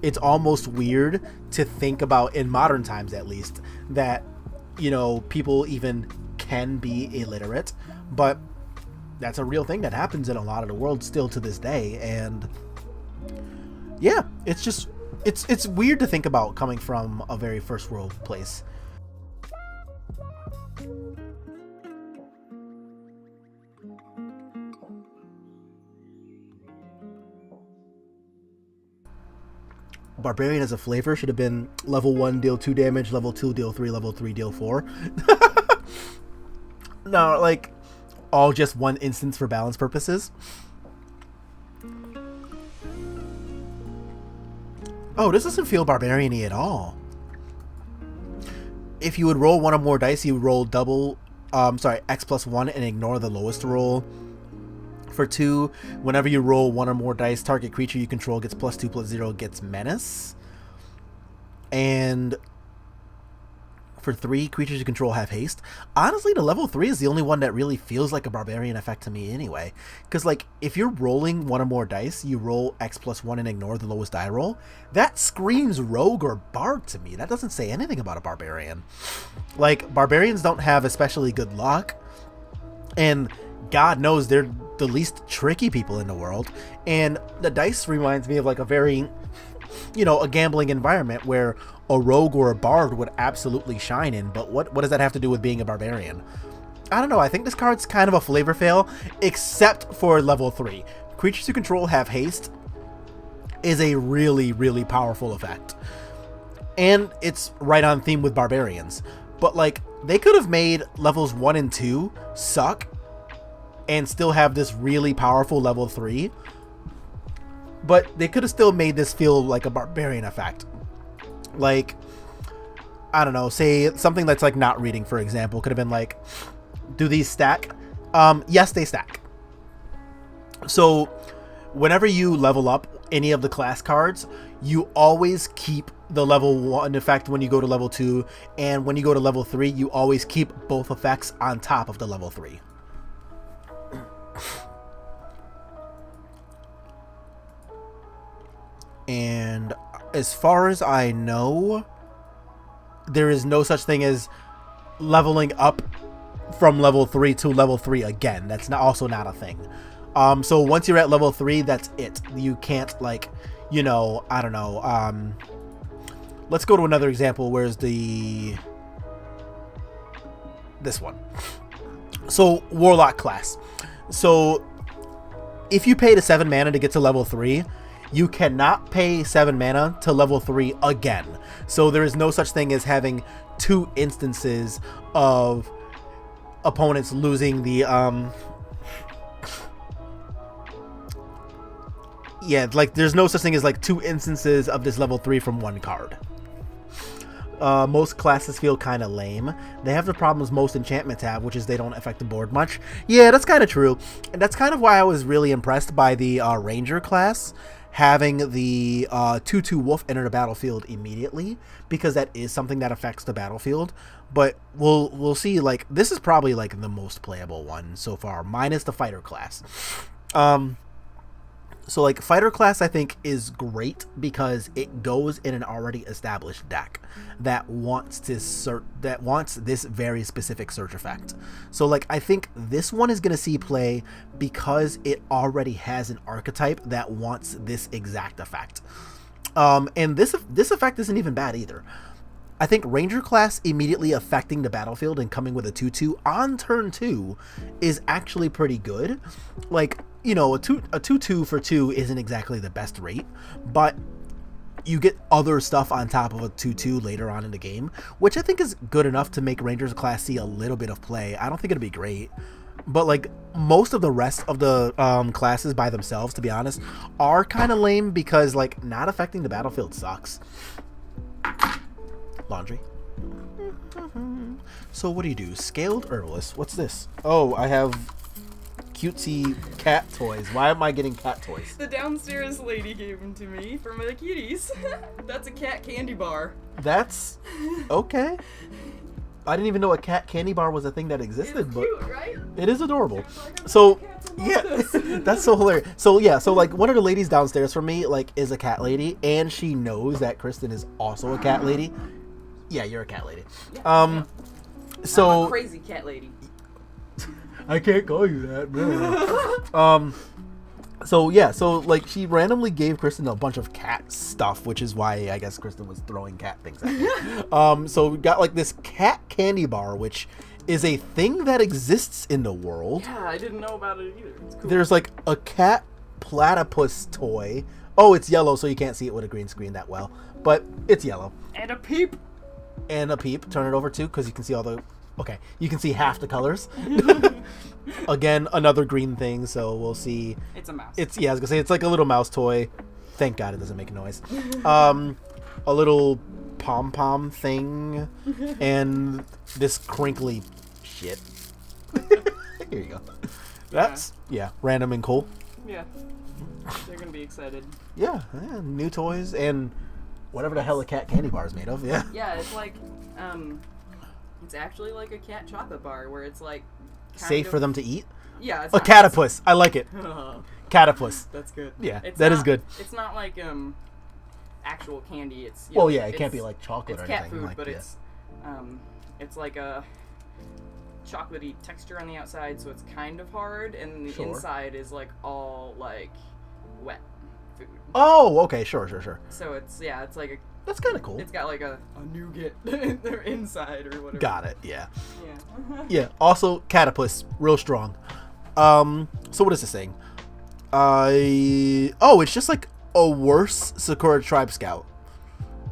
it's almost weird to think about, in modern times at least, that, you know, people even can be illiterate, but that's a real thing that happens in a lot of the world still to this day. And yeah, it's just it's weird to think about coming from a very first world place. Barbarian as a flavor should have been level 1 deal 2 damage, level 2 deal 3, level 3 deal 4. No, like all just one instance for balance purposes. Oh, this doesn't feel barbarian-y at all. If you would roll 1 or more dice, you would roll X plus 1 and ignore the lowest roll. For 2, whenever you roll 1 or more dice, target creature you control gets +2 +0, gets menace. And for 3, creatures you control have haste. Honestly, the level 3 is the only one that really feels like a barbarian effect to me anyway. Because like, if you're rolling 1 or more dice, you roll X plus 1 and ignore the lowest die roll. That screams rogue or bard to me. That doesn't say anything about a barbarian. Like, barbarians don't have especially good luck. And God knows they're the least tricky people in the world. And the dice reminds me of like a very, you know, a gambling environment where a rogue or a bard would absolutely shine in. But what does that have to do with being a barbarian? I don't know. I think this card's kind of a flavor fail, except for level 3. Creatures you control have haste is a really, really powerful effect. And it's right on theme with barbarians. But like, they could have made levels 1 and 2 suck and still have this really powerful level 3. But they could have still made this feel like a barbarian effect. Like, I don't know, say something that's like not reading, for example, could have been like, do these stack? Yes, they stack. So whenever you level up any of the class cards, you always keep the level 1 effect when you go to level 2, and when you go to level 3, you always keep both effects on top of the level 3. And as far as I know, there is no such thing as leveling up from level 3 to level 3 again. That's also not a thing. So once you're at level 3, that's it. You can't, like, you know, I don't know. Let's go to another example. Where's this one? So Warlock class. So if you paid 7 mana to get to level 3, you cannot pay 7 mana to level 3 again. So there is no such thing as having 2 instances of opponents losing the yeah, like there's no such thing as like 2 instances of this level 3 from 1 card. Most classes feel kind of lame. They have the problems most enchantments have, which is they don't affect the board much. Yeah, that's kind of true. And that's kind of why I was really impressed by the Ranger class having the 2/2 wolf enter the battlefield immediately, because that is something that affects the battlefield. But we'll see. Like, this is probably like the most playable one so far, minus the fighter class. So like fighter class, I think, is great because it goes in an already established deck that wants this very specific search effect. So like I think this one is going to see play because it already has an archetype that wants this exact effect. And this effect isn't even bad either. I think Ranger class immediately affecting the battlefield and coming with a 2/2 on turn 2 is actually pretty good. Like, you know, a 2/2 for 2 isn't exactly the best rate, but you get other stuff on top of a 2/2 later on in the game, which I think is good enough to make Rangers class see a little bit of play. I don't think it'll be great, but like most of the rest of the classes by themselves, to be honest, are kind of lame because like not affecting the battlefield sucks. Laundry. So what do you do? Scaled herbalist. What's this? Oh, I have cutesy cat toys. Why am I getting cat toys? The downstairs lady gave them to me for my kitties. That's a cat candy bar. That's okay. I didn't even know a cat candy bar was a thing that existed, It's but cute, right? it is adorable. Like, So cats will love yeah, this. that's so hilarious. So yeah, so like one of the ladies downstairs for me like is a cat lady, and she knows that Kristen is also a cat lady. Yeah, you're a cat lady. I'm So a crazy cat lady. I can't call you that. No. So yeah, so like she randomly gave Kristen a bunch of cat stuff, which is why I guess Kristen was throwing cat things at me. So we got like this cat candy bar, which is a thing that exists in the world. Yeah, I didn't know about it either. It's cool. There's like a cat platypus toy. Oh, it's yellow, so you can't see it with a green screen that well, but it's yellow. And a peep. And a peep. Turn it over too, because you can see all the. Okay, you can see half the colors. Again, another green thing, so we'll see. It's a mouse. I was gonna say it's like a little mouse toy. Thank God it doesn't make a noise. A little pom pom thing, and this crinkly shit. Here you go. That's random and cool. Yeah. They're gonna be excited. Yeah, new toys and whatever the hell a cat candy bar is made of. Yeah. Yeah, it's like, it's actually like a cat chocolate bar where it's like Safe for them to eat. Yeah, it's A not- catapus. I like it. Catapus. That's good. Yeah, It's that is not- good. It's not like actual candy. It's Well, yeah, it can't be like chocolate it's or anything. cat food, like, but yeah. it's like a chocolatey texture on the outside, so it's kind of hard, and the Sure. inside is like all like wet food. Oh, okay, sure. So it's like a That's kind of cool. it's got like a nougat in their inside or whatever. Got it. Yeah. Yeah. Yeah. Also, catapus, real strong. So what is this thing? It's just like a worse Sakura Tribe Scout,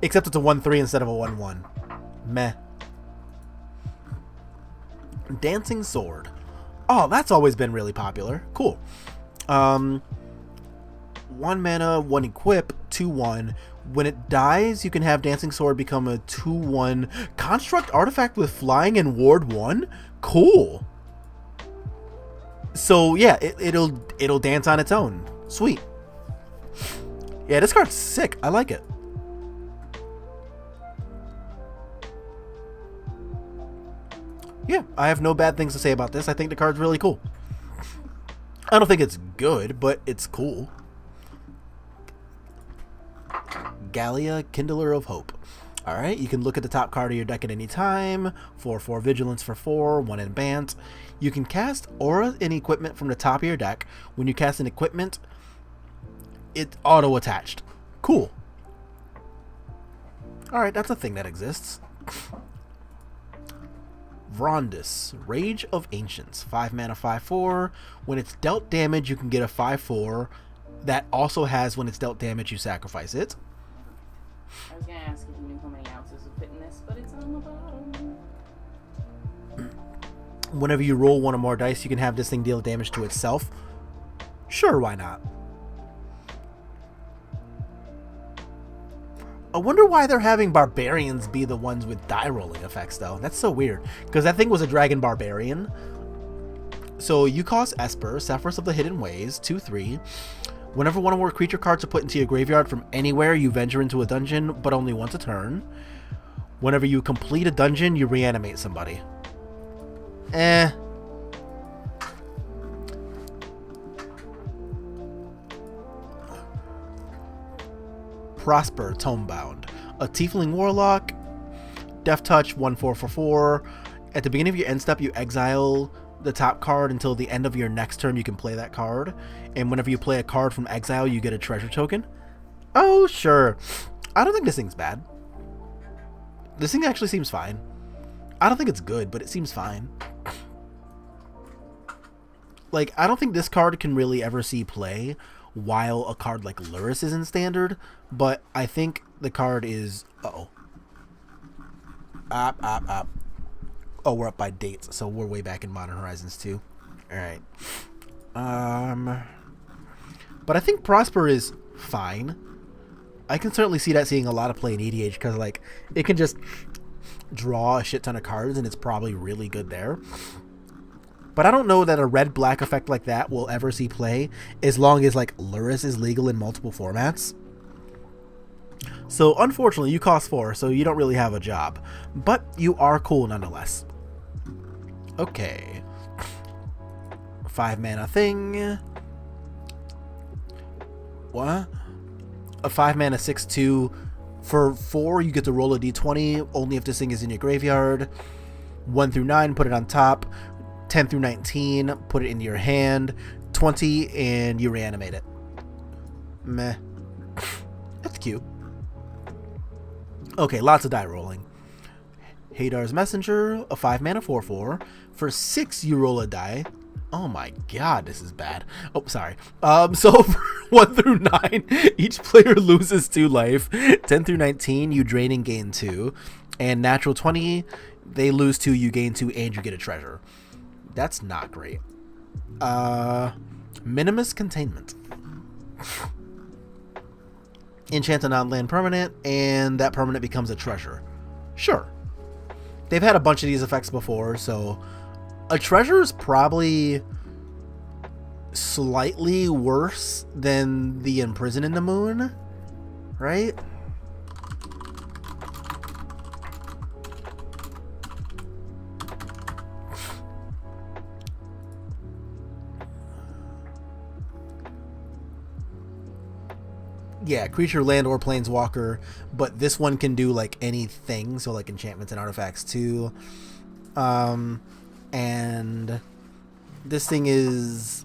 except it's a 1/3 instead of a 1/1. Meh. Dancing Sword. Oh, that's always been really popular. Cool. 1 mana, 1 equip, 2/1. When it dies, you can have Dancing Sword become a 2/1 construct artifact with flying and ward 1. Cool. So yeah, it'll dance on its own. Sweet. Yeah, this card's sick. I like it. Yeah, I have no bad things to say about this. I think the card's really cool. I don't think it's good, but it's cool. Gallia, Kindler of Hope. Alright, you can look at the top card of your deck at any time. 4/4 Vigilance for 4, 1 in Bant. You can cast Aura and Equipment from the top of your deck. When you cast an equipment, it's auto-attached. Cool. Alright, that's a thing that exists. Vrondis, Rage of Ancients. 5 mana, 5/4. When it's dealt damage, you can get a 5/4. That also has when it's dealt damage, you sacrifice it. I was gonna ask if you knew how many ounces would fit in this, but it's on the bottom. Whenever you roll 1 or more dice, you can have this thing deal damage to itself. Sure, why not? I wonder why they're having barbarians be the ones with die rolling effects, though. That's so weird. Because that thing was a dragon barbarian. So you cost Esper, Sephiroth of the Hidden Ways, 2/3. Whenever one or more creature cards are put into your graveyard from anywhere, you venture into a dungeon, but only once a turn. Whenever you complete a dungeon, you reanimate somebody. Prosper, Tomebound. A Tiefling Warlock. Death Touch, 1/4/4. At the beginning of your end step, you exile the top card until the end of your next turn. You can play that card. And whenever you play a card from exile, you get a treasure token. Oh, sure. I don't think this thing's bad. This thing actually seems fine. I don't think it's good, but it seems fine. Like, I don't think this card can really ever see play while a card like Luris is in standard, but I think the card is... Uh-oh. Oh, we're up by dates, so we're way back in Modern Horizons 2. Alright. But I think Prosper is fine. I can certainly see that seeing a lot of play in EDH, because, like, it can just draw a shit ton of cards, and it's probably really good there. But I don't know that a red-black effect like that will ever see play as long as, like, Luris is legal in multiple formats. So, unfortunately, you cost 4, so you don't really have a job. But you are cool nonetheless. Okay. 5 mana thing. What? A 5 mana 6/2. For 4, you get to roll a d20, only if this thing is in your graveyard. 1 through 9, put it on top. 10 through 19, put it into your hand. 20, and you reanimate it. Meh. That's cute. Okay, lots of die rolling. Hadar's Messenger, a 5 mana 4/4. For 6, you roll a die. Oh my god, this is bad. Oh, sorry. So for 1 through 9, each player loses 2 life. 10 through 19, you drain and gain 2. And natural 20, they lose 2, you gain 2, and you get a treasure. That's not great. Minimus Containment. Enchant a non-land permanent, and that permanent becomes a treasure. Sure. They've had a bunch of these effects before, so a treasure is probably slightly worse than the Imprison in the Moon, right? Yeah, creature, land, or planeswalker, but this one can do like anything, so like enchantments and artifacts too. And this thing is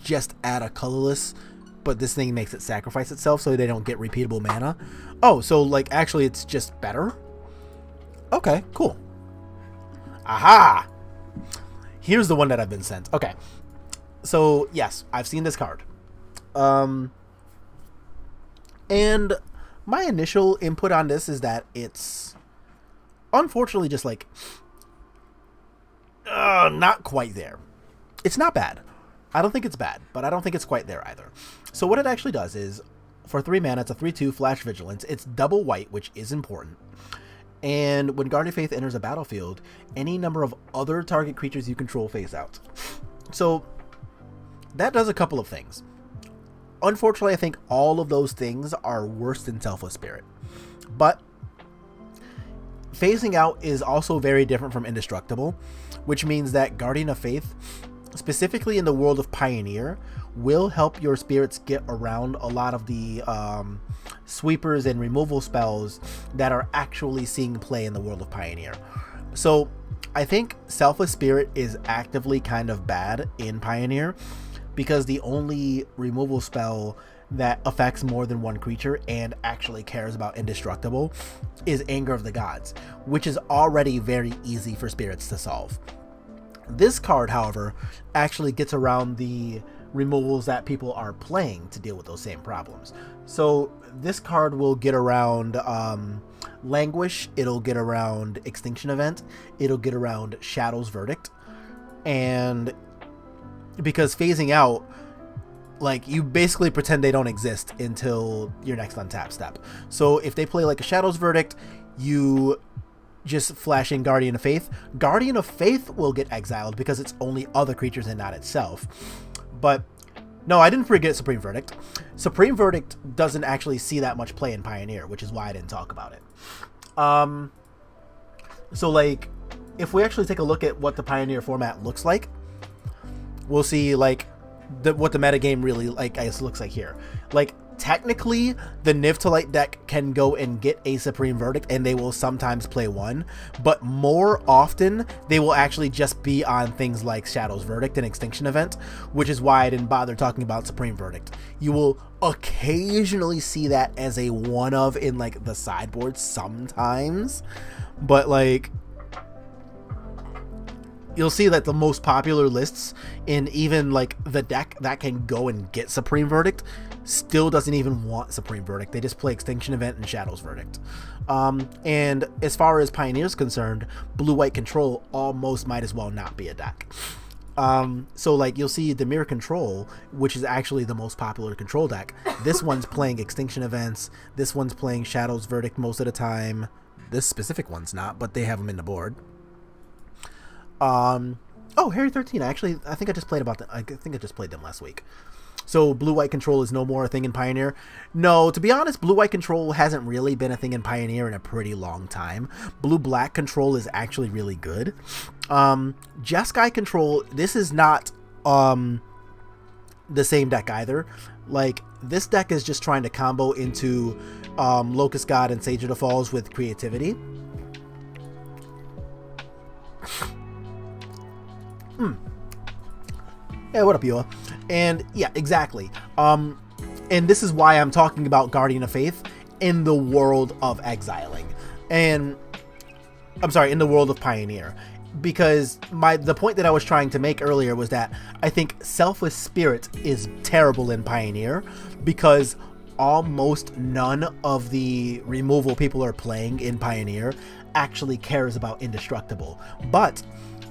just add a colorless, but this thing makes it sacrifice itself so they don't get repeatable mana. Oh, so like actually it's just better? Okay, cool. Aha! Here's the one that I've been sent. Okay. So, yes, I've seen this card. And my initial input on this is that it's unfortunately just like not quite there. It's not bad. I don't think it's bad, but I don't think it's quite there either. So what it actually does is, for 3 mana, it's a 3/2 Flash Vigilance. It's double white, which is important. And when Guardian Faith enters a battlefield, any number of other target creatures you control face out. So that does a couple of things. Unfortunately, I think all of those things are worse than Selfless Spirit. But phasing out is also very different from Indestructible, which means that Guardian of Faith, specifically in the world of Pioneer, will help your spirits get around a lot of the sweepers and removal spells that are actually seeing play in the world of Pioneer. So I think Selfless Spirit is actively kind of bad in Pioneer, because the only removal spell that affects more than one creature and actually cares about Indestructible is Anger of the Gods, which is already very easy for spirits to solve. This card, however, actually gets around the removals that people are playing to deal with those same problems. So this card will get around Languish, it'll get around Extinction Event, it'll get around Shadow's Verdict, and because phasing out, like, you basically pretend they don't exist until your next untap step. So if they play like a Shadow's Verdict, you just flash in Guardian of Faith. Guardian of Faith will get exiled because it's only other creatures and not itself. But No, I didn't forget Supreme Verdict. Supreme Verdict doesn't actually see that much play in Pioneer, which is why I didn't talk about it. So, like, if we actually take a look at what the Pioneer format looks like, we'll see, like, what the metagame really, like, I guess looks like here. Like, technically, the Nivtalite deck can go and get a Supreme Verdict, and they will sometimes play one, but more often, they will actually just be on things like Shadow's Verdict and Extinction Event, which is why I didn't bother talking about Supreme Verdict. You will occasionally see that as a one-of in, like, the sideboard sometimes, but, like, you'll see that the most popular lists in even, like, the deck that can go and get Supreme Verdict still doesn't even want Supreme Verdict. They just play Extinction Event and Shadow's Verdict. And as far as Pioneer's concerned, Blue-White Control almost might as well not be a deck. So, like, you'll see Dimir Control, which is actually the most popular control deck. This one's playing Extinction Events. This one's playing Shadow's Verdict most of the time. This specific one's not, but they have them in the board. Oh, Harry 13. I think I just played about them. I think I just played them last week. So Blue-White Control is no more a thing in Pioneer. No, to be honest, Blue-White Control hasn't really been a thing in Pioneer in a pretty long time. Blue-Black Control is actually really good. Jeskai Control, this is not the same deck either. Like, this deck is just trying to combo into Locust God and Sage of the Falls with creativity. Yeah, what up, Yua? And yeah, exactly. And this is why I'm talking about Guardian of Faith in the world of exiling. And I'm sorry, in the world of Pioneer. Because the point that I was trying to make earlier was that I think Selfless Spirit is terrible in Pioneer because almost none of the removal people are playing in Pioneer actually cares about Indestructible. But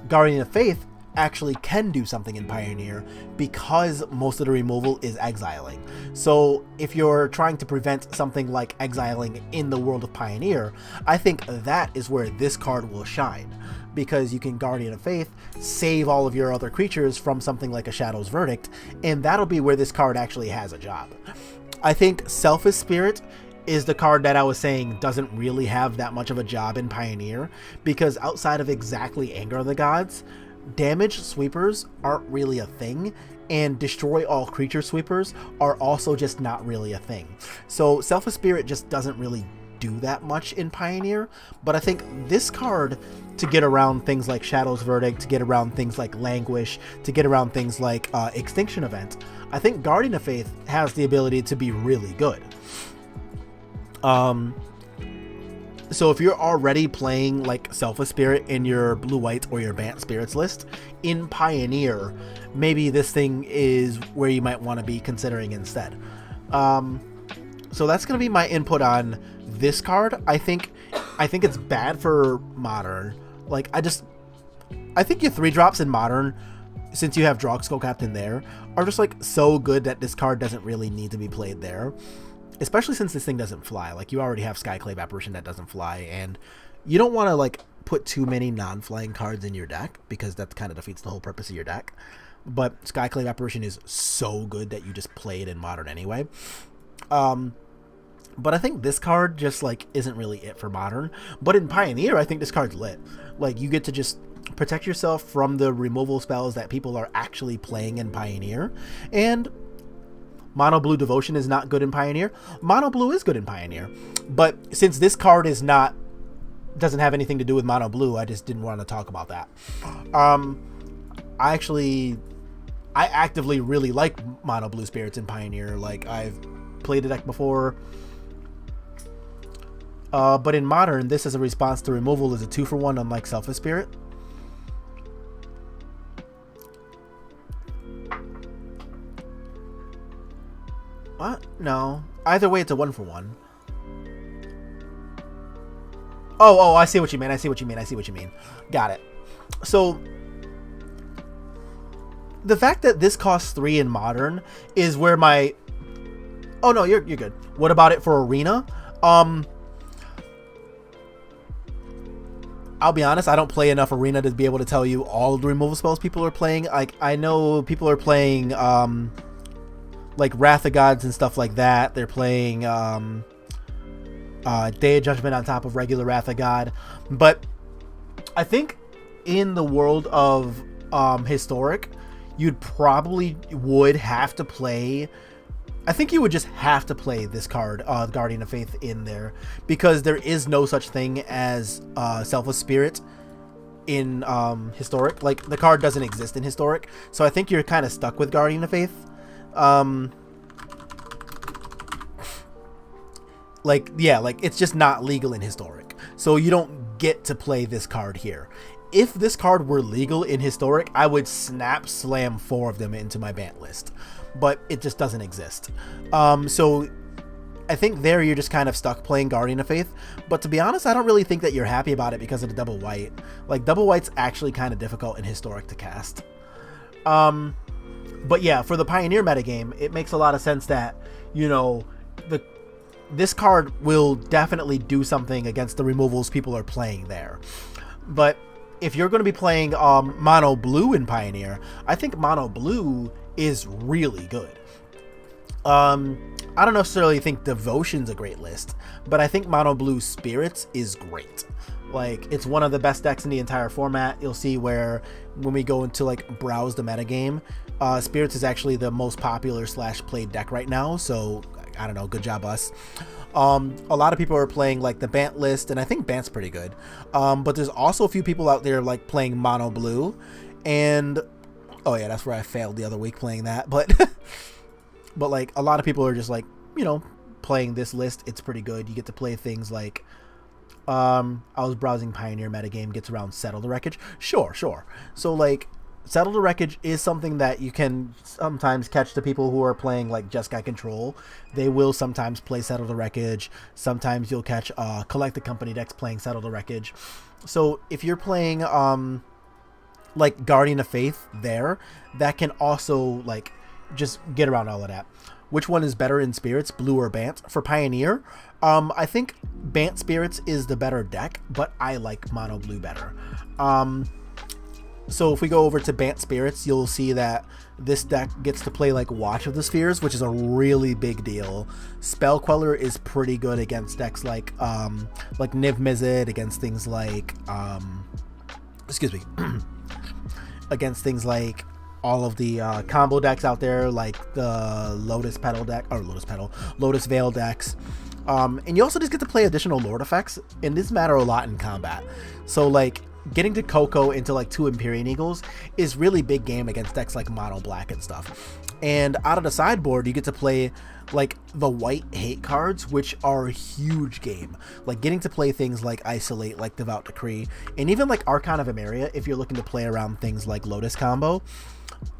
Guardian of Faith actually can do something in Pioneer because most of the removal is exiling. So if you're trying to prevent something like exiling in the world of Pioneer, I think that is where this card will shine, because you can Guardian of Faith, save all of your other creatures from something like a Shadow's Verdict, and that'll be where this card actually has a job. I think Selfish Spirit is the card that I was saying doesn't really have that much of a job in Pioneer, because outside of exactly Anger of the Gods, damage sweepers aren't really a thing, and destroy all creature sweepers are also just not really a thing. So Selfish Spirit just doesn't really do that much in Pioneer, but I think this card, to get around things like Shadow's Verdict, to get around things like Languish, to get around things like Extinction Event, I think Guardian of Faith has the ability to be really good. So if you're already playing like Selfless Spirit in your Blue-White or your Bant Spirits list, in Pioneer, maybe this thing is where you might want to be considering instead. So that's going to be my input on this card. I think it's bad for Modern. Like, I think your 3-drops in Modern, since you have Drogsko Captain there, are just like so good that this card doesn't really need to be played there. Especially since this thing doesn't fly. Like, you already have Skyclave Apparition that doesn't fly, and you don't want to, like, put too many non-flying cards in your deck, because that kind of defeats the whole purpose of your deck. But Skyclave Apparition is so good that you just play it in Modern anyway. But I think this card just, like, isn't really it for Modern. But in Pioneer, I think this card's lit. Like, you get to just protect yourself from the removal spells that people are actually playing in Pioneer, and Mono Blue Devotion is not good in Pioneer. Mono Blue is good in Pioneer. But since this card doesn't have anything to do with Mono Blue, I just didn't want to talk about that. I actively really like Mono Blue Spirits in Pioneer. Like, I've played the deck before. But in Modern, this as a response to removal is a 2-for-1, unlike Selfish Spirit. What? No. Either way, it's a 1-for-1. Oh, I see what you mean. I see what you mean. Got it. So, the fact that this costs 3 in Modern is where my... Oh, no, you're good. What about it for Arena? I'll be honest, I don't play enough Arena to be able to tell you all the removal spells people are playing. Like, I know people are playing, like Wrath of Gods and stuff like that. They're playing Day of Judgment on top of regular Wrath of God. But I think in the world of Historic, you'd probably would have to play... I think you would just have to play this card, Guardian of Faith, in there, because there is no such thing as Selfless Spirit in Historic. Like, the card doesn't exist in Historic, so I think you're kind of stuck with Guardian of Faith. Like, it's just not legal in Historic, so you don't get to play this card here. If this card were legal in Historic, I would snap slam 4 of them into my ban list, but it just doesn't exist. So I think there you're just kind of stuck playing Guardian of Faith, but to be honest, I don't really think that you're happy about it because of the double white. Like, double white's actually kind of difficult in Historic to cast. But yeah, for the Pioneer metagame, it makes a lot of sense that, you know, this card will definitely do something against the removals people are playing there. But if you're going to be playing mono blue in Pioneer, I think mono blue is really good. I don't necessarily think Devotion's a great list, but I think mono blue Spirits is great. Like, it's one of the best decks in the entire format. You'll see where when we go into like browse the metagame, Spirits is actually the most popular / played deck right now. So I don't know, good job us. A lot of people are playing like the Bant list, and I think Bant's pretty good. But there's also a few people out there like playing mono blue, and oh yeah, that's where I failed the other week playing that. But but like a lot of people are just like, you know, playing this list. It's pretty good. You get to play things like I was browsing Pioneer metagame, gets around Settle the Wreckage. Sure. So like Settle the Wreckage is something that you can sometimes catch the people who are playing like Jeskai Control. They will sometimes play Settle the Wreckage. Sometimes you'll catch Collected Company decks playing Settle the Wreckage. So if you're playing like Guardian of Faith there, that can also like just get around all of that. Which one is better in Spirits, blue or Bant? For Pioneer, I think Bant Spirits is the better deck, but I like mono blue better. So if we go over to Bant Spirits, you'll see that this deck gets to play like Watch of the Spheres, which is a really big deal. Spell Queller is pretty good against decks like Niv Mizzet, against things like against things like all of the combo decks out there, like the Lotus Veil decks. And you also just get to play additional Lord effects, and this matter a lot in combat. So like getting to Coco into like 2 Empyrean Eagles is really big game against decks like Mono Black and stuff. And out of the sideboard, you get to play like the white hate cards, which are a huge game. Like getting to play things like Isolate, like Devout Decree, and even like Archon of Emeria if you're looking to play around things like Lotus Combo.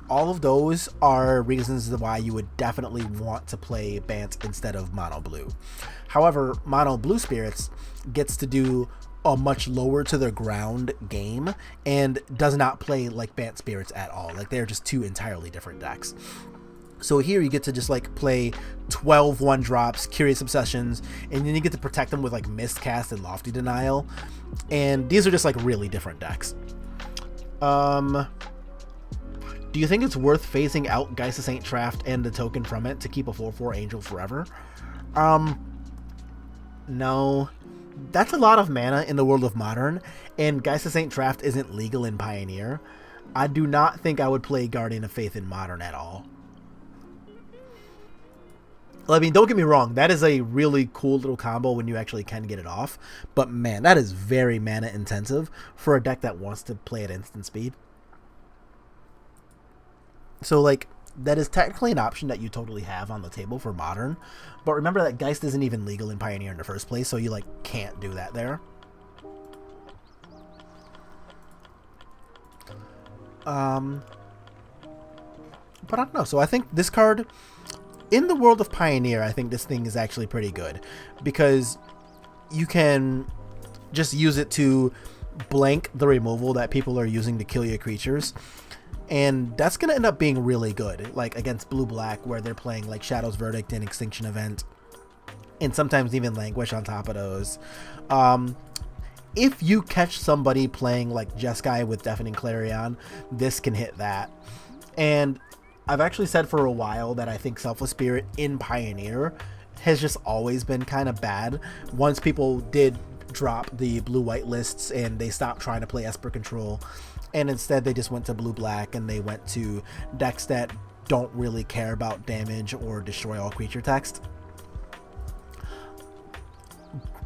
All of those are reasons why you would definitely want to play Bant instead of Mono Blue. However, Mono Blue Spirits gets to do a much lower to the ground game and does not play like Bant Spirits at all. Like, they're just 2 entirely different decks. So here you get to just like play 12 1-drops, Curious Obsessions, and then you get to protect them with like Mistcast and Lofty Denial. And these are just like really different decks. Do you think it's worth phasing out Geist of Saint Traft and the token from it to keep a 4/4 Angel forever? No. That's a lot of mana in the world of Modern, and Geist of Saint Traft isn't legal in Pioneer. I do not think I would play Guardian of Faith in Modern at all. I mean, don't get me wrong, that is a really cool little combo when you actually can get it off, but man, that is very mana intensive for a deck that wants to play at instant speed. So like, that is technically an option that you totally have on the table for Modern, but remember that Geist isn't even legal in Pioneer in the first place, so you like can't do that there. But I don't know, so I think this card, in the world of Pioneer, I think this thing is actually pretty good, because you can just use it to blank the removal that people are using to kill your creatures. And that's going to end up being really good, like against Blue-Black, where they're playing like Shadow's Verdict and Extinction Event, and sometimes even Languish on top of those. If you catch somebody playing like Jeskai with Deafening Clarion, this can hit that. And I've actually said for a while that I think Selfless Spirit in Pioneer has just always been kind of bad. Once people did drop the blue-white lists and they stopped trying to play Esper Control, and instead they just went to blue-black and they went to decks that don't really care about damage or destroy all creature text.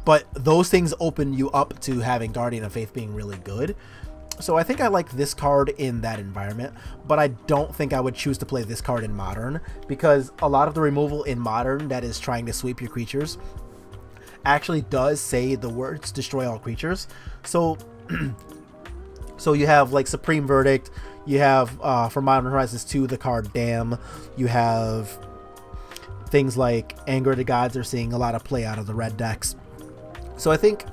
But those things open you up to having Guardian of Faith being really good. So I think I like this card in that environment, but I don't think I would choose to play this card in Modern, because a lot of the removal in Modern that is trying to sweep your creatures actually does say the words destroy all creatures. So so you have like Supreme Verdict, you have for Modern Horizons 2 the card Damn, you have things like Anger of the Gods are seeing a lot of play out of the red decks. So I think,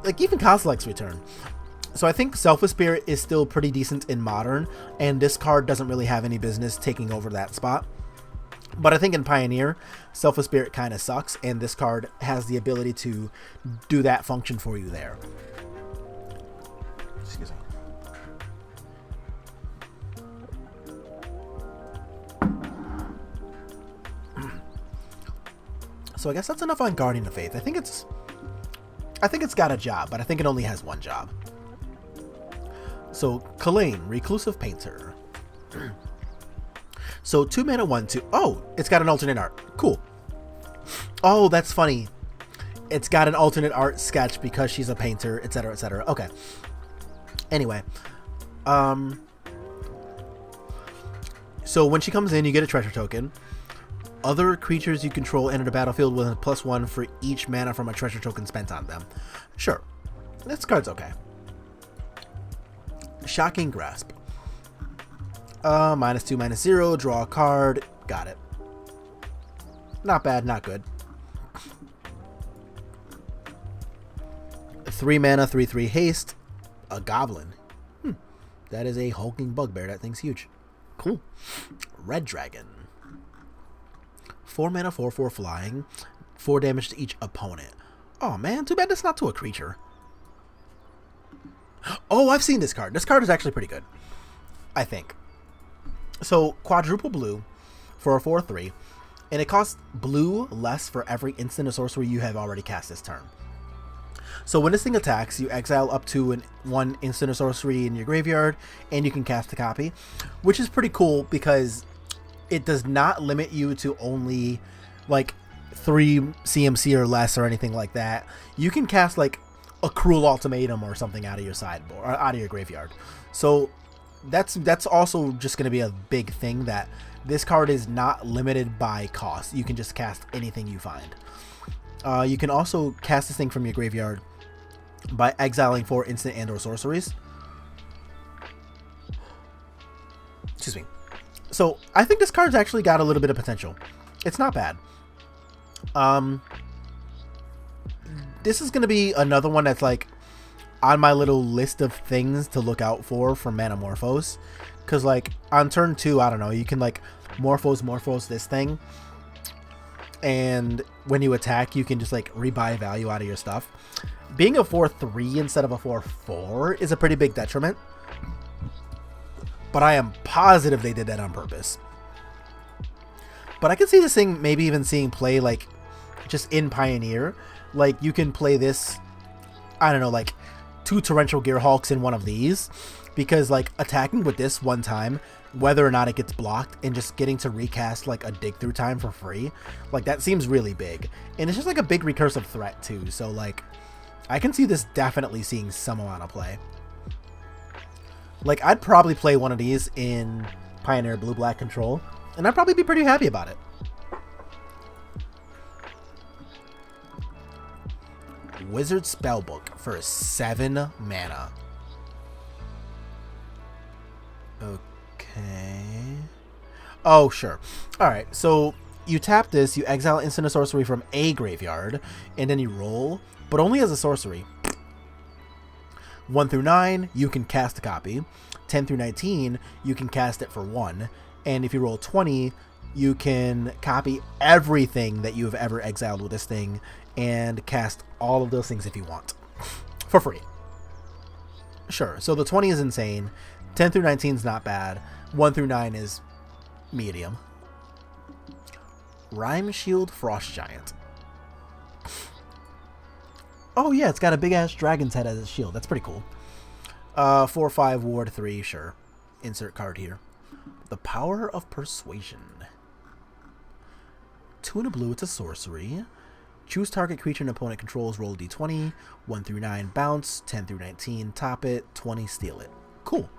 like, even Kozilek's Return. So I think Selfless Spirit is still pretty decent in Modern, and this card doesn't really have any business taking over that spot. But I think in Pioneer, Selfless Spirit kind of sucks, and this card has the ability to do that function for you there. Excuse me. So I guess that's enough on Guardian of Faith. I think it's got a job, but I think it only has one job. So, Kalain, Reclusive Painter. So, 2 mana, 1/2. Oh, it's got an alternate art. Cool. Oh, that's funny. It's got an alternate art sketch because she's a painter, etc., etc. Okay. Anyway. So, when she comes in, you get a treasure token. Other creatures you control enter the battlefield with a +1 for each mana from a treasure token spent on them. Sure. This card's okay. Shocking Grasp. -2, -0, draw a card. Got it. Not bad, not good. 3 mana, 3/3 haste. A Goblin. That is a hulking bugbear. That thing's huge. Cool. Red Dragon. 4 mana, 4/4 flying. 4 damage to each opponent. Oh man, too bad that's not to a creature. Oh, I've seen this card. This card is actually pretty good, I think. So, quadruple blue for a 4/3, and it costs blue less for every instant or sorcery you have already cast this turn. So when this thing attacks, you exile up to one instant or sorcery in your graveyard, and you can cast a copy, which is pretty cool because it does not limit you to only like 3 CMC or less or anything like that. You can cast like a Cruel Ultimatum or something out of your sideboard, or out of your graveyard. So that's also just going to be a big thing, that this card is not limited by cost. You can just cast anything you find. You can also cast this thing from your graveyard by exiling 4 instant and or sorceries. Excuse me. So I think this card's actually got a little bit of potential. It's not bad. This is going to be another one that's like on my little list of things to look out for Manamorphose. Because like on turn 2, I don't know, you can like Morphose this thing. And when you attack, you can just like rebuy value out of your stuff. Being a 4/3 instead of a 4/4 is a pretty big detriment. But I am positive they did that on purpose. But I can see this thing maybe even seeing play like just in Pioneer. Like you can play this, I don't know, like 2 Torrential Gearhulks in one of these. Because like attacking with this one time, whether or not it gets blocked, and just getting to recast like a dig through time for free, like that seems really big. And it's just like a big recursive threat too. So like I can see this definitely seeing some amount of play. Like I'd probably play one of these in Pioneer Blue-Black Control, and I'd probably be pretty happy about it. Wizard Spellbook for 7 mana. Okay. Oh, sure. Alright, so you tap this, you exile instant or sorcery from a graveyard, and then you roll, but only as a sorcery. 1 through 9, you can cast a copy. 10 through 19, you can cast it for 1. And if you roll 20, you can copy everything that you have ever exiled with this thing and cast all of those things if you want. For free. Sure, so the 20 is insane. 10 through 19 is not bad. 1 through 9 is Medium. Rhyme Shield Frost Giant. Oh yeah, it's got a big ass dragon's head as a shield. That's pretty cool. 4/5 Ward 3, sure. Insert card here. The Power of Persuasion. 2 and a blue, it's a sorcery. Choose target creature an opponent controls, roll a d20. 1 through 9 bounce, 10 through 19 top it, 20 steal it. Cool.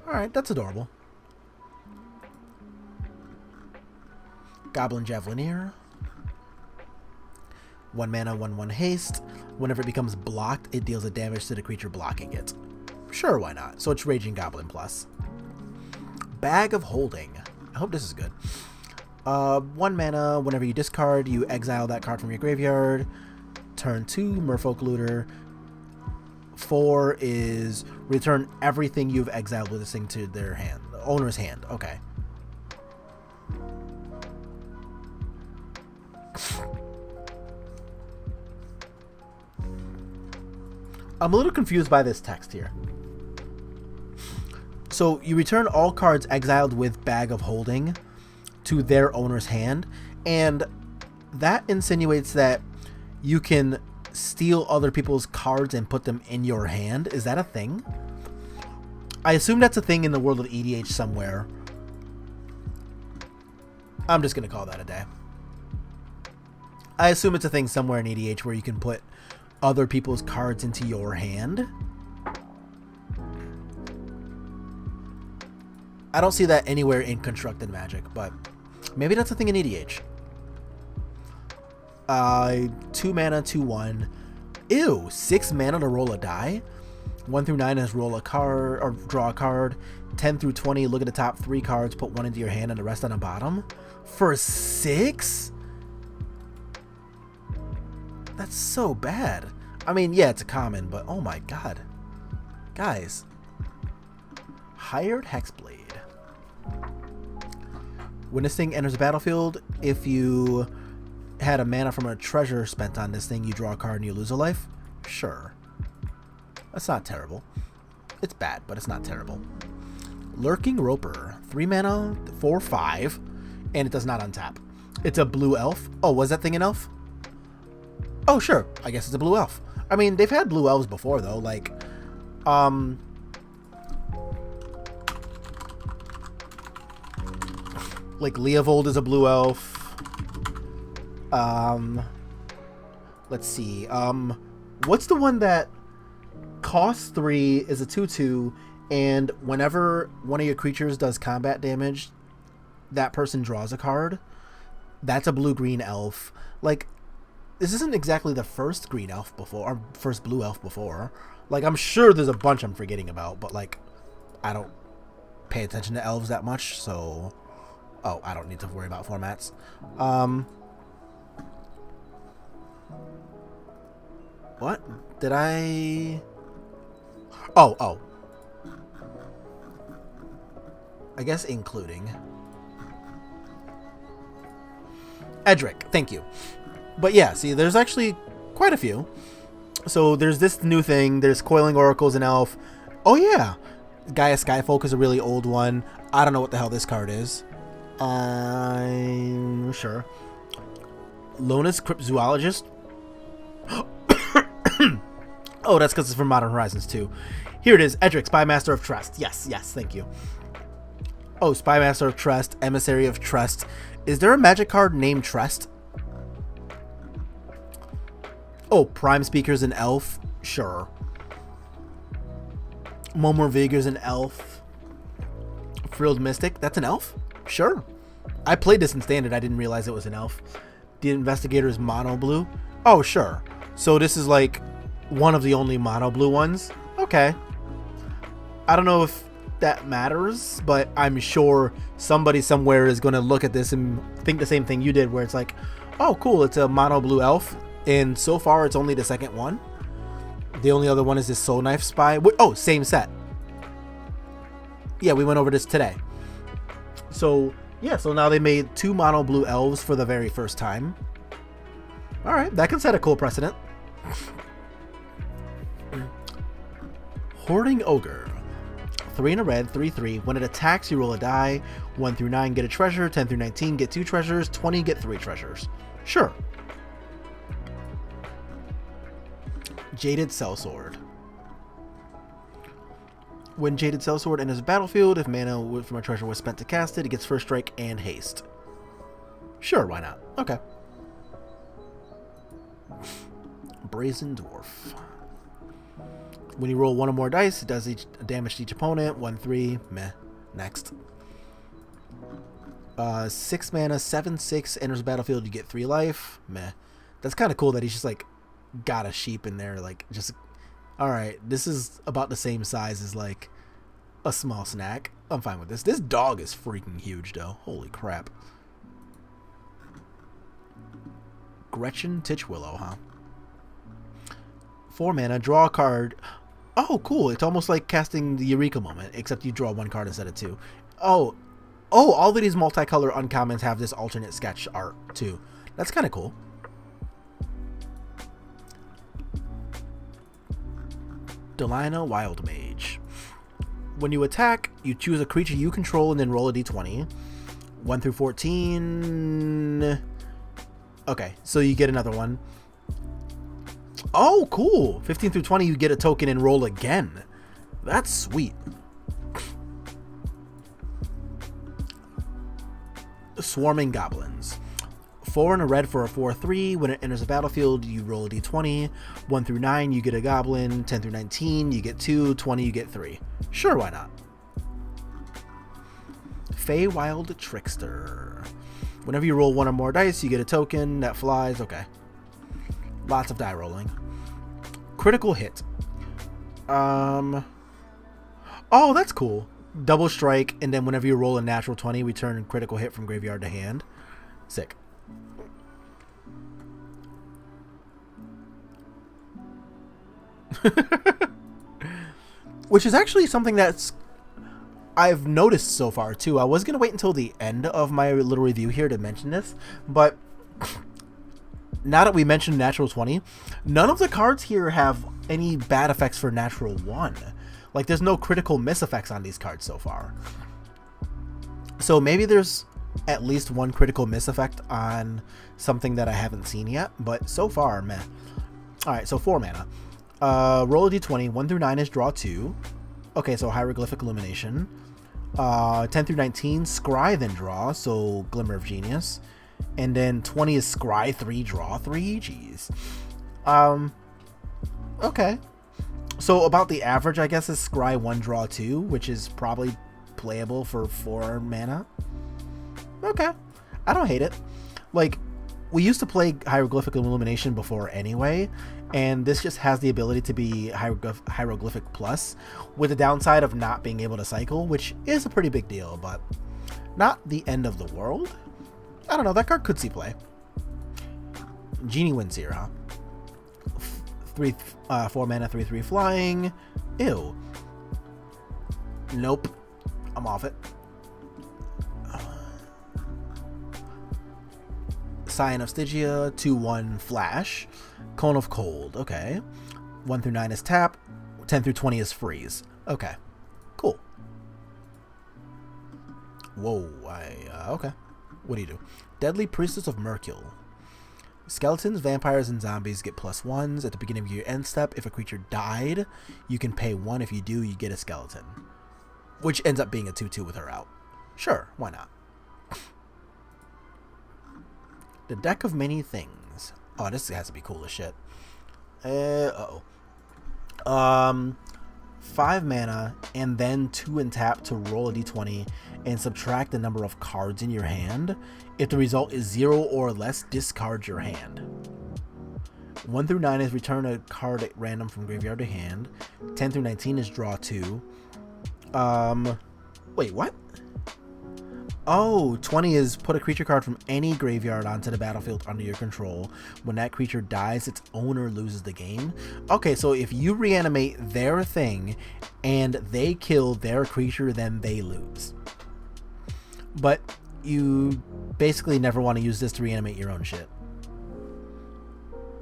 Alright, that's adorable. Goblin Javelineer. 1 mana, 1/1 haste. Whenever it becomes blocked, it deals a damage to the creature blocking it. Sure, why not? So it's Raging Goblin plus. Bag of Holding. I hope this is good. 1 mana, whenever you discard, you exile that card from your graveyard. Turn 2, Merfolk Looter. 4 is return everything you've exiled with this thing to their hand. The owner's hand. Okay. I'm a little confused by this text here. So you return all cards exiled with Bag of Holding to their owner's hand, and that insinuates that you can steal other people's cards and put them in your hand. Is that a thing? I assume that's a thing in the world of EDH somewhere. I'm just going to call that a day. I assume it's a thing somewhere in EDH where you can put other people's cards into your hand. I don't see that anywhere in Constructed Magic, but maybe that's a thing in EDH. 2 mana, 2/1. Ew, 6 mana to roll a die. 1 through 9 is roll a card or draw a card. 10 through 20, look at the top 3 cards, put 1 into your hand and the rest on the bottom. For 6? That's so bad. I mean, yeah, it's a common, but oh my god. Guys. Hired Hexblade. When this thing enters the battlefield, if you had a mana from a treasure spent on this thing, you draw a card and you lose a life? Sure. That's not terrible. It's bad, but it's not terrible. Lurking Roper. 3 mana, 4/5, and it does not untap. It's a blue elf. Oh, was that thing an elf? Oh, sure. I guess it's a blue elf. I mean, they've had blue elves before, though. Like, Leovold is a blue elf. Let's see. What's the one that costs 3, is a 2/2, and whenever one of your creatures does combat damage, that person draws a card? That's a blue-green elf. Like, this isn't exactly the first green elf before, or first blue elf before. Like, I'm sure there's a bunch I'm forgetting about, but, like, I don't pay attention to elves that much, so... Oh, I don't need to worry about formats. What? Did I... Oh. I guess including. Edric, thank you. But yeah, see, there's actually quite a few. So there's this new thing. There's Coiling Oracle's an elf. Oh yeah, Gaia Skyfolk is a really old one. I don't know what the hell this card is. I'm sure. Lona's Cryptozoologist. Oh, that's because it's from Modern Horizons 2. Here it is. Edric, Spymaster of Trust. Yes, thank you. Oh, Spymaster of Trust, Emissary of Trust. Is there a magic card named Trust? Oh, Prime Speaker's an elf? Sure. Momor Vigor's an elf. Frilled Mystic, that's an elf? Sure. I played this in Standard, I didn't realize it was an elf. The Investigator's mono blue? Oh, sure. So this is like one of the only mono blue ones? Okay. I don't know if that matters, but I'm sure somebody somewhere is going to look at this and think the same thing you did, where it's like, oh, cool, it's a mono blue elf. And so far, it's only the second one. The only other one is this Soul Knife Spy. Oh, same set. Yeah, we went over this today. So, yeah, so now they made 2 mono blue elves for the very first time. Alright, that can set a cool precedent. Hoarding Ogre. 3 in a red, 3/3. When it attacks, you roll a die. 1 through 9, get a treasure. 10 through 19, get 2 treasures. 20, get 3 treasures. Sure. Jaded Sellsword. When Jaded Sellsword enters the battlefield, if mana from a treasure was spent to cast it, it gets first strike and haste. Sure, why not? Okay. Brazen Dwarf. When you roll 1 or more dice, it does damage to each opponent. 1/3, meh. Next. 6 mana, 7/6, enters the battlefield, you get 3 life. Meh. That's kind of cool that he's just like got a sheep in there, like just alright, this is about the same size as like a small snack. I'm fine with this. This dog is freaking huge though. Holy crap. Gretchen Titchwillow, huh? 4 mana, draw a card. Oh, cool. It's almost like casting the Eureka moment, except you draw 1 card instead of 2. Oh, all of these multicolor uncommons have this alternate sketch art too. That's kind of cool. Delina Wild Mage. When you attack, you choose a creature you control and then roll a d20. 1 through 14. Okay, so you get another one. Oh, cool. 15 through 20, you get a token and roll again. That's sweet. Swarming Goblins. 4 in a red for a 4/3. When it enters the battlefield, you roll a d20. 1 through 9, you get a goblin. 10 through 19, you get 2. 20, you get 3. Sure, why not? Feywild Trickster. Whenever you roll 1 or more dice, you get a token that flies. Okay. Lots of die rolling. Critical hit. Oh, that's cool. Double strike, and then whenever you roll a natural 20, return critical hit from graveyard to hand. Sick. Which is actually something that's I've noticed so far too. I was gonna wait until the end of my little review here to mention this, but now that we mentioned natural 20, none of the cards here have any bad effects for natural 1. Like, there's no critical miss effects on these cards so far. So maybe there's at least 1 critical miss effect on something that I haven't seen yet, but so far, meh. Alright, so 4 mana. Roll a d20. 1 through 9 is draw 2. Okay, so Hieroglyphic Illumination. 10 through 19, Scry, then draw, so Glimmer of Genius. And then 20 is Scry 3, draw 3. Jeez. Okay. So about the average, I guess, is Scry 1, draw 2, which is probably playable for 4 mana. Okay. I don't hate it. Like, we used to play Hieroglyphic Illumination before anyway, and this just has the ability to be Hieroglyphic Plus, with the downside of not being able to cycle, which is a pretty big deal, but not the end of the world. I don't know, that card could see play. Genie Windseer, huh? 4 mana, 3/3 flying. Ew. Nope. I'm off it. Scion of Stygia, 2/1 flash. Cone of Cold, okay. 1 through 9 is tap. 10 through 20 is freeze. Okay. Cool. Whoa, okay. What do you do? Deadly Priestess of Mercule. Skeletons, vampires, and zombies get +1s at the beginning of your end step. If a creature died, you can pay 1. If you do, you get a skeleton. Which ends up being a 2/2 with her out. Sure, why not? The Deck of Many Things. Oh, this has to be cool as shit. 5 mana, and then 2 and tap to roll a d20 and subtract the number of cards in your hand. If the result is 0 or less, discard your hand. 1 through 9 is return a card at random from graveyard to hand. 10 through 19 is draw 2. Wait, what? Oh, 20 is put a creature card from any graveyard onto the battlefield under your control. When that creature dies, its owner loses the game. Okay, so if you reanimate their thing and they kill their creature, then they lose. But you basically never want to use this to reanimate your own shit.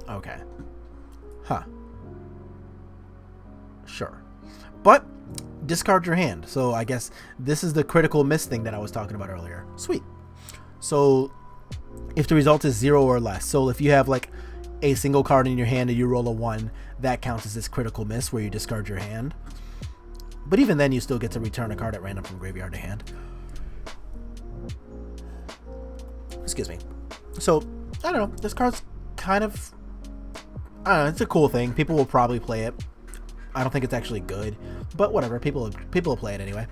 Okay. Huh. Sure. But discard your hand. So I guess this is the critical miss thing that I was talking about earlier. Sweet. So if the result is 0 or less, so if you have like a single card in your hand and you roll a 1, that counts as this critical miss where you discard your hand. But even then, you still get to return a card at random from graveyard to hand. Excuse me. So I don't know, this card's kind of, I don't know, it's a cool thing. People will probably play it. I don't think it's actually good, but whatever, people will play it anyway.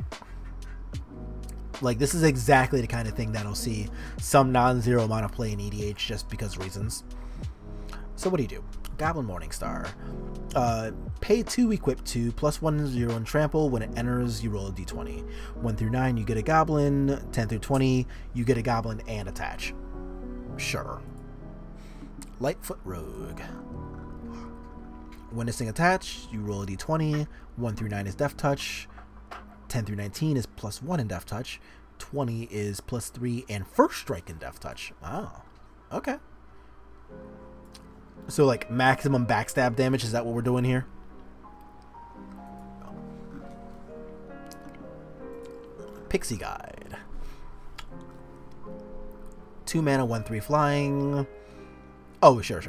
Like, this is exactly the kind of thing that'll see some non-zero amount of play in EDH just because reasons. So what do? Goblin Morningstar. Pay 2, equip 2, +1/+0 and trample. When it enters, you roll a d20. 1 through 9, you get a goblin. 10 through 20, you get a goblin and attach. Sure. Lightfoot Rogue. When this thing attached, you roll a d20. 1 through 9 is Death Touch. 10 through 19 is +1 in Death Touch. 20 is +3 and First Strike in Death Touch. Oh, okay. So like maximum backstab damage, is that what we're doing here? Pixie Guide. 2 mana, 1/3 flying. Oh, sure.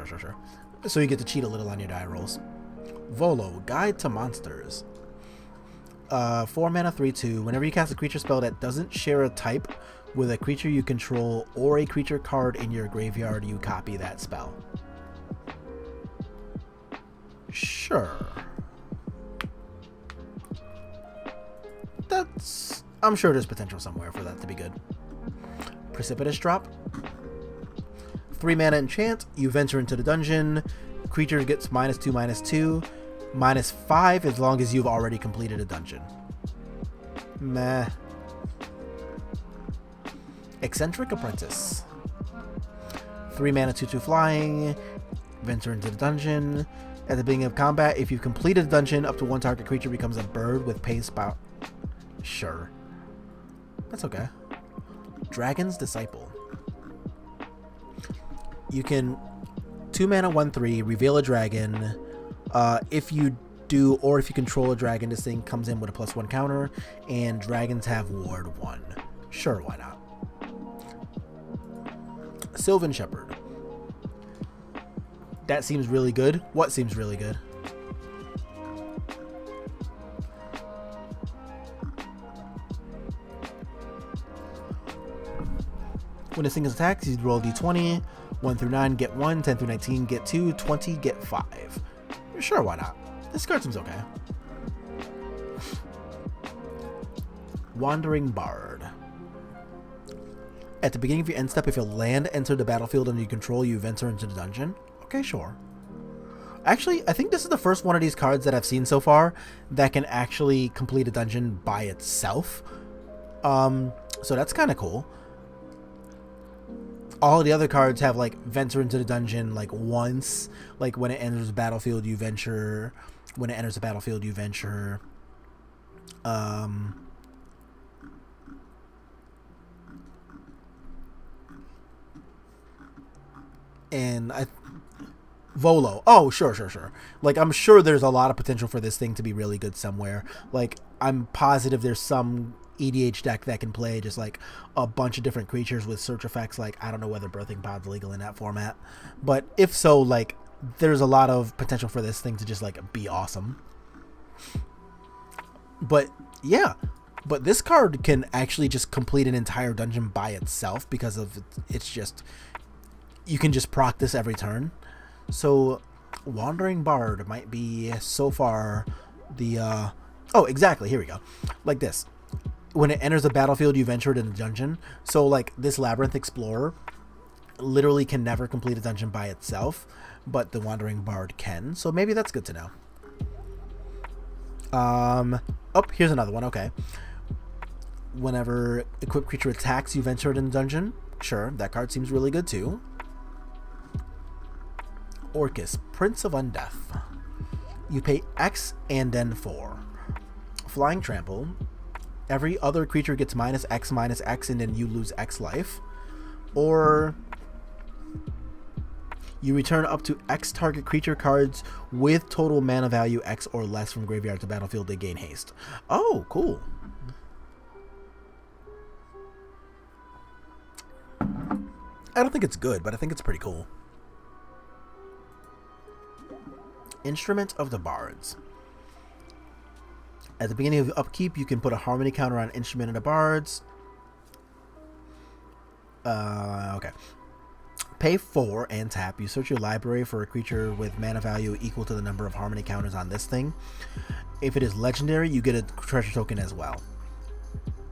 So you get to cheat a little on your die rolls. Volo, Guide to Monsters. 4 mana, 3/2. Whenever you cast a creature spell that doesn't share a type with a creature you control or a creature card in your graveyard, you copy that spell. Sure. I'm sure there's potential somewhere for that to be good. Precipitous Drop. 3 mana enchant. You venture into the dungeon. Creature gets -2/-2. -5 as long as you've already completed a dungeon. Meh. Eccentric Apprentice. 3 mana, 2/2 flying. Venture into the dungeon. At the beginning of combat, if you've completed the dungeon, up to 1 target creature becomes a bird with pace spout. Sure. That's okay. Dragon's Disciple. You can 2 mana, 1/3, reveal a dragon. If you do, or if you control a dragon, this thing comes in with a +1 counter, and dragons have Ward 1. Sure, why not? Sylvan Shepherd. That seems really good. What seems really good? When this thing is attacked, you roll d20. 1 through 9, get 1. 10 through 19, get 2. 20, get 5. Sure, why not? This card seems okay. Wandering Bard. At the beginning of your end step, if your land entered the battlefield under your control, you enter into the dungeon. Okay, sure. Actually, I think this is the first one of these cards that I've seen so far that can actually complete a dungeon by itself. So that's kind of cool. All the other cards have like venture into the dungeon like once, like when it enters the battlefield you venture. When it enters the battlefield you venture. And Volo. Oh, sure. Like, I'm sure there's a lot of potential for this thing to be really good somewhere. Like, I'm positive there's some EDH deck that can play just, like, a bunch of different creatures with search effects. Like, I don't know whether Birthing Pod's legal in that format. But if so, like, there's a lot of potential for this thing to just, like, be awesome. But, yeah. But this card can actually just complete an entire dungeon by itself because of it's just... You can just proc this every turn. So, Wandering Bard might be, so far, the... Oh, exactly. Here we go. Like this. When it enters the battlefield, you venture in a dungeon. So, like, this Labyrinth Explorer literally can never complete a dungeon by itself, but the Wandering Bard can. So maybe that's good to know. Oh, here's another one. Okay. Whenever equipped creature attacks, you venture in a dungeon. Sure, that card seems really good too. Orcus, Prince of Undeath. You pay X and then 4. Flying Trample. Every other creature gets -X and then you lose X life. Or You return up to X target creature cards with total mana value X or less from graveyard to battlefield. They gain haste. Oh, cool. I don't think it's good, but I think it's pretty cool. Instrument of the Bards. At the beginning of the upkeep, you can put a harmony counter on Instrument of the Bards. Okay. Pay 4 and tap. You search your library for a creature with mana value equal to the number of harmony counters on this thing. If it is legendary, you get a treasure token as well.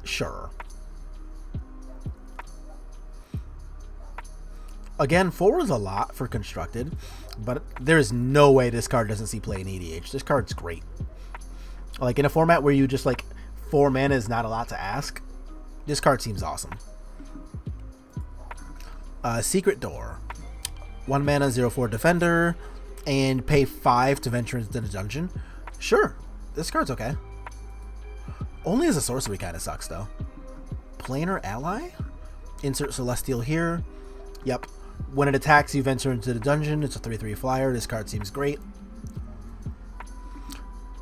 Sure. Again, 4 is a lot for constructed, but there is no way this card doesn't see play in EDH. This card's great. Like, in a format where you just, like, 4 mana is not a lot to ask, this card seems awesome. Secret Door. 1 mana, 0/4 defender, and pay 5 to venture into the dungeon. Sure, this card's okay. Only as a sorcery kind of sucks, though. Planar Ally? Insert Celestial here. Yep. When it attacks, you venture into the dungeon. It's a 3/3 flyer. This card seems great.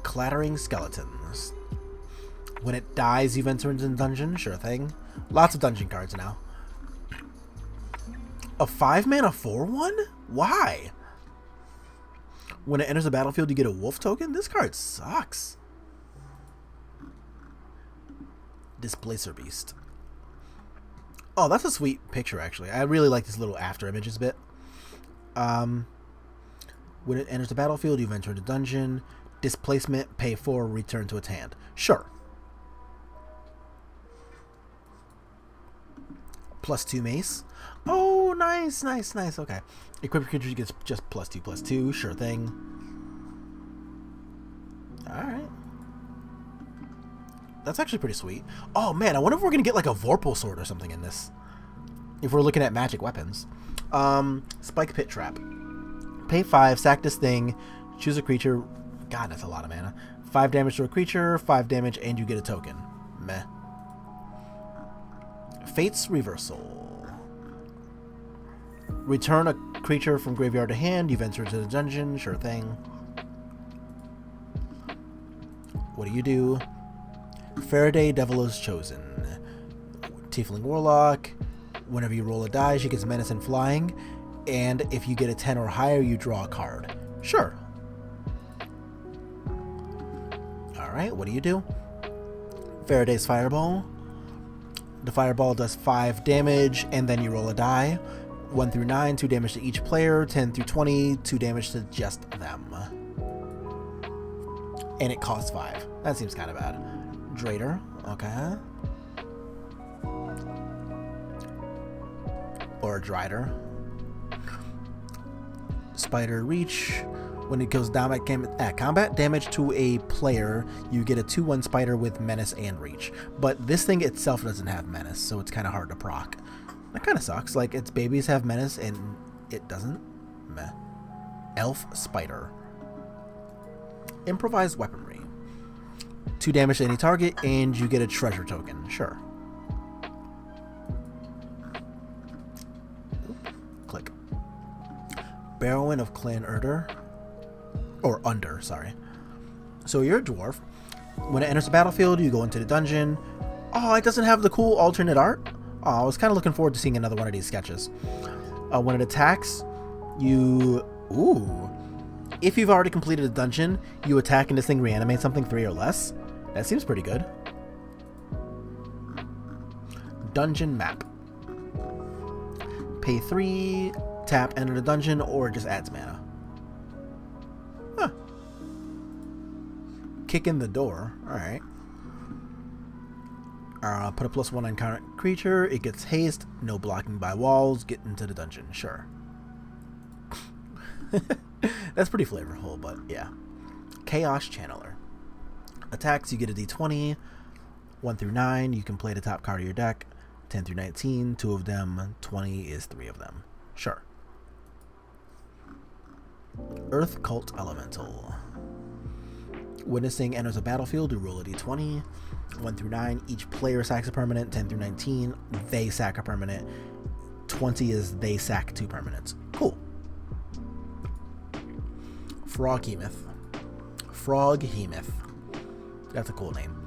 Clattering Skeletons. When it dies, you venture into the dungeon. Sure thing. Lots of dungeon cards now. A 5 mana 4/1? Why? When it enters the battlefield, you get a wolf token? This card sucks. Displacer Beast. Oh, that's a sweet picture, actually. I really like this little after images bit. When it enters the battlefield, you enter the dungeon. Displacement, pay 4, return to its hand. Sure. +2 mace. Oh, nice, nice, nice. Okay. Equipped creature gets just +2/+2. Sure thing. Alright. That's actually pretty sweet. Oh, man, I wonder if we're going to get like a Vorpal Sword or something in this. If we're looking at magic weapons. Spike Pit Trap. Pay 5, sack this thing, choose a creature. God, that's a lot of mana. 5 damage to a creature, 5 damage, and you get a token. Meh. Fate's Reversal. Return a creature from graveyard to hand. You've entered to the dungeon. Sure thing. What do? Faraday Devil is chosen. Tiefling Warlock. Whenever you roll a die, she gets menace and flying. And if you get a 10 or higher, you draw a card. Sure. Alright, what do? Faraday's Fireball. The Fireball does 5 damage, and then you roll a die. 1 through 9, 2 damage to each player. 10 through 20, 2 damage to just them. And it costs 5. That seems kind of bad. Drader, okay. Or a Drider. Spider Reach. When it goes down at combat damage to a player, you get a 2/1 spider with menace and reach. But this thing itself doesn't have menace, so it's kind of hard to proc. That kind of sucks. Like, its babies have menace and it doesn't. Meh. Elf Spider. Improvised Weaponry. 2 damage to any target, and you get a treasure token. Sure. Click. Barrowin of Clan Urder. Or Under, sorry. So you're a dwarf. When it enters the battlefield, you go into the dungeon. Oh, it doesn't have the cool alternate art? Oh, I was kind of looking forward to seeing another one of these sketches. When it attacks, you... Ooh. If you've already completed a dungeon, you attack and this thing reanimates something 3 or less. That seems pretty good. Dungeon Map. Pay 3, tap, enter the dungeon, or it just adds mana. Huh. Kick in the door. Alright. Put a +1 on current creature. It gets haste. No blocking by walls. Get into the dungeon. Sure. That's pretty flavorful, but yeah. Chaos Channeler. Attacks, you get a d20. 1 through 9, you can play the top card of your deck. 10 through 19, 2 of them. 20 is 3 of them. Sure. Earth Cult Elemental. When this thing enters a battlefield, you roll a d20. 1 through 9, each player sacks a permanent. 10 through 19, they sack a permanent. 20 is they sack 2 permanents. Cool. Froghemoth. Froghemoth. That's a cool name.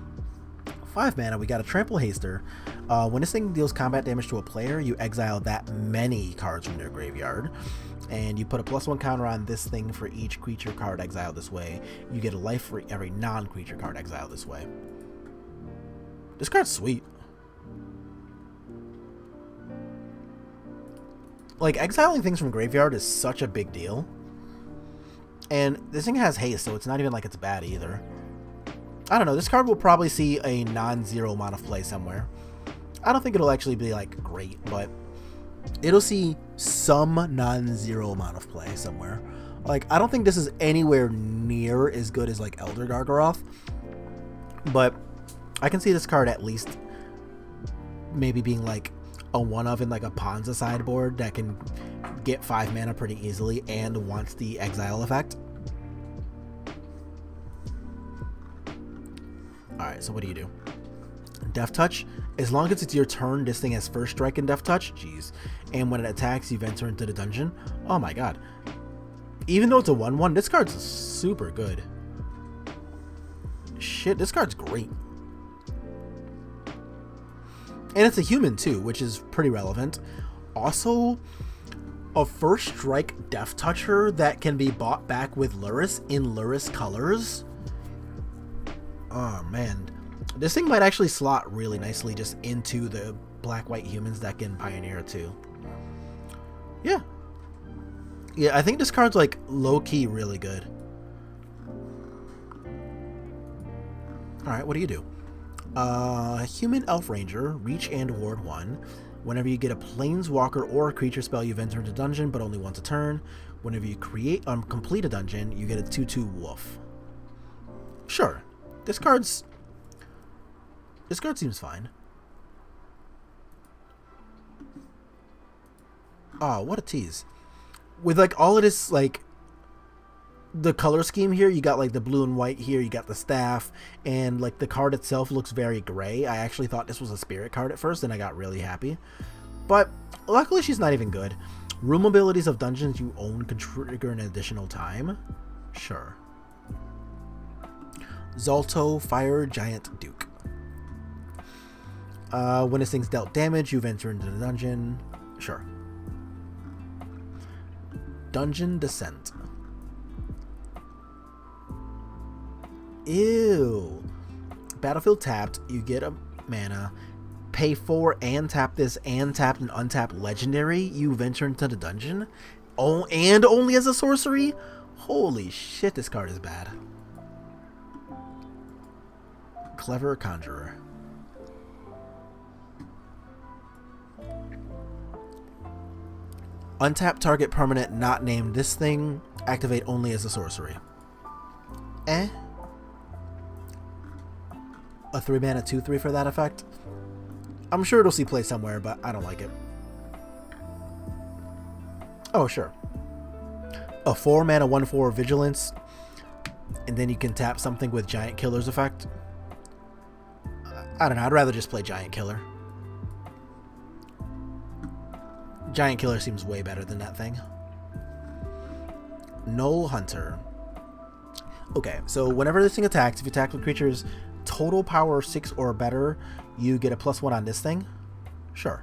5 mana, we got a Trample Haster. When this thing deals combat damage to a player, you exile that many cards from their graveyard. And you put a +1 counter on this thing for each creature card exiled this way. You get a life for every non-creature card exiled this way. This card's sweet. Like, exiling things from graveyard is such a big deal. And this thing has haste, so it's not even like it's bad either. I don't know, this card will probably see a non-zero amount of play somewhere. I don't think it'll actually be, like, great, but it'll see some non-zero amount of play somewhere. Like, I don't think this is anywhere near as good as, like, Elder Gargaroth. But I can see this card at least maybe being, like, a one-of in, like, a Ponza sideboard that can get 5 mana pretty easily and wants the exile effect. Alright, so what do? Death Touch. As long as it's your turn, this thing has first strike and Death Touch. Jeez. And when it attacks, you enter into the dungeon. Oh my god. Even though it's a 1/1, this card's super good. Shit, this card's great. And it's a human too, which is pretty relevant. Also, a first strike Death Toucher that can be bought back with Lurrus in Lurrus colors. Oh man. This thing might actually slot really nicely just into the black-white humans that can Pioneer too. Yeah. Yeah, I think this card's like low-key really good. Alright, what do? Human Elf Ranger, reach and ward 1. Whenever you get a planeswalker or a creature spell, you've entered a dungeon, but only once a turn. Whenever you complete a dungeon, you get a 2/2 wolf. Sure. This card seems fine. Oh, what a tease. With like all of this, like the color scheme here, you got like the blue and white here, you got the staff, and like the card itself looks very gray. I actually thought this was a spirit card at first and I got really happy. But luckily she's not even good. Room abilities of dungeons you own can trigger an additional time. Sure. Zolto, Fire Giant Duke. When this thing's dealt damage, you've entered into the dungeon. Sure. Dungeon Descent. Ew. Battlefield tapped, you get a mana. Pay 4 and tap this and tap an untapped legendary. You venture into the dungeon. Oh, and only as a sorcery? Holy shit, this card is bad. Clever Conjurer. Untap target permanent not named this thing. Activate only as a sorcery. A 3 mana 2/3 for that effect. I'm sure it'll see play somewhere, but I don't like it. Oh, sure. A 4 mana 1/4 vigilance, and then you can tap something with Giant Killer's effect. I don't know, I'd rather just play Giant Killer. Giant Killer seems way better than that thing. Null Hunter. Okay, so whenever this thing attacks, if you attack with creatures total power 6 or better, you get a +1 on this thing. Sure.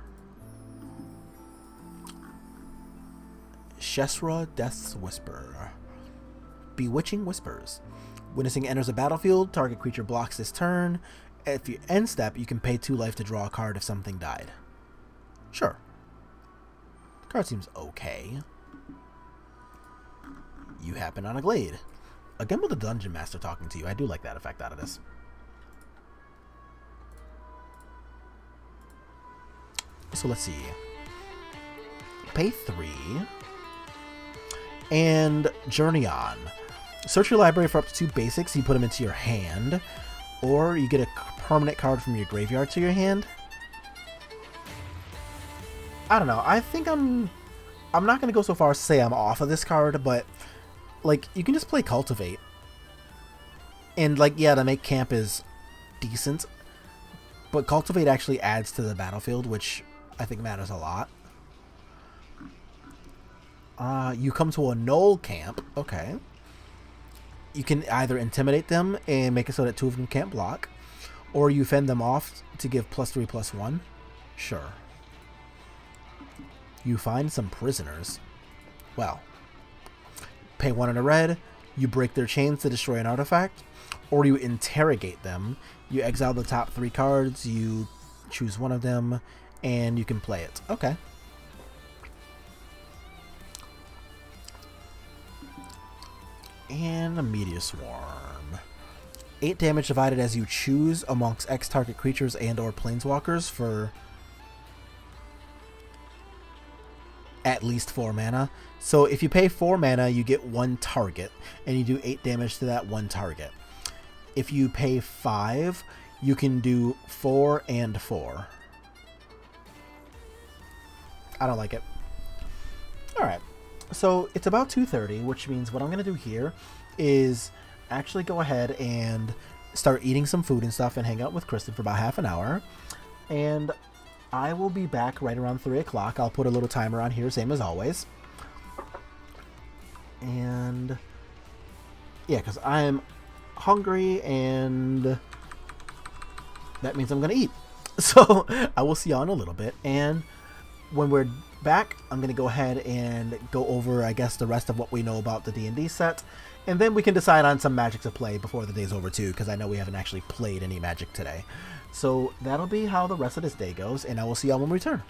Shesra Death's Whisper. Bewitching Whispers. When this thing enters the battlefield, target creature blocks this turn. If you end step, you can pay 2 life to draw a card if something died. Sure. The card seems okay. You happen on a glade. Again with the Dungeon Master talking to you. I do like that effect out of this. So let's see. Pay 3. And Journey On. Search your library for up to 2 basics. You put them into your hand. Or you get a permanent card from your graveyard to your hand. I don't know. I think I'm not going to go so far as to say I'm off of this card, but like you can just play Cultivate. And like yeah, the make camp is decent, but Cultivate actually adds to the battlefield, which I think matters a lot. You come to a Null camp. Okay. you can either intimidate them and make it so that 2 of them can't block, or you fend them off to give +3/+1. Sure. You find some prisoners. Well, pay 1 in a red, you break their chains to destroy an artifact, or you interrogate them. You exile the top 3 cards, you choose one of them, and you can play it. Okay. And a Meteor Swarm. 8 damage divided as you choose amongst X target creatures and or planeswalkers for at least 4 mana. So if you pay 4 mana, you get 1 target, and you do 8 damage to that 1 target. If you pay 5, you can do 4 and 4. I don't like it. Alright, so it's about 2:30, which means what I'm going to do here is actually go ahead and start eating some food and stuff and hang out with Kristen for about half an hour. And I will be back right around 3 o'clock. I'll put a little timer on here, same as always. And yeah, because I'm hungry and that means I'm going to eat. So I will see you in a little bit. And when we're back, I'm going to go ahead and go over, I guess, the rest of what we know about the D&D set. And then we can decide on some Magic to play before the day's over too, because I know we haven't actually played any Magic today. So that'll be how the rest of this day goes, and I will see y'all when we return.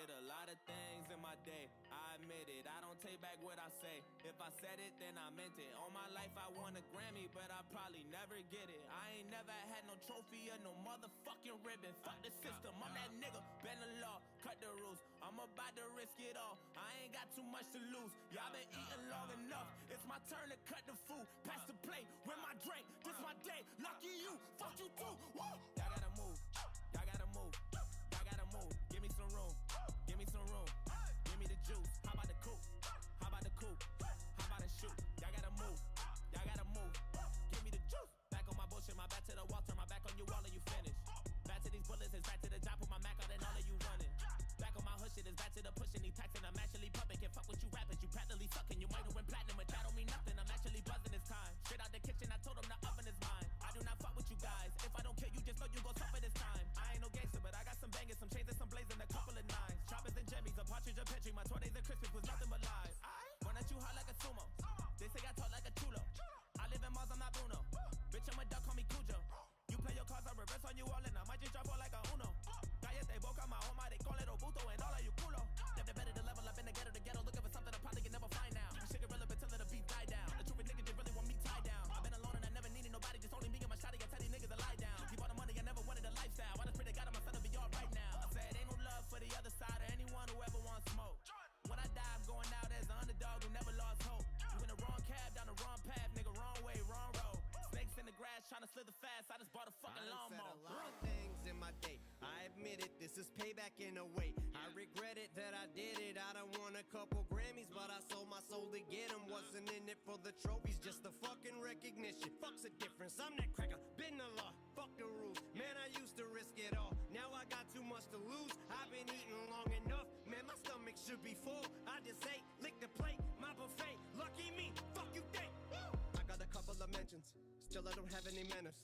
with a lot of things in my day. I admit it, I don't take back what I say. If I said it, then I meant it. All my life I won a Grammy, but I probably never get it. I ain't never had no trophy or no motherfucking ribbon. Fuck the system, I'm that nigga. Bend the law, cut the rules. I'm about to risk it all. I ain't got too much to lose. Y'all been eating long enough. It's my turn to cut the food. Pass the plate with my drink. This my day. Lucky you, fuck you too. Woo! Y'all gotta move. Y'all gotta move. Y'all gotta move. Give me some room. Give me some room. Give me the juice. How about the coupe? How about the coupe? How about the shoot? Y'all gotta move. Y'all gotta move. Give me the juice. Back on my bullshit, my back to the wall, turn my back on you, all of you finish. Back to these bullets, it's back to the job, put my Mac out and all of you running. Back on my hood shit, it's back to the pushing, these taxing, I'm actually pumping. Can't fuck with you rappers, you practically sucking. You might have win platinum, but that don't mean nothing. I'm actually buzzing this time. Straight out the kitchen, I told them the oven is mine. I do not fuck with you guys. If I don't kill you, just know you gon' suffer this time. I ain't no gangster, but I got some bangers, some chains and some blazing, a couple of nines. Choppers and jimmies, a partridge, a petri. My 20s and Christmas was nothing but lies. Run at you hard like a sumo. They say I talk like a chulo. I live in Mars, I'm not Bruno. Bitch, I'm a duck, call me Cujo. You play your cards, I reverse on you all, and I might just drop all like a Uno. Cállate boca, my home, they call it Obuto, and all of you culo. Never better to level up in the ghetto, looking for something I probably can never find now. Shit irrelevant till the beat die down. The truth is niggas just really want me tied down. I've been alone and I never needed nobody, just only me and my shotty. I tell these niggas to lie down. Keep all the money, I never wanted a lifestyle. I just pray to God and my son to be all right now. I said ain't no love for the other side or anyone who ever wants smoke. When I die, I'm going out as the underdog who never lost hope. You in the wrong cab, down the wrong path, nigga, wrong way, wrong road. Snakes in the grass, trying to slither fast. I just bought a fucking lawnmower. I said a lot of things in my day. I admit it, this is payback in a way. I regret it that I did it. I done won a couple Grammys, but I sold my soul to get them. Wasn't in it for the trophies, just the fucking recognition. Fuck's the difference, I'm that cracker, been the law. Fuck the rules, man, I used to risk it all. Now I got too much to lose. I've been eating long enough, man, my stomach should be full. I just ate, lick the plate, my buffet. Lucky me, fuck you think. I got a couple of mentions, still I don't have any manners.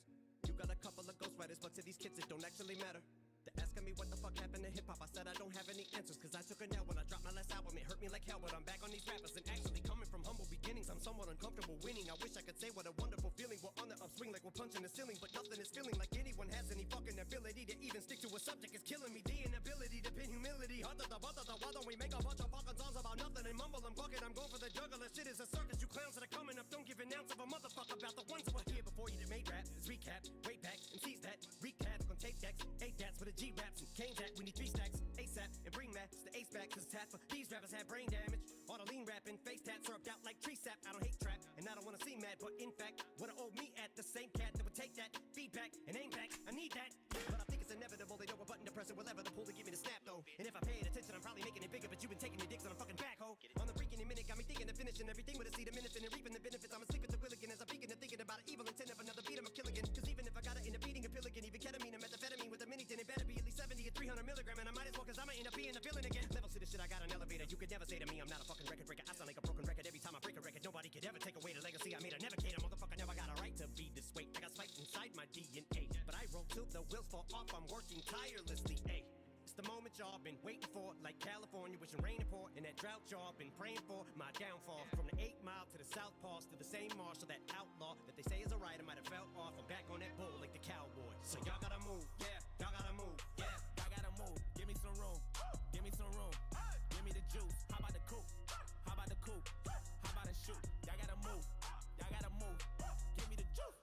You got a couple of ghostwriters, but to these kids it don't actually matter. They're asking me what the fuck happened to hip-hop. I said I don't have any answers, cause I took a L when I dropped my last album. It hurt me like hell, but I'm back on these rappers. And actually coming from humble beginnings, I'm somewhat uncomfortable winning. I wish I could say what a wonderful feeling. We're on the upswing like we're punching the ceiling, but nothing is feeling like anyone has any fucking ability to even stick to a subject. It's killing me, the inability to pin humility. Why don't we make a bunch of fucking songs about nothing and mumble and bucket? I'm going for the juggler, shit is a circus. You clowns that are coming up, don't give an ounce of a motherfucker about the ones that were here before you that made rap. It's recap, way back, and seize that. Recap, on tape decks, 8 dats with a G-raps and Kane Jack. We need 3 stacks, ASAP, and bring Max the ace back, cause tap for these rappers have brain damage. All the lean rapping, face tats are out like tree sap. I don't hate trap, and I don't wanna see mad, but in fact, what I owe me at the same cat that would take that feedback and aim back. I need that, but I think it's inevitable. They know what button to press and will ever the pull to give me the snap though. And if I paid attention, I'm probably making it bigger, but you've been taking the dicks on a fucking back hoe. On the freaking minute, got me thinking of finishing everything with a seed of minutes and reaping the benefits. I'm asleep at the wheel again as I'm peeking and thinking about an evil intent of another beat. I'm a kill again, cause even if I got it in a beating a pill again, even ketamine or methamphetamine with a mini tin, it better be at least 70 or 300 milligram, and I might as well, cause I'ma end up being a villain again. Levels to the shit, I got an elevator. You could never say to me I'm not a fucking record breaker. I sound like a broken record every time I break a record. Nobody could ever take away the legacy I made. I never cater, motherfucker, never got a right to be this way. I got spiked inside my DNA, but I roll till the wheels fall off. I'm working tirelessly, ayy. It's the moment y'all been waiting for, like California, wishing rain and pour, and that drought y'all been praying for. My downfall, from the 8 Mile to the South Pass to the same marshal, that outlaw that they say is a right, I might have fell off. I'm back on that bull like the cowboy. So y'all gotta move, yeah, y'all gotta move, yeah, y'all gotta move. Give me some room, give me some room, give me the juice. How about the coupe? How about the coupe? How about the shoot? Y'all gotta move, y'all gotta move. Give me the juice.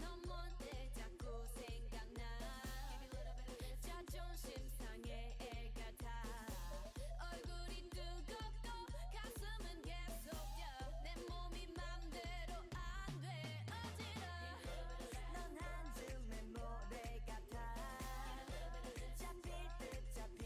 넌 뭔데 자꾸 생각나 자존심 상해 애 같아 얼굴이 뜨겁고 가슴은 계속 뛰어 내 몸이 맘대로 안 돼 어지러워 넌 한숨의 모래 같아 잡힐 듯 잡히지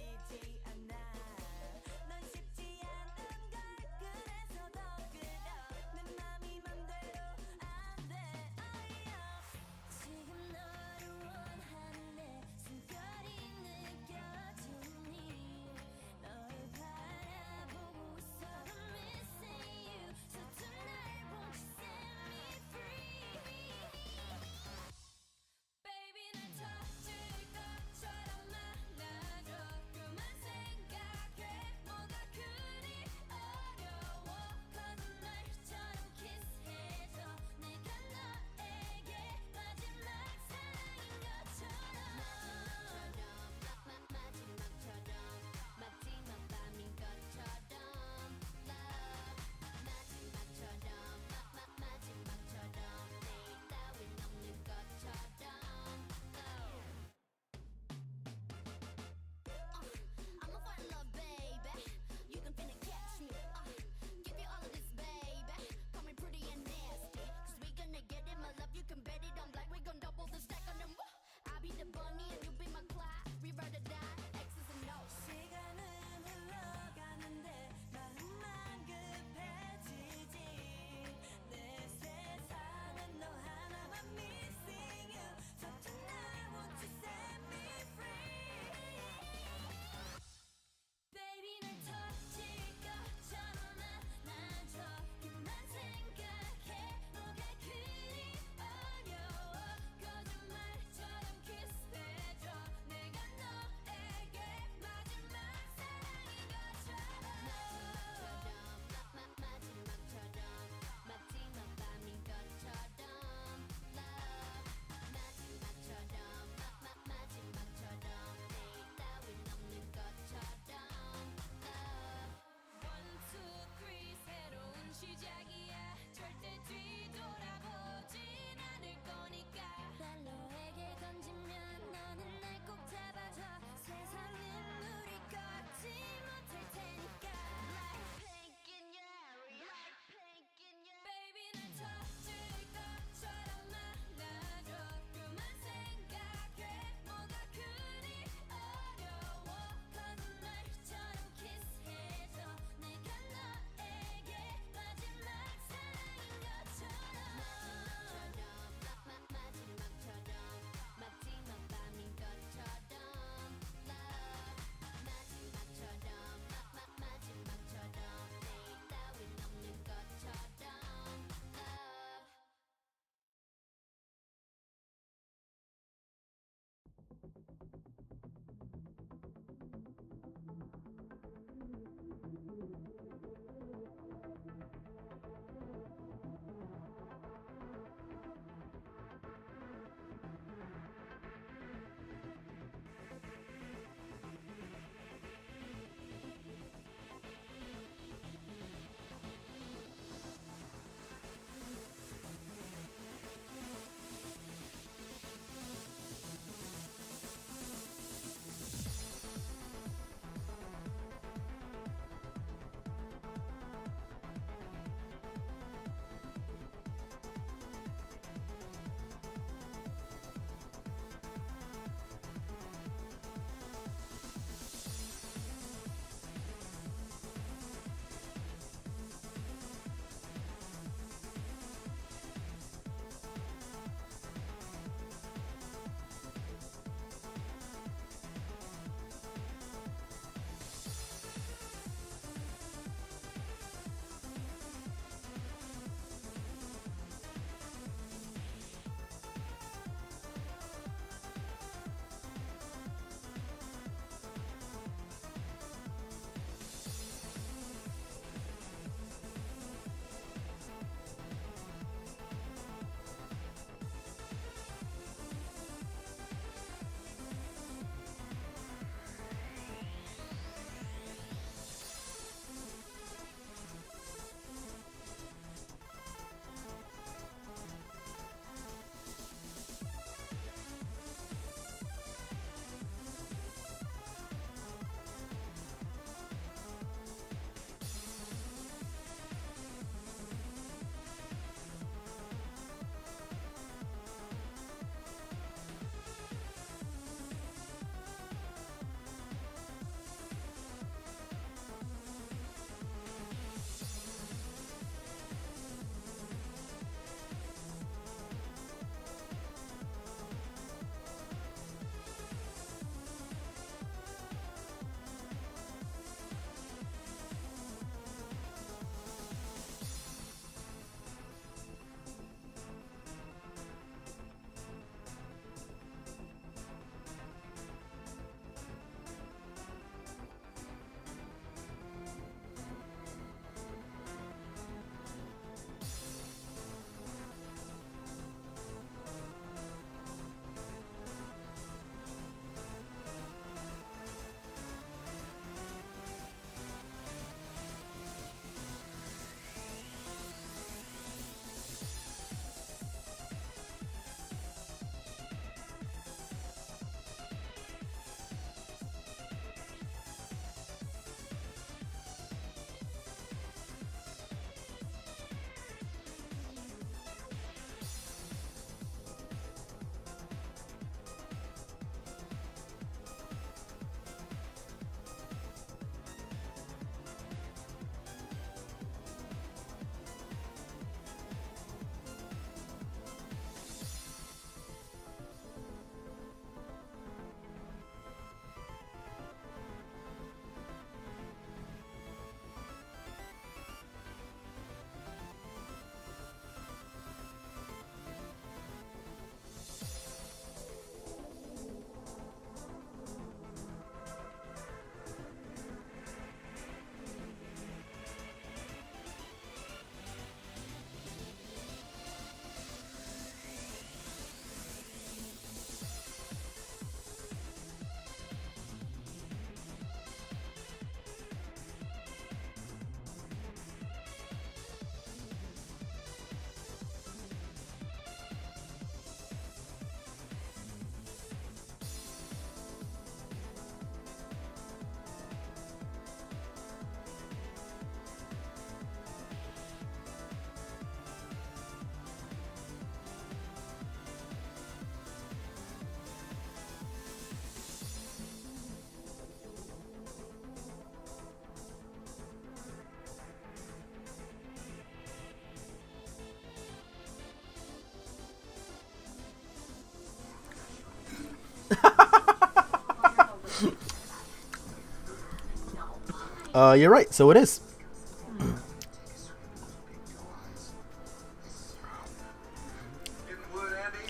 You're right. So it is.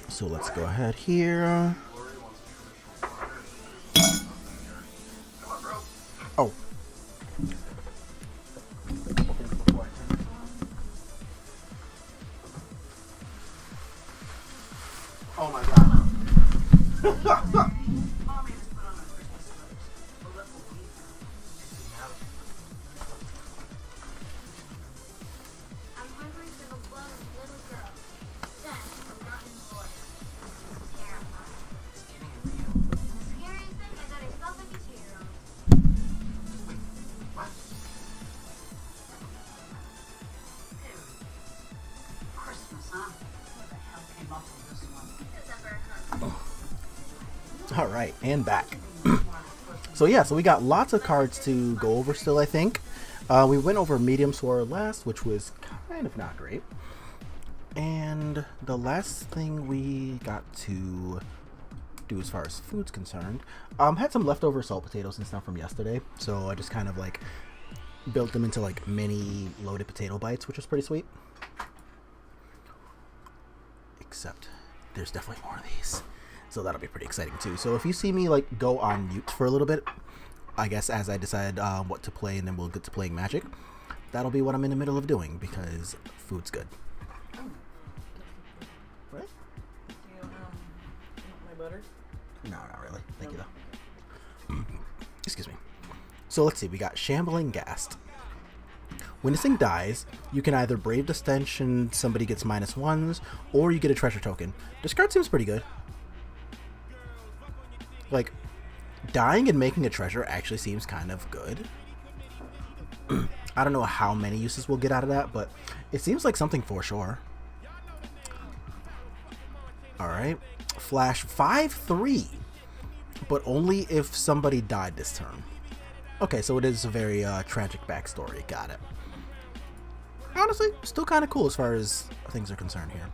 So let's go ahead here. Oh. Oh my god. I'm hungry for the blood of little girl. Death from rotten boy. Terrifying. The scariest thing is that it felt like a 2-year-old. Christmas, huh? Where the hell came up with this one? December comes. All right, and back. So yeah, so we got lots of cards to go over still, I think. We went over Medium Sword last, which was kind of not great. And the last thing we got to do as far as food's concerned, had some leftover salt potatoes and stuff from yesterday. So I just kind of like built them into like mini loaded potato bites, which was pretty sweet. Except there's definitely more of these. So that'll be pretty exciting too. So if you see me like go on mute for a little bit, I guess as I decide what to play and then we'll get to playing Magic, that'll be what I'm in the middle of doing because food's good. What? You want my butter? No, not really. Thank you though. Excuse me. So let's see. We got Shambling Ghast. When this thing dies, you can either Brave the Stench and somebody gets -1s, or you get a treasure token. This card seems pretty good. Like, dying and making a treasure actually seems kind of good. I don't know how many uses we'll get out of that, but it seems like something for sure. Alright. Flash 5/3, but only if somebody died this turn. Okay, so it is a very tragic backstory. Got it. Honestly, still kind of cool as far as things are concerned here.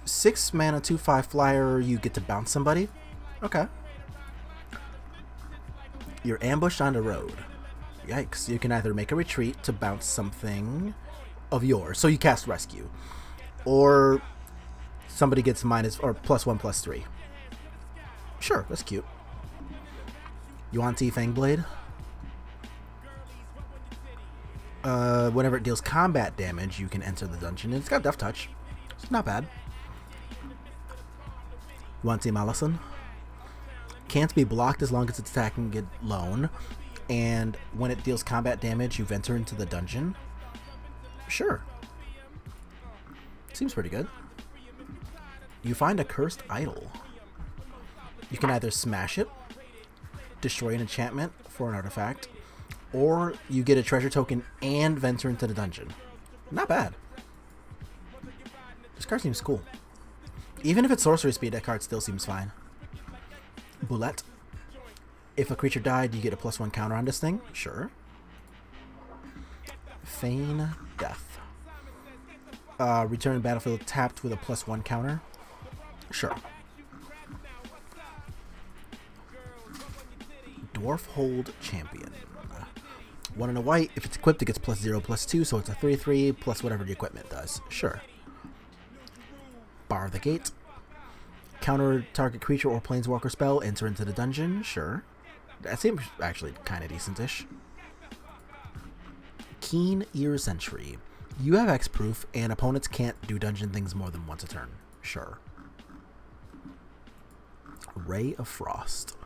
6 mana, 2/5 flyer, you get to bounce somebody. Okay. You're ambushed on the road. Yikes. You can either make a retreat to bounce something of yours, so you cast Rescue, or somebody gets +1/+3. Sure, that's cute. You want T-Fang Blade? Whenever it deals combat damage, you can enter the dungeon. It's got Death Touch. It's not bad. You want Team Allison? Can't be blocked as long as it's attacking it alone. And when it deals combat damage, you enter into the dungeon. Sure. Seems pretty good. You find a cursed idol. You can either smash it, destroy an enchantment for an artifact, or you get a treasure token and venture into the dungeon. Not bad. This card seems cool. Even if it's sorcery speed, that card still seems fine. Boulette. If a creature died, you get a +1 counter on this thing. Sure. Feign Death. Return to battlefield tapped with a +1 counter. Sure. Dwarf Hold Champion. 1 and a white. If it's equipped, it gets +0/+2, so it's a 3/3 plus whatever the equipment does. Sure. Bar the Gate. Counter target creature or planeswalker spell. Enter into the dungeon. Sure. That seems actually kind of decent-ish. Keen Ear Sentry. You have X-Proof, and opponents can't do dungeon things more than once a turn. Sure. Ray of Frost.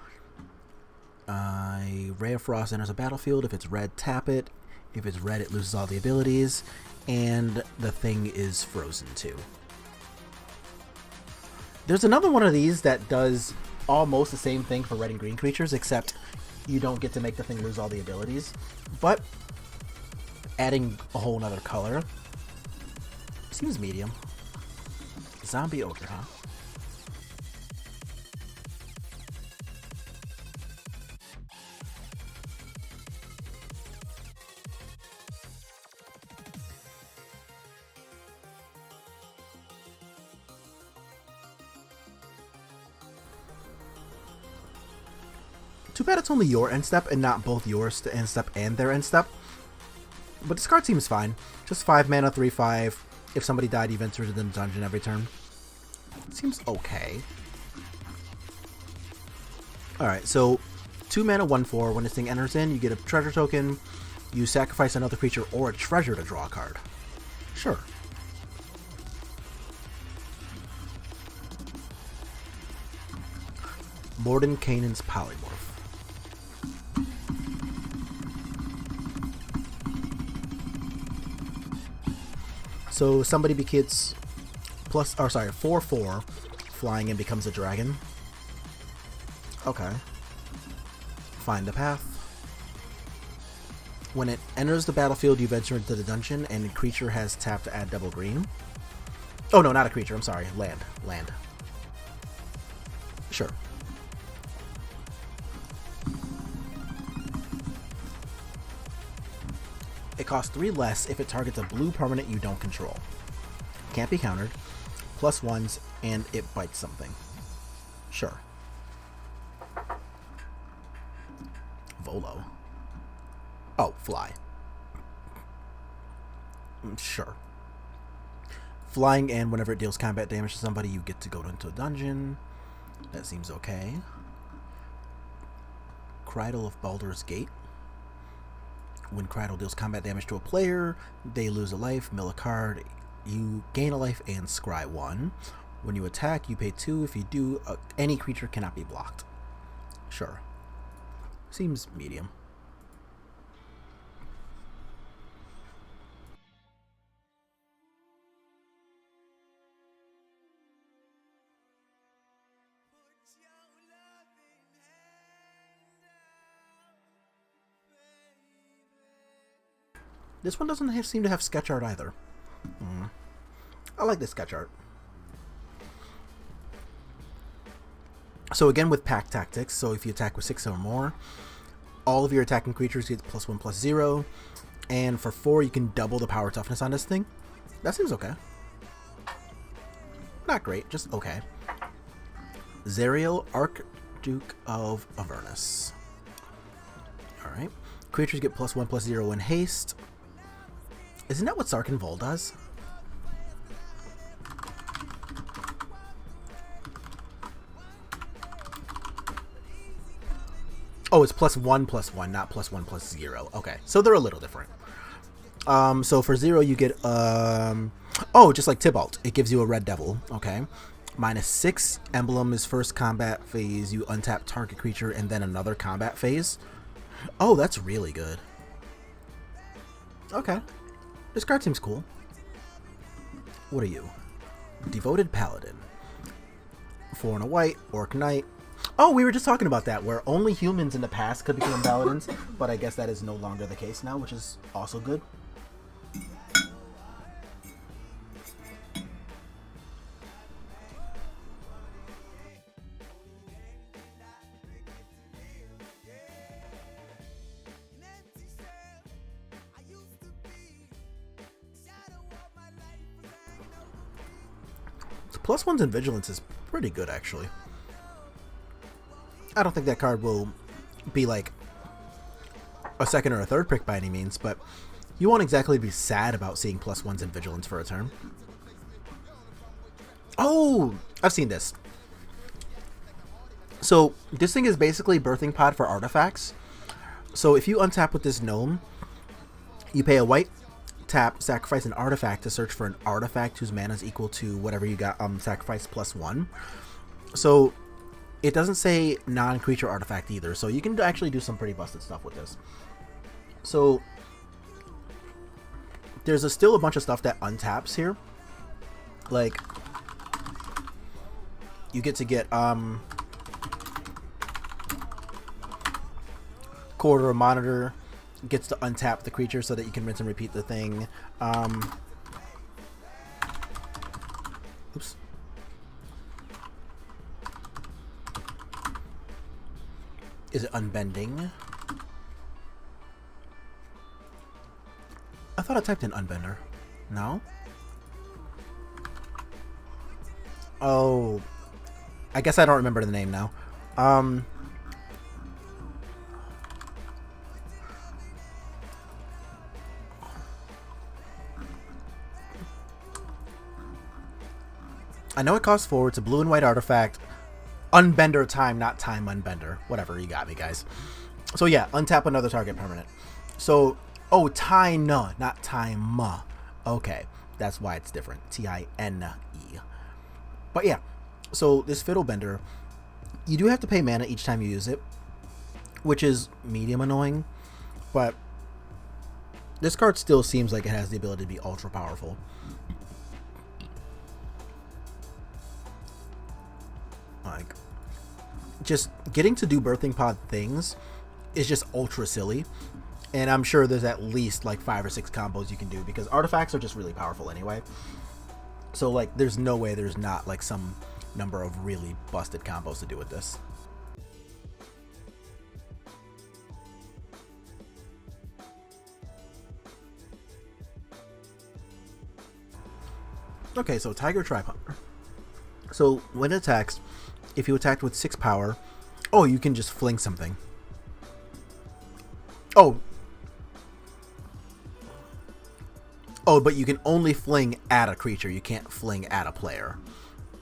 Ray of Frost enters a battlefield. If it's red, tap it. If it's red, it loses all the abilities. And the thing is frozen too. There's another one of these that does almost the same thing for red and green creatures, except you don't get to make the thing lose all the abilities. But adding a whole nother color seems medium. Zombie Ogre, huh? Too bad it's only your end step and not both yours end step and their end step. But this card seems fine. Just 5 mana, 3/5. If somebody died, you've entered the dungeon every turn. Seems okay. Alright, so 2 mana, 1/4. When this thing enters in, you get a treasure token. You sacrifice another creature or a treasure to draw a card. Sure. Mordenkainen's Polymorph. So somebody gets 4/4 flying and becomes a dragon. Okay. Find a path. When it enters the battlefield, you venture into the dungeon, and the creature has tapped to add double green. Oh no, not a creature. I'm sorry. Land. Sure. It costs 3 less if it targets a blue permanent you don't control. Can't be countered. +1s, and it bites something. Sure. Volo. Oh, fly. Sure. Flying, and whenever it deals combat damage to somebody, you get to go into a dungeon. That seems okay. Cridle of Baldur's Gate. When Cridle deals combat damage to a player, they lose a life, mill a card, you gain a life, and scry 1. When you attack, you pay 2. If you do, any creature cannot be blocked. Sure. Seems medium. This one doesn't seem to have sketch art either. I like this sketch art. So again with pack tactics, so if you attack with 6 or more, all of your attacking creatures get +1/+0, and for 4 you can double the power toughness on this thing. That seems okay. Not great, just okay. Zerial, Archduke of Avernus. Alright. Creatures get +1/+0 in haste. Isn't that what Sarkin Vol does? Oh, it's +1/+1, not +1/+0. Okay, so they're a little different. So for 0, you get, oh, just like Tybalt, it gives you a Red Devil. Okay. -6, emblem is first combat phase, you untap target creature, and then another combat phase. Oh, that's really good. Okay. This card seems cool. What are you? Devoted Paladin. 4 and a white, Orc Knight. Oh, we were just talking about that, where only humans in the past could become paladins, but I guess that is no longer the case now, which is also good. +1s in Vigilance is pretty good, actually. I don't think that card will be like a second or a third pick by any means, but you won't exactly be sad about seeing +1s in Vigilance for a turn. Oh, I've seen this. So this thing is basically birthing pod for artifacts. So if you untap with this gnome, you pay a white, tap, sacrifice an artifact to search for an artifact whose mana is equal to whatever you got, sacrifice +1. So it doesn't say non-creature artifact either, so you can actually do some pretty busted stuff with this. So there's still a bunch of stuff that untaps here. Like, you get to get Corridor Monitor gets to untap the creature so that you can rinse and repeat the thing. Oops. Is it Unbending? I thought I typed in Unbender. No? Oh. I guess I don't remember the name now. I know it costs 4. It's a blue and white artifact. Unbender time, not time unbender. Whatever, you got me, guys. So yeah, untap another target permanent. So, oh, Tine, not time. Okay, that's why it's different. T-I-N-E. But yeah, so this Fiddlebender, you do have to pay mana each time you use it, which is medium annoying, but this card still seems like it has the ability to be ultra powerful. Like, just getting to do Birthing Pod things is just ultra silly, and I'm sure there's at least like 5 or 6 combos you can do, because artifacts are just really powerful anyway. So like, there's no way there's not like some number of really busted combos to do with this. Okay, so Tiger Tripod. So when it attacks, if you attacked with 6 power, oh, you can just fling something. Oh, but you can only fling at a creature. You can't fling at a player.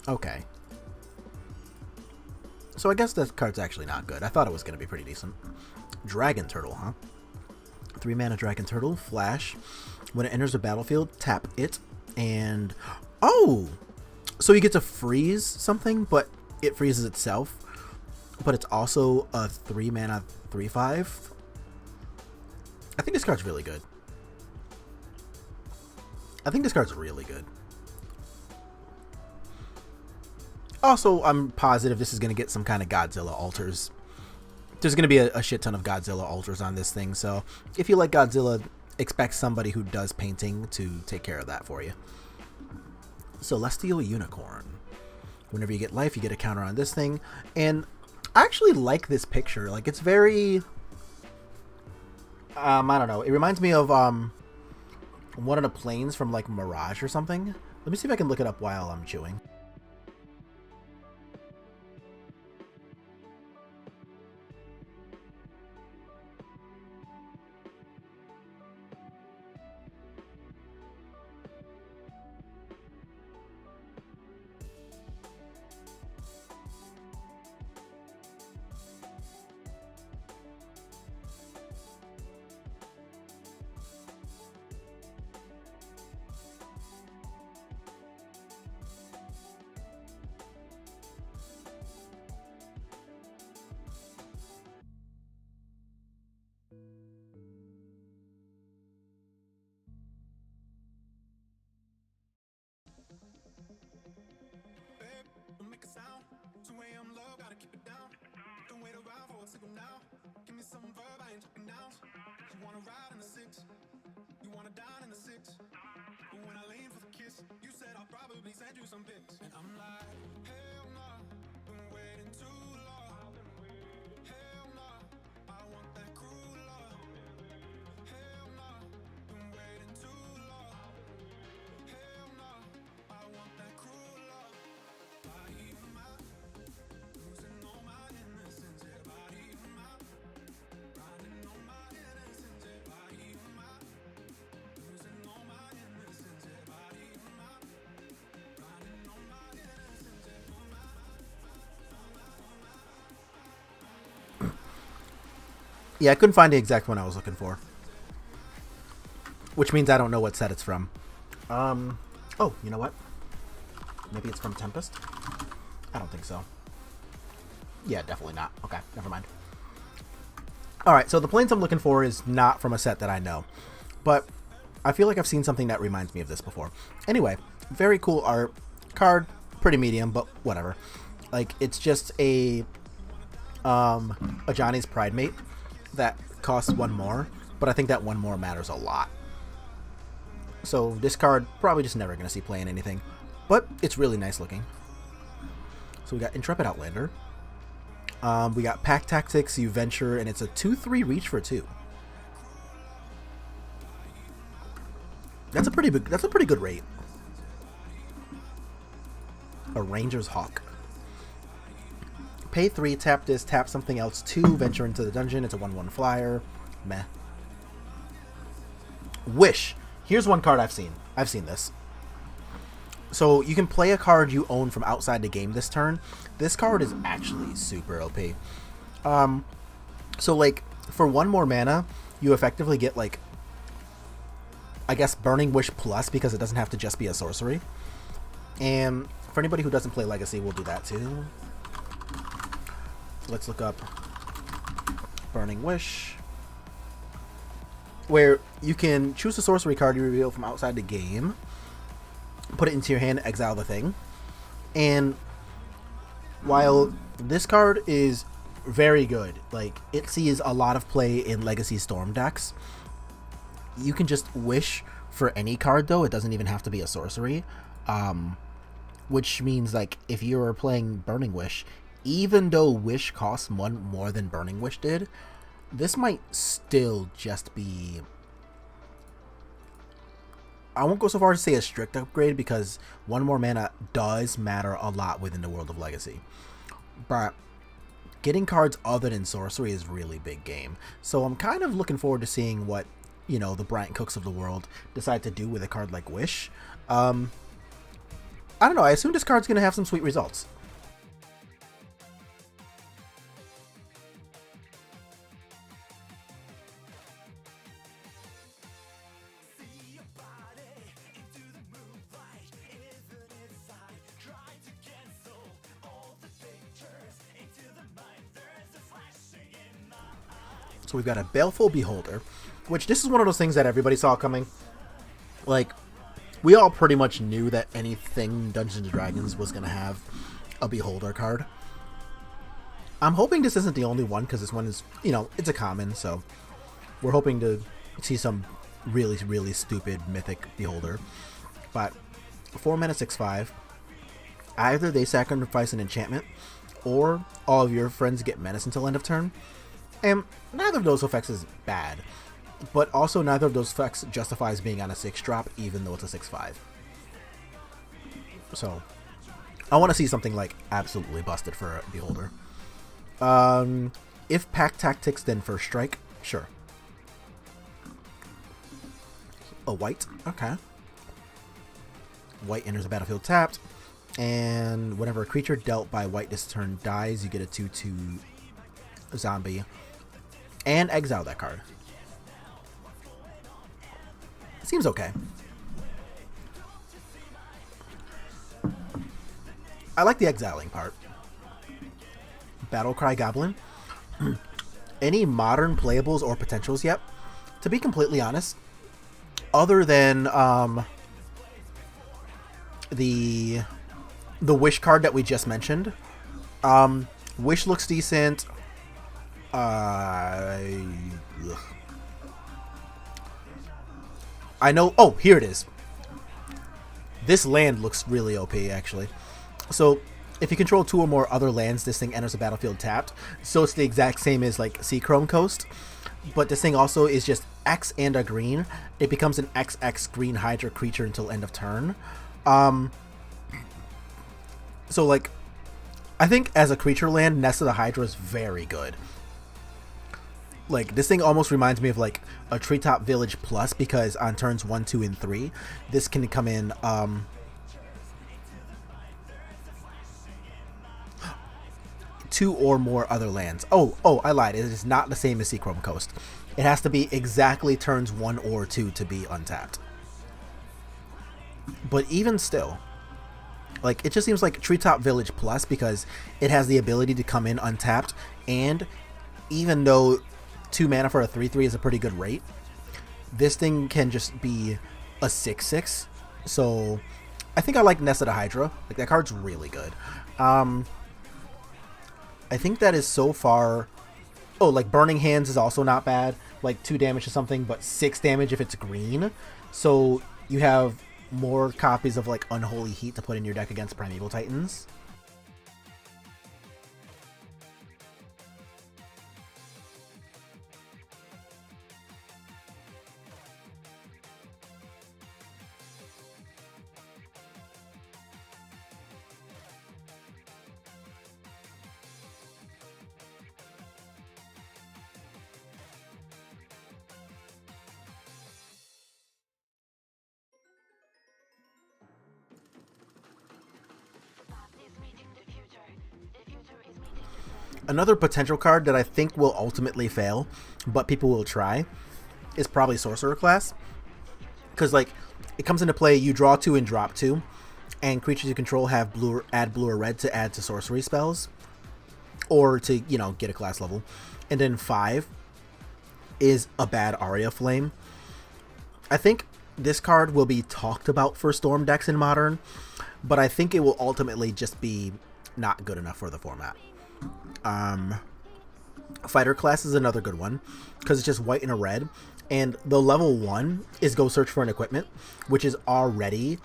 Okay. So I guess that card's actually not good. I thought it was going to be pretty decent. Dragon Turtle, huh? 3 mana Dragon Turtle, flash. When it enters the battlefield, tap it, and... oh! So you get to freeze something, but it freezes itself. But it's also a 3 mana 3/5. I think this card's really good. Also, I'm positive this is going to get some kind of Godzilla alters. There's going to be a shit ton of Godzilla alters on this thing, so if you like Godzilla, expect somebody who does painting to take care of that for you. Celestial Unicorn. Whenever you get life, you get a counter on this thing, and I actually like this picture. Like, it's very... I don't know. It reminds me of one of the planes from like Mirage or something. Let me see if I can look it up while I'm chewing. Don't make a sound. 2 a.m. low, gotta keep it down. Don't wait around for a signal now. Give me some verb, I ain't talking nouns. You wanna ride in the 6, you wanna dine in the 6. But when I lean for the kiss, you said I'll probably send you some pics. And I'm like, hell no, been waiting too long. Hell no, I want that cruel love. Hell no, been waiting too long. Hell no, I want that cruel love. Body of mine, losing all my innocence. Yeah, body of mine, grinding on my innocence. Yeah, body of mine, losing all my innocence. Yeah, body of mine, grinding on my innocence. Yeah, Yeah, I couldn't find the exact one I was looking for, which means I don't know what set it's from. Oh, you know what? Maybe it's from Tempest? I don't think so. Yeah, definitely not. Okay, never mind. Alright, so the planes I'm looking for is not from a set that I know, but I feel like I've seen something that reminds me of this before. Anyway, very cool art. Card, pretty medium, but whatever. Like, it's just a Johnny's Pride Mate that costs 1 more, but I think that 1 more matters a lot. So this card, probably just never going to see play in anything, but it's really nice looking. So we got Intrepid Outlander. We got Pack Tactics, you venture, and it's a 2/3 reach for 2. That's a pretty good rate. A Ranger's Hawk. Pay 3, tap this, tap something else, 2, venture into the dungeon. It's a 1/1 flyer. Meh. Wish. Here's one card I've seen. I've seen this. So you can play a card you own from outside the game this turn. This card is actually super OP. So like for 1 more mana, you effectively get like, I guess, Burning Wish plus because it doesn't have to just be a sorcery. And for anybody who doesn't play Legacy, we'll do that too. Let's look up Burning Wish, where you can choose a sorcery card you reveal from outside the game, put it into your hand, exile the thing. And while this card is very good, like it sees a lot of play in Legacy Storm decks, you can just wish for any card though. It doesn't even have to be a sorcery. Which means like if you were playing Burning Wish, even though Wish costs 1 more than Burning Wish did, this might still just be, I won't go so far as to say a strict upgrade because 1 more mana does matter a lot within the world of Legacy. But getting cards other than sorcery is really big game. So I'm kind of looking forward to seeing what, you know, the Brian Cooks of the world decide to do with a card like Wish. I don't know. I assume this card's going to have some sweet results. So we've got a Baleful Beholder, which this is one of those things that everybody saw coming. Like, we all pretty much knew that anything Dungeons & Dragons was going to have a Beholder card. I'm hoping this isn't the only one, because this one is, you know, it's a common, so we're hoping to see some really, really stupid Mythic Beholder. But 4 mana, 6/5. Either they sacrifice an enchantment, or all of your friends get menace until end of turn. And neither of those effects is bad, but also neither of those effects justifies being on a 6-drop, even though it's a 6/5. So, I want to see something like absolutely busted for a Beholder. If Pack Tactics, then First Strike, sure. A white, okay. White enters the battlefield tapped, and whenever a creature dealt by white this turn dies, you get a 2/2 zombie. And exile that card. Seems okay. I like the exiling part. Battlecry Goblin. Any modern playables or potentials yet? To be completely honest, other than the Wish card that we just mentioned, Wish looks decent. I know. Oh, here it is. This land looks really OP, actually. So, if you control 2 or more other lands, this thing enters the battlefield tapped. So it's the exact same as like Seachrome Coast, but this thing also is just X and a green. It becomes an XX green Hydra creature until end of turn. So like, I think as a creature land, Nest of the Hydra is very good. Like, this thing almost reminds me of like a Treetop Village Plus, because on turns 1, 2, and 3, this can come in 2 or more other lands. Oh, I lied. It is not the same as Seachrome Coast. It has to be exactly turns 1 or 2 to be untapped. But even still, like, it just seems like Treetop Village Plus, because it has the ability to come in untapped, and even though 2 mana for a 3/3 is a pretty good rate, this thing can just be a 6/6. So I think I like Nest of the Hydra. Like, that card's really good. I think that is so far. Oh, like Burning Hands is also not bad. Like 2 damage to something, but 6 damage if it's green. So you have more copies of like Unholy Heat to put in your deck against Primeval Titans. Another potential card that I think will ultimately fail, but people will try, is probably Sorcerer class. Because, like, it comes into play, you draw 2 and drop 2, and creatures you control have add blue or red to add to sorcery spells, or to, you know, get a class level. And then 5 is a bad Aria Flame. I think this card will be talked about for Storm decks in Modern, but I think it will ultimately just be not good enough for the format. Fighter class is another good one, because it's just white and a red, and the level 1 is go search for an equipment, which is already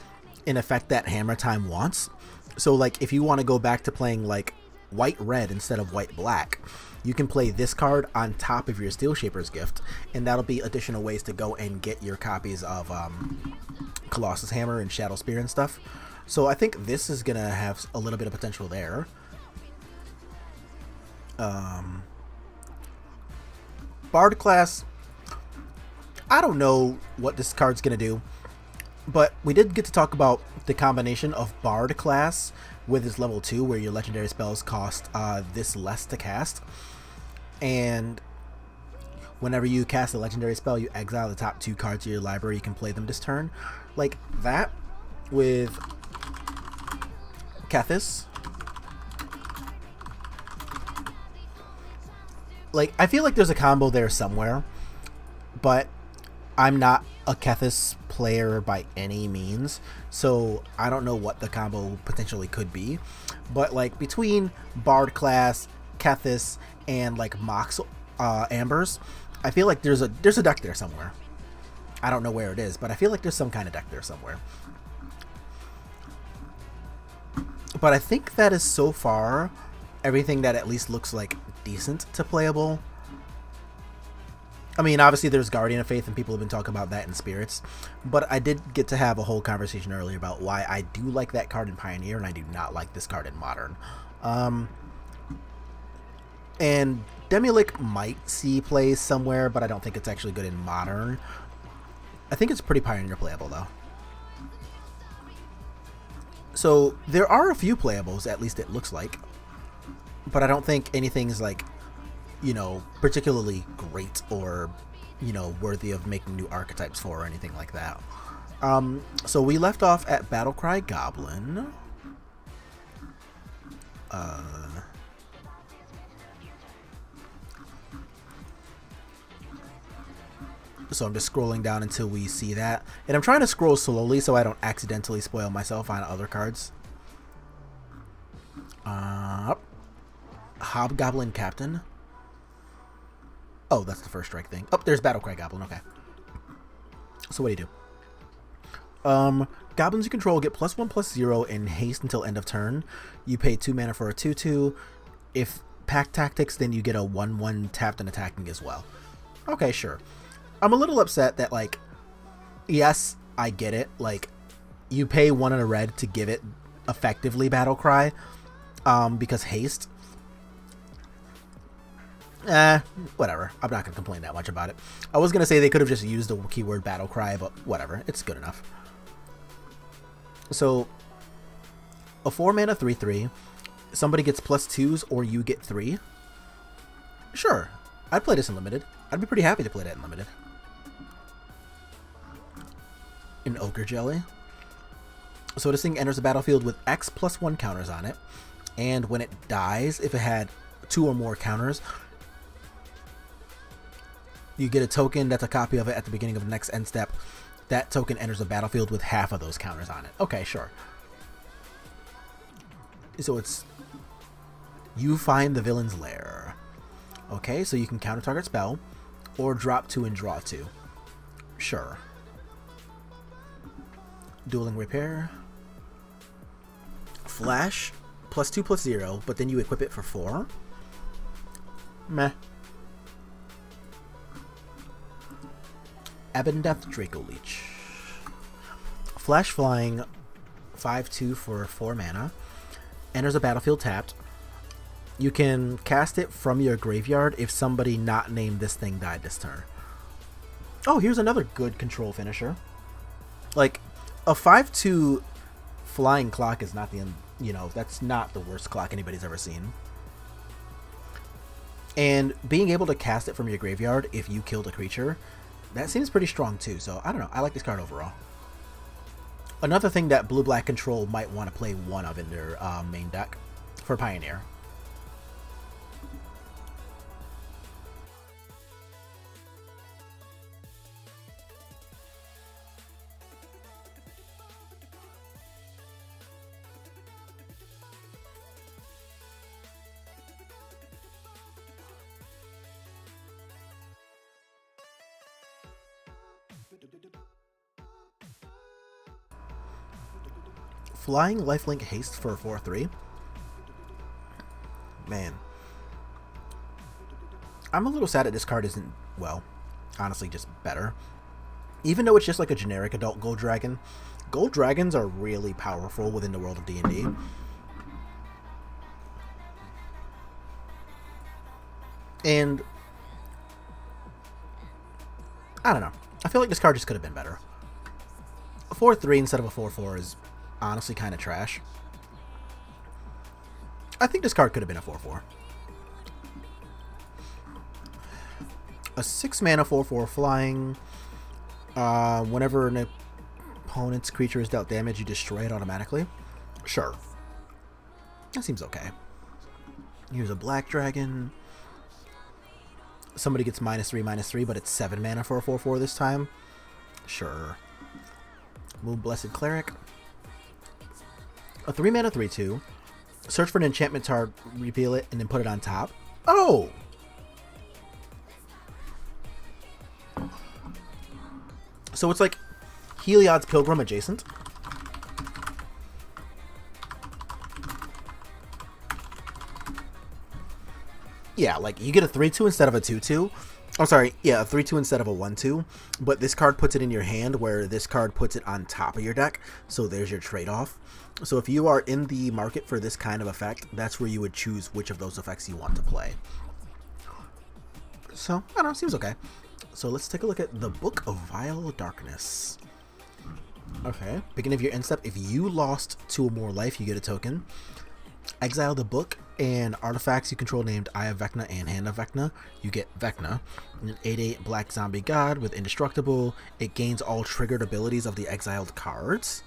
an effect that Hammer Time wants. So, like, if you want to go back to playing, like, white-red instead of white-black, you can play this card on top of your Steel Shaper's Gift, and that'll be additional ways to go and get your copies of Colossus Hammer and Shadow Spear and stuff. So I think this is going to have a little bit of potential there. Bard class, I don't know what this card's going to do, but we did get to talk about the combination of Bard class with his level 2, where your legendary spells cost this less to cast. And whenever you cast a legendary spell, you exile the top 2 cards of your library. You can play them this turn. Like that with Kethis. Like, I feel like there's a combo there somewhere, but I'm not a Kethis player by any means, so I don't know what the combo potentially could be. But, like, between Bard class, Kethis, and, like, Mox Ambers, I feel like there's a deck there somewhere. I don't know where it is, but I feel like there's some kind of deck there somewhere. But I think that is so far everything that at least looks like decent to playable. I mean, obviously there's Guardian of Faith, and people have been talking about that in Spirits, but I did get to have a whole conversation earlier about why I do like that card in Pioneer and I do not like this card in Modern. And Demilic might see plays somewhere, but I don't think it's actually good in Modern. I think it's pretty Pioneer playable, though. So there are a few playables, at least it looks like, but I don't think anything's, like, you know, particularly great or, you know, worthy of making new archetypes for or anything like that. So we left off at Battlecry Goblin. So I'm just scrolling down until we see that. And I'm trying to scroll slowly so I don't accidentally spoil myself on other cards. Hobgoblin Captain. Oh, that's the first strike thing. Oh, there's Battlecry Goblin. Okay. So what do you do? Goblins you control get +1/+0 in haste until end of turn. You pay 2 mana for a 2/2. If Pack Tactics, then you get a 1/1 tapped and attacking as well. Okay, sure. I'm a little upset that, like, yes, I get it. Like, you pay 1 and a red to give it effectively Battlecry, because haste. Whatever. I'm not gonna complain that much about it. I was gonna say they could have just used the keyword Battlecry, but whatever. It's good enough. So, a 4-mana 3/3. Somebody gets +2s, or you get 3. Sure. I'd play this in Limited. I'd be pretty happy to play that in Limited. An Ogre Jelly. So this thing enters the battlefield with X +1 counters on it. And when it dies, if it had 2 or more counters, you get a token that's a copy of it at the beginning of the next end step. That token enters the battlefield with half of those counters on it. Okay, sure. So it's... You find the villain's lair. Okay, so you can counter target spell, or drop 2 and draw 2. Sure. Dueling Repair. Flash, +2/+0, but then you equip it for 4. Meh. Abendeth Draco Leech. Flash Flying, 5/2 for 4 mana. Enters a battlefield tapped. You can cast it from your graveyard if somebody not named this thing died this turn. Oh, here's another good control finisher. Like, a 5/2 flying clock is not the, you know, that's not the worst clock anybody's ever seen. And being able to cast it from your graveyard if you killed a creature, that seems pretty strong too. So I don't know. I like this card overall. Another thing that blue-black control might want to play one of in their main deck for Pioneer. Flying lifelink haste for a 4/3. Man. I'm a little sad that this card isn't, well, honestly just better. Even though it's just like a generic adult gold dragon, gold dragons are really powerful within the world of D&D. And I don't know. I feel like this card just could have been better. A 4/3 instead of a 4/4 is honestly kind of trash. I think this card could have been a 4/4. A 6 mana 4/4 flying. Whenever an opponent's creature is dealt damage, you destroy it automatically. Sure. That seems okay. Here's a black dragon. Somebody gets -3/-3, but it's 7 mana for a 4/4 this time. Sure. Moon Blessed Cleric. A 3 mana 3/2. Search for an enchantment card, reveal it, and then put it on top. Oh! So it's like Heliod's Pilgrim adjacent. Yeah, like you get a 3/2 instead of a 2/2. Oh, sorry. Yeah, a 3/2 instead of a 1/2. But this card puts it in your hand, where this card puts it on top of your deck. So there's your trade-off. So if you are in the market for this kind of effect, that's where you would choose which of those effects you want to play. So, I don't know, seems okay. So let's take a look at the Book of Vile Darkness. Okay, beginning of your end step, if you lost 2 or more life, you get a token. Exile the book, and artifacts you control named Eye of Vecna and Hand of Vecna, you get Vecna. An 8/8 black zombie god with indestructible. It gains all triggered abilities of the exiled cards.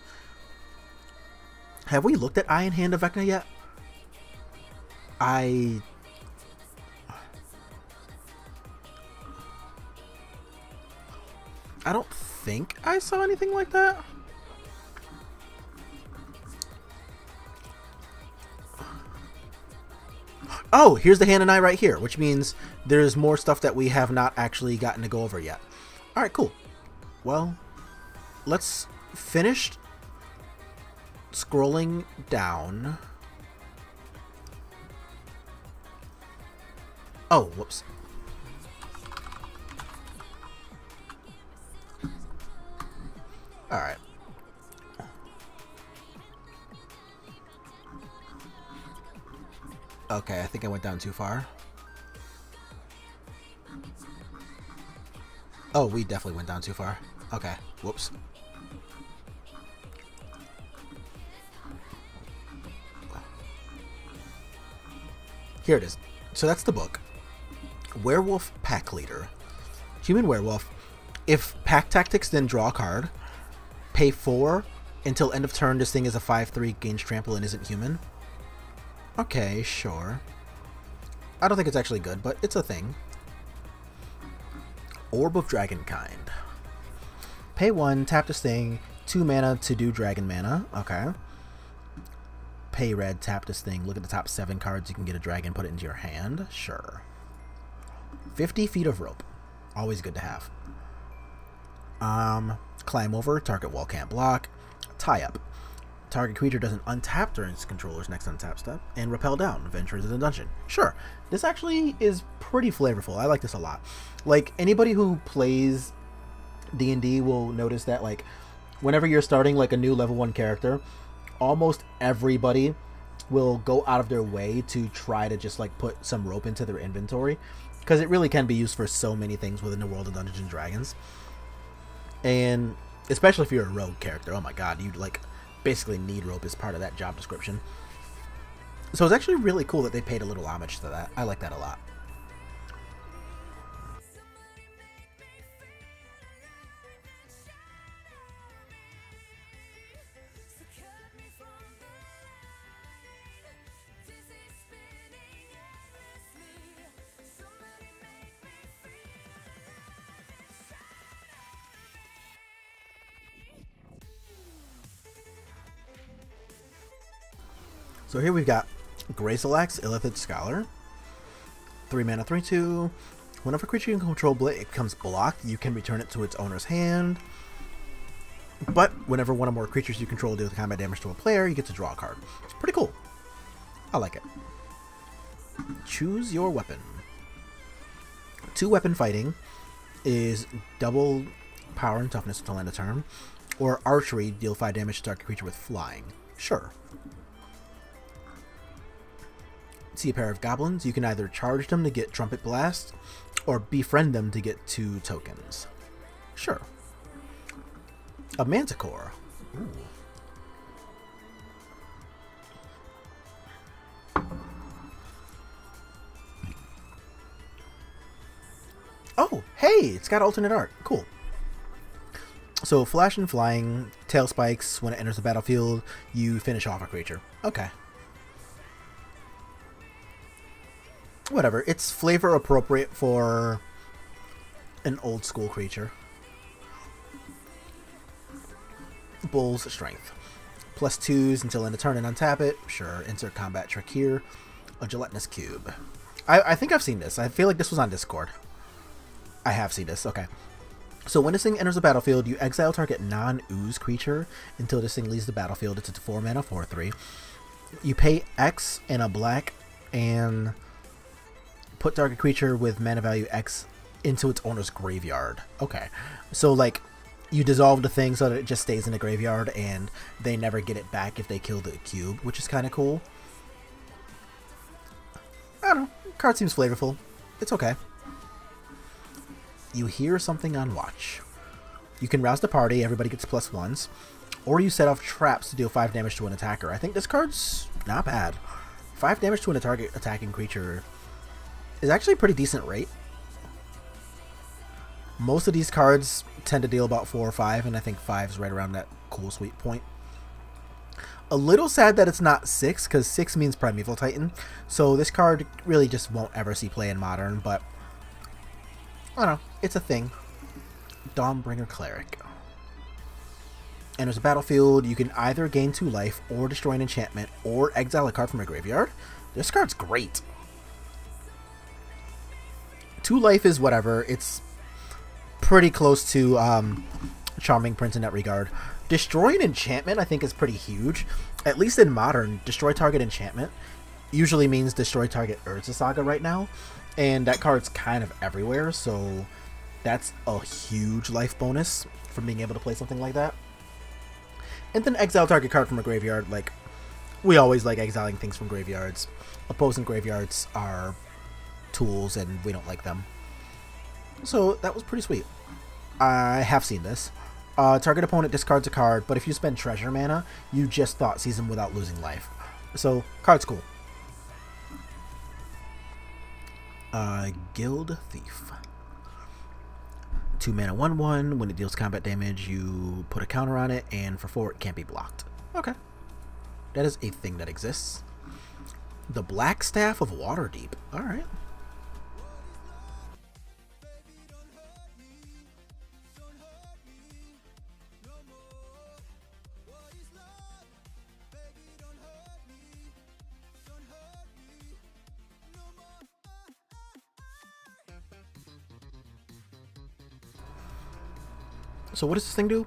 Have we looked at Eye and Hand of Vecna yet? I don't think I saw anything like that. Oh, here's the Hand and Eye right here, which means there's more stuff that we have not actually gotten to go over yet. Alright, cool. Well, let's finish scrolling down. Oh, whoops. Alright. Okay, I think I went down too far. Oh, we definitely went down too far. Okay, whoops. Here it is. So that's the book. Werewolf Pack Leader. Human Werewolf. If Pack Tactics, then draw a card. Pay 4. Until end of turn, this thing is a 5/3, gains trample, and isn't human. Okay, sure. I don't think it's actually good, but it's a thing. Orb of Dragonkind. Pay 1, tap this thing, 2 mana to do dragon mana. Okay. Pay red, tap this thing, look at the top 7 cards, you can get a dragon, put it into your hand. Sure. 50 feet of rope. Always good to have. Climb over, target wall can't block. Tie up. Target creature doesn't untap during its controller's next untap step. And repel down, venture into the dungeon. Sure. This actually is pretty flavorful. I like this a lot. Like, anybody who plays D&D will notice that, like, whenever you're starting, like, a new level 1 character, almost everybody will go out of their way to try to just, like, put some rope into their inventory. Because it really can be used for so many things within the world of Dungeons and Dragons. And especially if you're a rogue character, oh my god, you like basically need rope as part of that job description. So it's actually really cool that they paid a little homage to that. I like that a lot. So here we've got Grazelax, Illithid Scholar. 3 mana, 3/2. Whenever a creature you control becomes blocked, you can return it to its owner's hand. But whenever one or more creatures you control deal combat damage to a player, you get to draw a card. It's pretty cool. I like it. Choose your weapon. 2-weapon fighting is double power and toughness until end of turn. Or archery, deal 5 damage to target creature with flying. Sure. See a pair of goblins. You can either charge them to get Trumpet Blast, or befriend them to get 2 tokens. Sure. A Manticore. Ooh. Oh, hey! It's got alternate art. Cool. So, flash and flying, tail spikes. When it enters the battlefield, you finish off a creature. Okay. Whatever. It's flavor appropriate for an old school creature. Bull's Strength. +2s until end of turn and untap it. Sure. Insert combat trick here. A gelatinous cube. I think I've seen this. I feel like this was on Discord. I have seen this. Okay. So when this thing enters the battlefield, you exile target non-ooze creature until this thing leaves the battlefield. It's a 4 mana 4/3. You pay X and a black and put target creature with mana value X into its owner's graveyard. Okay. So like you dissolve the thing so that it just stays in the graveyard and they never get it back if they kill the cube, which is kind of cool. I don't know. Card seems flavorful. It's okay. You hear something on watch. You can rouse the party, everybody gets +1s, or you set off traps to deal 5 damage to an attacker. I think this card's not bad. 5 damage to an target attacking creature is actually a pretty decent rate. Most of these cards tend to deal about 4 or 5, and I think 5 is right around that cool sweet point. A little sad that it's not 6, because 6 means Primeval Titan, so this card really just won't ever see play in Modern, but I don't know, it's a thing. Dawnbringer Cleric. Enters a battlefield, you can either gain 2 life, or destroy an enchantment, or exile a card from a graveyard. This card's great. 2 life is whatever, it's pretty close to Charming Prince in that regard. Destroy an enchantment I think is pretty huge. At least in Modern, destroy target enchantment usually means destroy target Urza Saga right now. And that card's kind of everywhere, so that's a huge life bonus from being able to play something like that. And then exile target card from a graveyard. Like, we always like exiling things from graveyards. Opposing graveyards are tools, and we don't like them. So that was pretty sweet. I have seen this. Target opponent discards a card, but if you spend treasure mana, you just thought seize them without losing life. So, card's cool. Guild Thief. 2 mana 1/1. When it deals combat damage, you put a counter on it, and for 4, it can't be blocked. Okay. That is a thing that exists. The Black Staff of Waterdeep. Alright. So what does this thing do?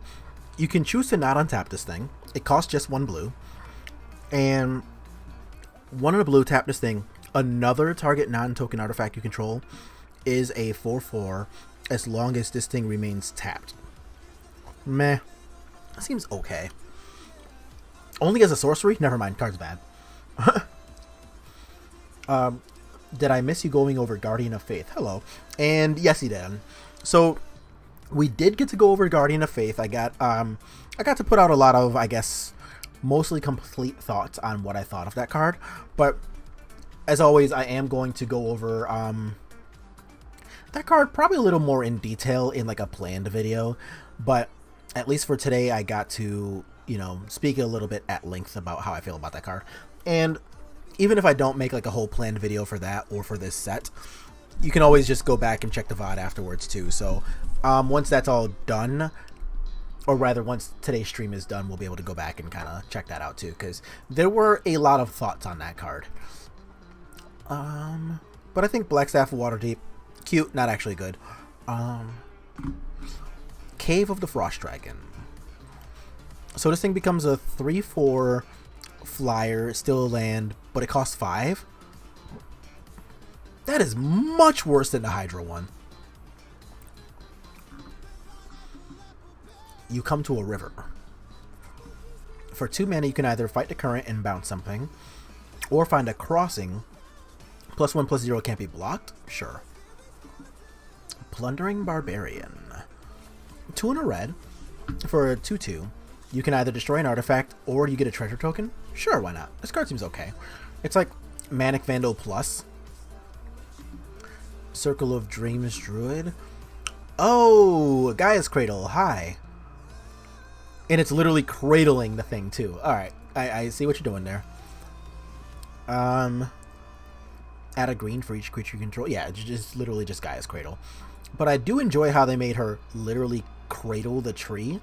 You can choose to not untap this thing. It costs just 1 blue. And 1 in a blue, tap this thing. Another target non-token artifact you control is a 4/4 as long as this thing remains tapped. Meh. That seems okay. Only as a sorcery? Never mind, card's bad. Did I miss you going over Guardian of Faith? Hello. And yes, you did. So we did get to go over Guardian of Faith. I got to put out a lot of, I guess, mostly complete thoughts on what I thought of that card. But as always, I am going to go over that card probably a little more in detail in like a planned video. But at least for today, I got to, speak a little bit at length about how I feel about that card. And even if I don't make like a whole planned video for that or for this set, you can always just go back and check the VOD afterwards too. So once that's all done, or rather, once today's stream is done, we'll be able to go back and kind of check that out too, because there were a lot of thoughts on that card. But I think Blackstaff Waterdeep, cute, not actually good. Cave of the Frost Dragon. So this thing becomes a 3/4 flyer, still a land, but it costs 5. That is much worse than the Hydra one. You come to a river. For 2 mana, you can either fight the current and bounce something, or find a crossing. +1/+0 can't be blocked? Sure. Plundering Barbarian. 2 and a red. For a 2/2, you can either destroy an artifact, or you get a treasure token. Sure, why not? This card seems okay. It's like Manic Vandal plus. Circle of Dreams Druid. Oh, Gaia's Cradle. Hi. And it's literally cradling the thing too. Alright, I see what you're doing there. Add a green for each creature you control. Yeah, it's just literally just Gaia's Cradle. But I do enjoy how they made her literally cradle the tree.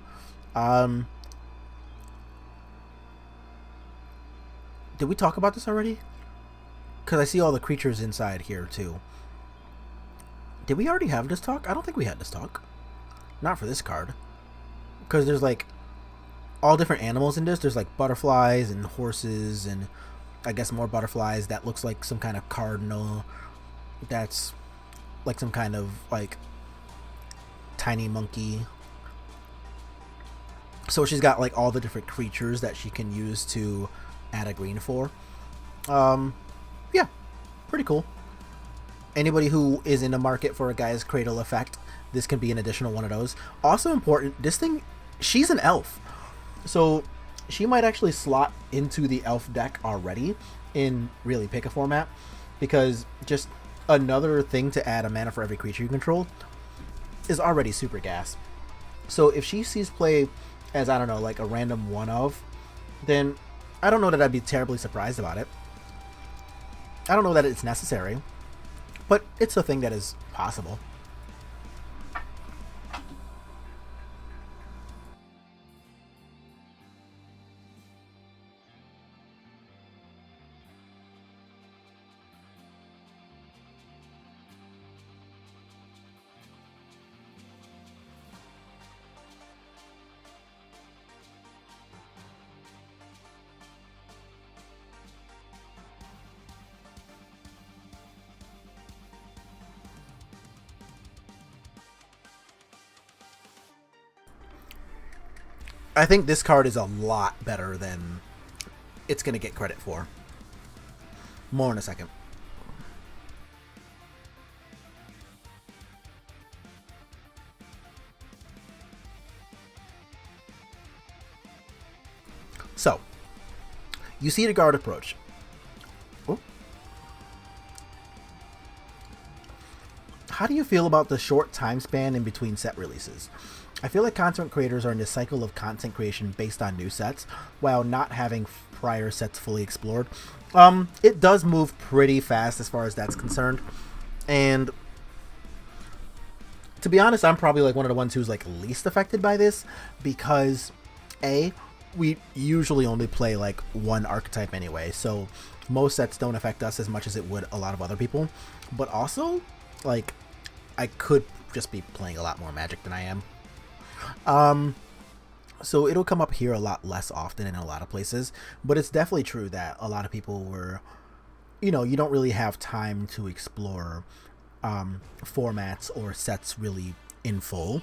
Did we talk about this already? Because I see all the creatures inside here too. Did we already have this talk? I don't think we had this talk. Not for this card. Because there's like all different animals in this. There's like butterflies and horses and I guess more butterflies. That looks like some kind of cardinal. That's like some kind of like tiny monkey. So she's got like all the different creatures that she can use to add a green for. Yeah, pretty cool. Anybody who is in the market for a Gaia's Cradle effect, this can be an additional one of those. Also important, this thing, she's an elf. So she might actually slot into the elf deck already in really pick a format, because just another thing to add a mana for every creature you control is already super gas. So if she sees play as, I don't know, like a random one of, then I don't know that I'd be terribly surprised about it. I don't know that it's necessary, but it's a thing that is possible. I think this card is a lot better than it's going to get credit for. More in a second. So, you see the guard approach. Oh. How do you feel about the short time span in between set releases? I feel like content creators are in this cycle of content creation based on new sets, while not having prior sets fully explored. It does move pretty fast as far as that's concerned. And to be honest, I'm probably like one of the ones who's like least affected by this, because A, we usually only play like one archetype anyway, so most sets don't affect us as much as it would a lot of other people. But also, like, I could just be playing a lot more Magic than I am. So it'll come up here a lot less often in a lot of places, but it's definitely true that a lot of people were, you know, you don't really have time to explore formats or sets really in full,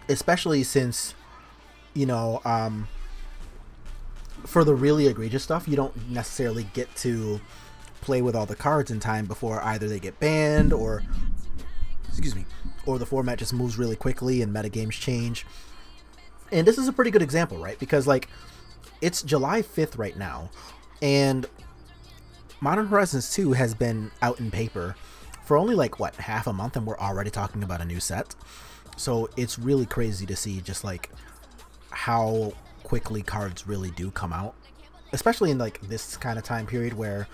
especially since, you know, for the really egregious stuff, you don't necessarily get to play with all the cards in time before either they get banned or, excuse me, or the format just moves really quickly and metagames change. And this is a pretty good example, right? Because, like, it's July 5th right now, and Modern Horizons 2 has been out in paper for only, like, what, half a month, and we're already talking about a new set. So it's really crazy to see just, like, how quickly cards really do come out, especially in, like, this kind of time period where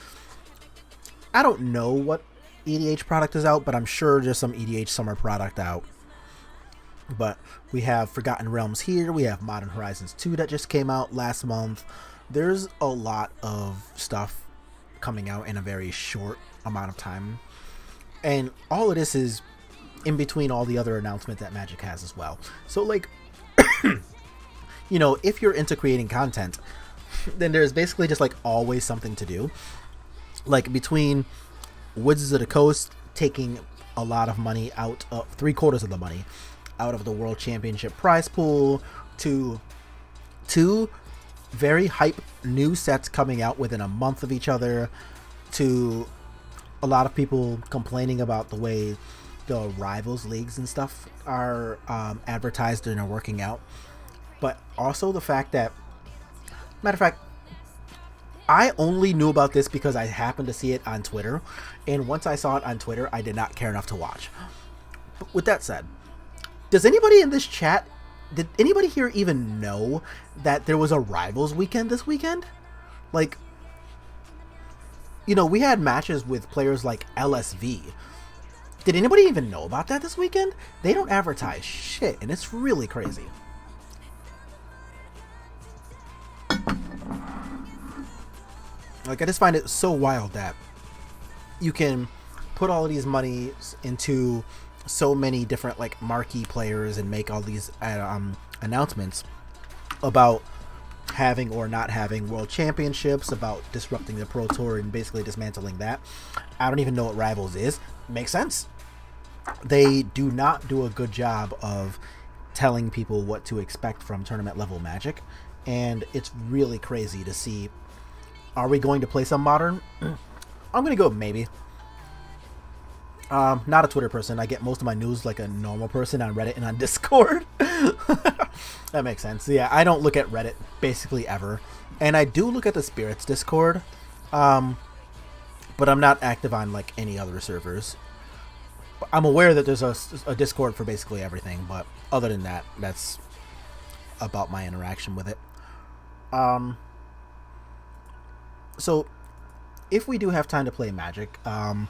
I don't know what EDH product is out, but I'm sure there's some EDH summer product out. But we have Forgotten Realms here. We have Modern Horizons 2 that just came out last month. There's a lot of stuff coming out in a very short amount of time. And all of this is in between all the other announcements that Magic has as well. So, like, you know, if you're into creating content, then there's basically just, like, always something to do. Like, between Wizards of the Coast taking a lot of money out of, 3/4 of the money out of the World Championship prize pool, to two very hype new sets coming out within a month of each other, to a lot of people complaining about the way the rivals leagues and stuff are advertised and are working out. But also the fact that, matter of fact, I only knew about this because I happened to see it on Twitter, and once I saw it on Twitter, I did not care enough to watch. But with that said, does anybody in this chat, did anybody here even know that there was a Rivals weekend this weekend? Like, you know, we had matches with players like LSV. Did anybody even know about that this weekend? They don't advertise shit, and it's really crazy. Like, I just find it so wild that you can put all of these monies into so many different, like, marquee players and make all these announcements about having or not having world championships, about disrupting the Pro Tour and basically dismantling that. I don't even know what Rivals is. Makes sense. They do not do a good job of telling people what to expect from tournament level Magic, and it's really crazy to see. Are we going to play some Modern? I'm going to go maybe. Not a Twitter person. I get most of my news like a normal person on Reddit and on Discord. That makes sense. Yeah, I don't look at Reddit basically ever. And I do look at the Spirits Discord. But I'm not active on like any other servers. I'm aware that there's a Discord for basically everything. But other than that, that's about my interaction with it. So, if we do have time to play Magic, I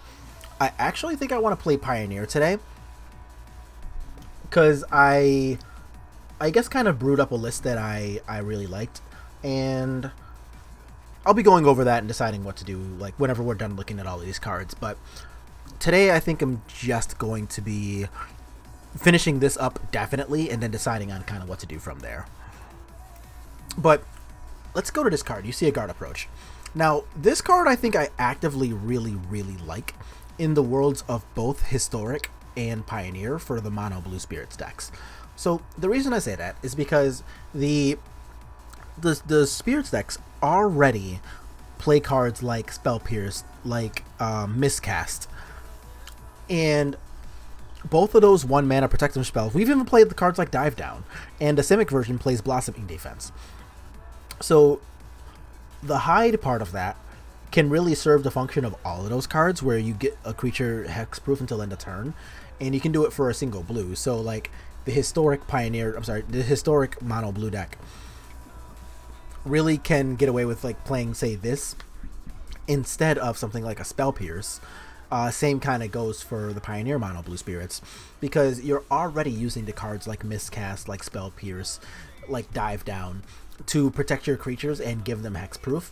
actually think I want to play Pioneer today, because I guess kind of brewed up a list that I really liked, and I'll be going over that and deciding what to do, like, whenever we're done looking at all of these cards. But today I think I'm just going to be finishing this up definitely, and then deciding on kind of what to do from there. But let's go to this card. You see a Guard Approach. Now, this card I think I actively really like in the worlds of both Historic and Pioneer for the Mono Blue Spirits decks. So the reason I say that is because the Spirits decks already play cards like Spell Pierce, like Miscast, and both of those 1-mana protective spells. We've even played the cards like Dive Down, and the Simic version plays Blossoming Defense. So the hide part of that can really serve the function of all of those cards, where you get a creature hexproof until end of turn, and you can do it for a single blue. So like the historic mono blue deck really can get away with like playing, say, this instead of something like a Spell Pierce. Same kind of goes for the Pioneer mono blue spirits, because you're already using the cards like Miscast, like Spell Pierce, like Dive Down to protect your creatures and give them hexproof,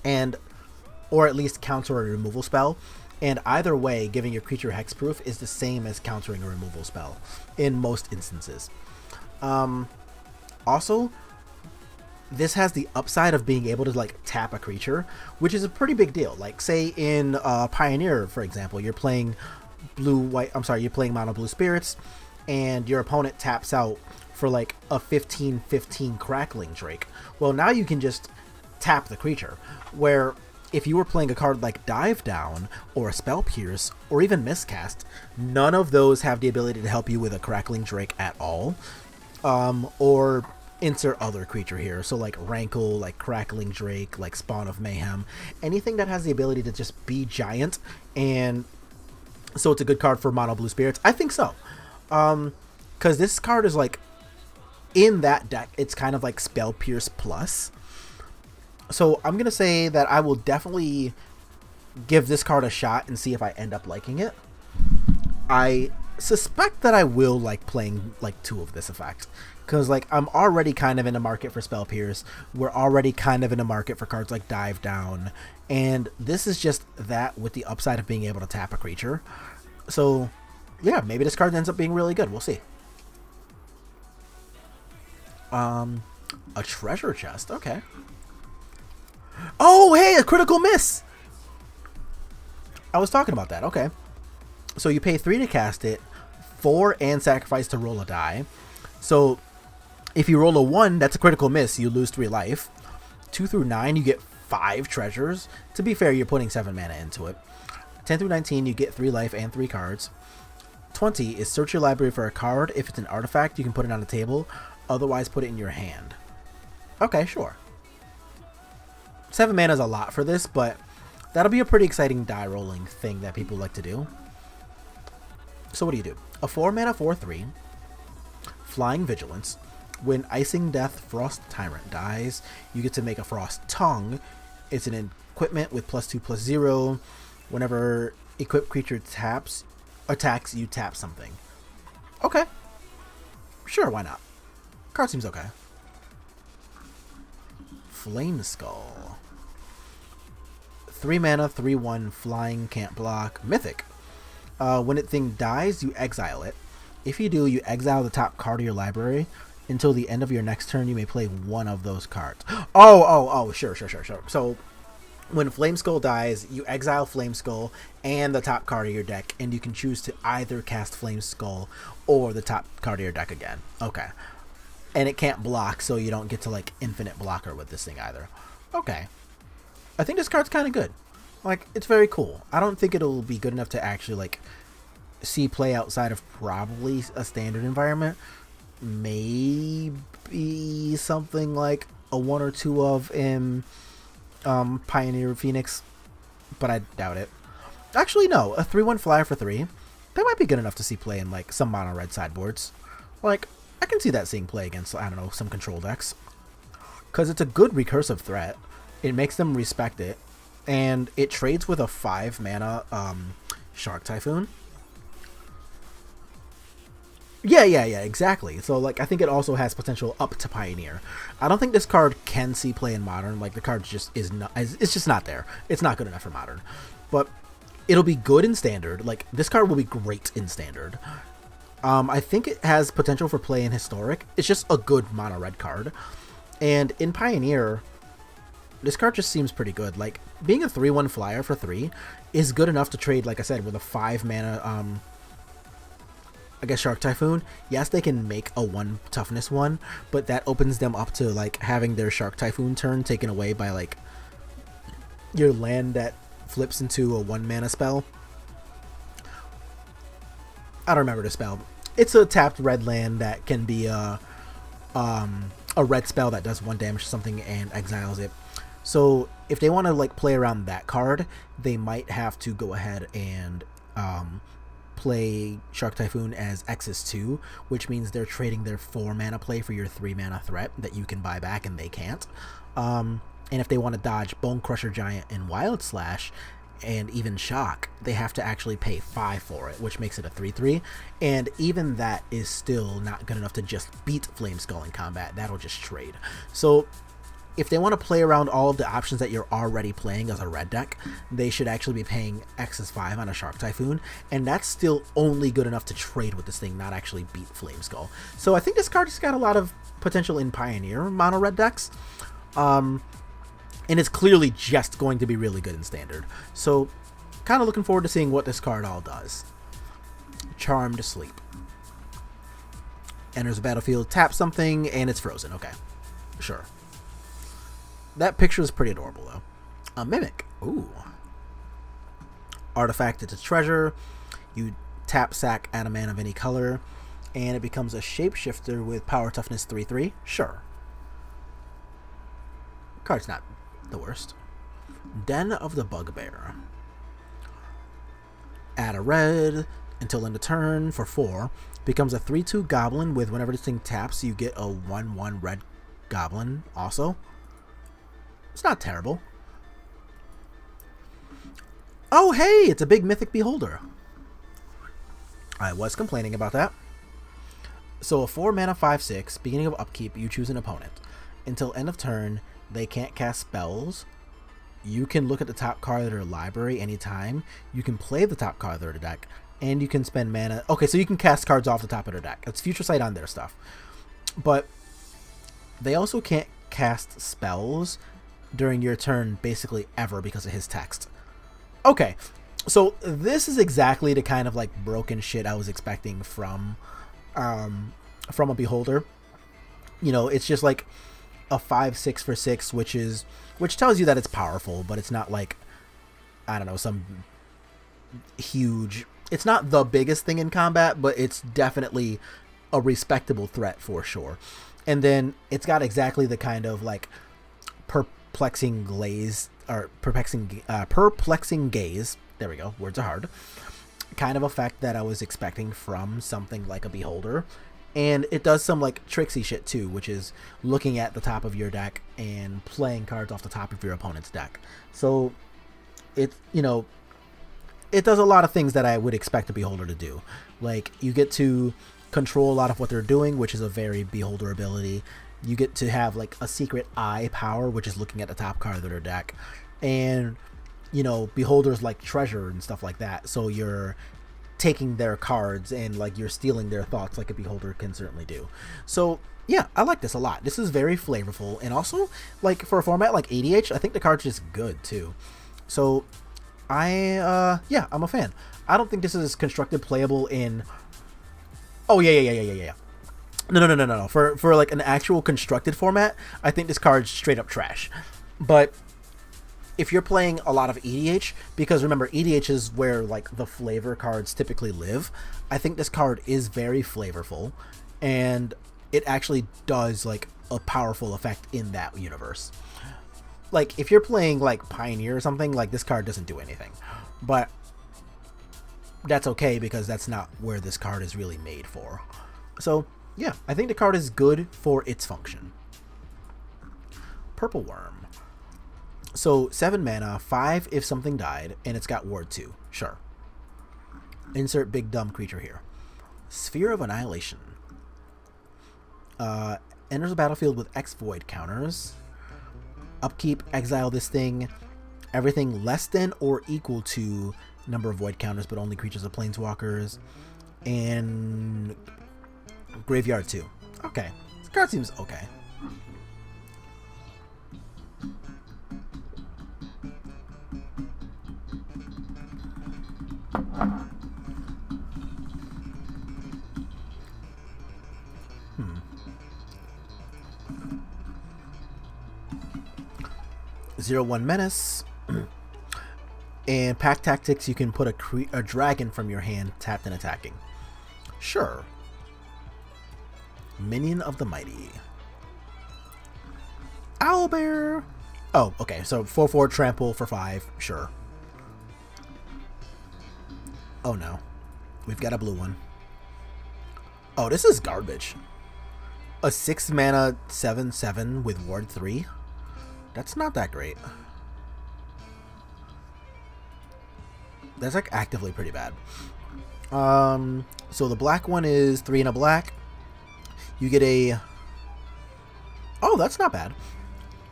and or at least counter a removal spell. And either way, giving your creature hexproof is the same as countering a removal spell in most instances. Also, this has the upside of being able to like tap a creature, which is a pretty big deal. Like, say in Pioneer, for example, you're playing you're playing mono blue spirits, and your opponent taps out for like a 15/15 Crackling Drake. Well, now you can just tap the creature, where if you were playing a card like Dive Down or a Spell Pierce or even Miscast, none of those have the ability to help you with a Crackling Drake at all. Or insert other creature here, so like Rankle, like Crackling Drake, like Spawn of Mayhem, anything that has the ability to just be giant. And so it's a good card for mono blue spirits. I think so, because this card is like, in that deck, it's kind of like Spell Pierce plus. So I'm gonna say that I will definitely give this card a shot and see if I end up liking it. I suspect that I will like playing like 2 of this effect. Because, like, I'm already kind of in the market for Spell Pierce. We're already kind of in the market for cards like Dive Down. And this is just that with the upside of being able to tap a creature. So, yeah, maybe this card ends up being really good. We'll see. A treasure chest. Okay. Oh, hey, a critical miss! I was talking about that. Okay. So you pay 3 to cast it, 4 and sacrifice to roll a die. So if you roll a 1, that's a critical miss. You lose 3 life. 2 through 9, you get 5 treasures. To be fair, you're putting 7 mana into it. 10 through 19, you get 3 life and 3 cards. 20 is search your library for a card. If it's an artifact, you can put it on the table. Otherwise, put it in your hand. Okay, sure. 7 mana is a lot for this, but that'll be a pretty exciting die rolling thing that people like to do. So what do? A 4 mana 4/3. Flying Vigilance. When Icing Death Frost Tyrant dies, you get to make a Frost Tongue. It's an equipment with +2/+0. Whenever equipped creature attacks, you tap something. Okay. Sure, why not? Card seems okay. Flame Skull. 3 mana, 3/1, flying, can't block, mythic. When it thing dies, you exile it. If you do, you exile the top card of your library. Until the end of your next turn, you may play one of those cards. Oh, sure. So, when Flame Skull dies, you exile Flame Skull and the top card of your deck, and you can choose to either cast Flame Skull or the top card of your deck again. Okay. And it can't block, so you don't get to, like, infinite blocker with this thing either. Okay. I think this card's kind of good. Like, it's very cool. I don't think it'll be good enough to actually, like, see play outside of probably a standard environment. Maybe something like a 1 or 2 of in Pioneer Phoenix, but I doubt it. Actually, no, a 3/1 flyer for 3. That might be good enough to see play in like some mono red sideboards. Like, I can see that seeing play against, I don't know, some control decks. Because it's a good recursive threat. It makes them respect it. And it trades with a 5 mana Shark Typhoon. Yeah, exactly. So, like, I think it also has potential up to Pioneer. I don't think this card can see play in Modern. Like, the card just is not, it's just not there. It's not good enough for Modern. But it'll be good in Standard. Like, this card will be great in Standard. I think it has potential for play in Historic. It's just a good mono red card. And in Pioneer, this card just seems pretty good. Like, being a 3/1 flyer for 3 is good enough to trade, like I said, with a 5 mana, I guess Shark Typhoon. Yes, they can make a 1 toughness 1, but that opens them up to, like, having their Shark Typhoon turn taken away by, like, your land that flips into a 1 mana spell. I don't remember the spell. It's a tapped red land that can be a red spell that does 1 damage to something and exiles it. So if they want to, like, play around that card, they might have to go ahead and play Shark Typhoon as X's2, which means they're trading their 4 mana play for your 3 mana threat that you can buy back and they can't. And if they want to dodge Bone Crusher Giant and Wild Slash and even Shock, they have to actually pay 5 for it, which makes it a 3/3. And even that is still not good enough to just beat Flame Skull in combat. That'll just trade. So if they want to play around all of the options that you're already playing as a red deck, they should actually be paying X's5 on a Shark Typhoon, and that's still only good enough to trade with this thing, not actually beat Flame Skull. So I think this card has got a lot of potential in Pioneer mono red decks, and it's clearly just going to be really good in Standard. So kind of looking forward to seeing what this card all does. Charmed Sleep. Enters the battlefield, taps something, and it's frozen. Okay, sure. That picture is pretty adorable, though. A Mimic. Ooh. Artifact, it's a treasure. You tap, sack, add a mana of any color, and it becomes a shapeshifter with power toughness 3/3. Sure. Card's not the worst. Den of the Bugbear. Add a red until end of turn for 4. Becomes a 3/2 goblin with whenever this thing taps, you get a 1/1 red goblin also. It's not terrible. Oh, hey, it's a big Mythic Beholder. I was complaining about that. So a 4 mana 5/6, beginning of upkeep, you choose an opponent. Until end of turn, they can't cast spells. You can look at the top card of their library anytime. You can play the top card of their deck, and you can spend mana. Okay, so you can cast cards off the top of their deck. It's Future Sight on their stuff. But they also can't cast spells during your turn basically ever because of his text. Okay, so this is exactly the kind of like broken shit I was expecting from a Beholder. You know, it's just like a 5/6 for 6, which tells you that it's powerful, but it's not like, I don't know, some huge. It's not the biggest thing in combat, but it's definitely a respectable threat for sure. And then it's got exactly the kind of like perplexing gaze. There we go. Words are hard. Kind of effect that I was expecting from something like a Beholder. And it does some like tricksy shit too, which is looking at the top of your deck and playing cards off the top of your opponent's deck. So it, you know, it does a lot of things that I would expect a Beholder to do. Like, you get to control a lot of what they're doing, which is a very Beholder ability. You get to have like a secret eye power, which is looking at the top card of their deck. And, you know, Beholders like treasure and stuff like that. So you're taking their cards and like you're stealing their thoughts like a Beholder can certainly do. So yeah, I like this a lot. This is very flavorful, and also like for a format like ADH, I think the card's just good too. So yeah, I'm a fan. I don't think this is constructed playable in. Oh yeah. No. For like an actual constructed format, I think this card's straight up trash. But if you're playing a lot of EDH, because remember, EDH is where like the flavor cards typically live, I think this card is very flavorful, and it actually does like a powerful effect in that universe. Like, if you're playing like Pioneer or something, like this card doesn't do anything. But that's okay, because that's not where this card is really made for. So yeah, I think the card is good for its function. Purple Worm. So 7 mana, 5 if something died, and it's got Ward 2. Sure. Insert big dumb creature here. Sphere of Annihilation. Enters the battlefield with X Void counters. Upkeep, exile this thing. Everything less than or equal to number of Void counters, but only creatures of Planeswalkers. And graveyard 2. Okay. This card seems okay. Zero 1 Menace. And Pack Tactics, you can put a dragon from your hand tapped and attacking. Sure. Minion of the Mighty. Owlbear. Oh, okay. So 4/4 trample for 5. Sure. Oh no. We've got a blue one. Oh, this is garbage. A 6 mana 7/7 with Ward 3. That's not that great. That's like actively pretty bad. So the black one is 3 and a black. You get a. Oh, that's not bad.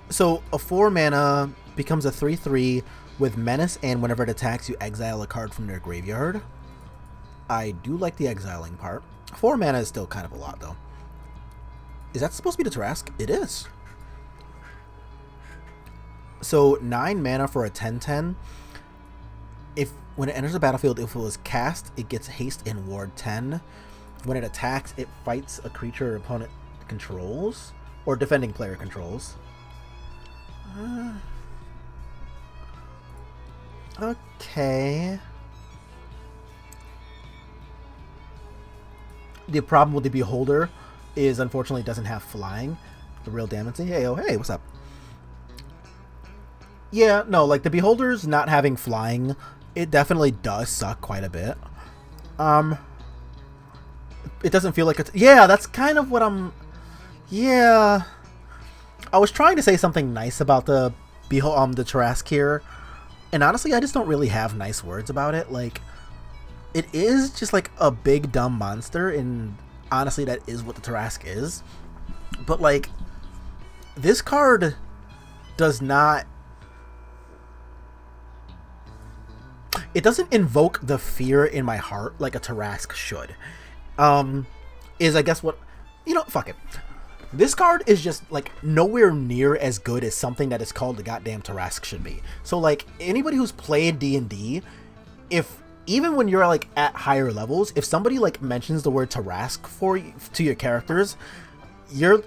So a 4 mana becomes a 3/3 with menace, and whenever it attacks, you exile a card from their graveyard. I do like the exiling part. 4 mana is still kind of a lot, though. Is that supposed to be the Trask? It is. So 9 mana for a 10/10. If when it enters the battlefield, if it was cast, it gets haste and ward 10. When it attacks, it fights a creature opponent controls or defending player controls. Okay. The problem with the Beholder is, unfortunately, it doesn't have flying. The real damage. Hey, oh, hey, what's up? Yeah, no, like the Beholders not having flying, it definitely does suck quite a bit. It doesn't feel like it's. Yeah, that's kind of what I'm. Yeah, I was trying to say something nice about the Trask here, and honestly, I just don't really have nice words about it. Like, it is just like a big dumb monster, and honestly that is what the Tarask is. But like, this card does not, it doesn't invoke the fear in my heart like a Tarask should. Is I guess what, fuck it. This card is just like nowhere near as good as something that is called the goddamn Tarask should be. So like, anybody who's played D&D, if even when you're like at higher levels, if somebody like mentions the word Tarask to your characters, you're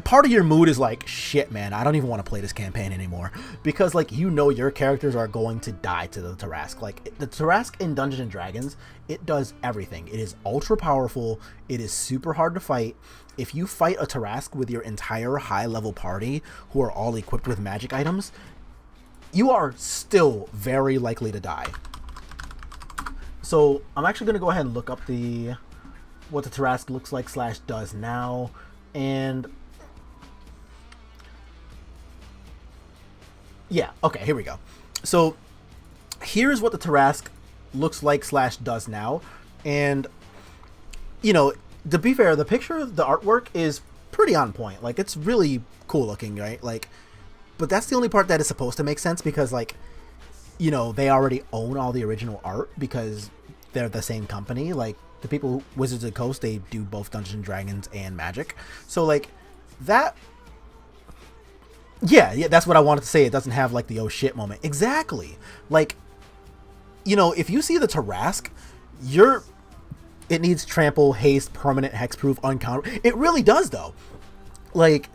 part of your mood is like, shit, man, I don't even want to play this campaign anymore, because like, your characters are going to die to the Tarask. Like, the Tarask in Dungeons and Dragons, it does everything. It is ultra powerful. It is super hard to fight. If you fight a Tarask with your entire high level party who are all equipped with magic items, you are still very likely to die. So I'm actually going to go ahead and look up what the Tarask looks like / does now. And yeah, okay, here we go. So here's what the Tarask looks like / does now. And, to be fair, the artwork is pretty on point. Like, it's really cool looking, right? Like, but that's the only part that is supposed to make sense, because like, they already own all the original art because they're the same company. Like, the people who, Wizards of the Coast, they do both Dungeons and Dragons and Magic. So like, that, yeah, that's what I wanted to say. It doesn't have like the oh shit moment. Exactly. Like, if you see the Tarask, it needs trample, haste, permanent, hexproof, uncounter. It really does though. Like,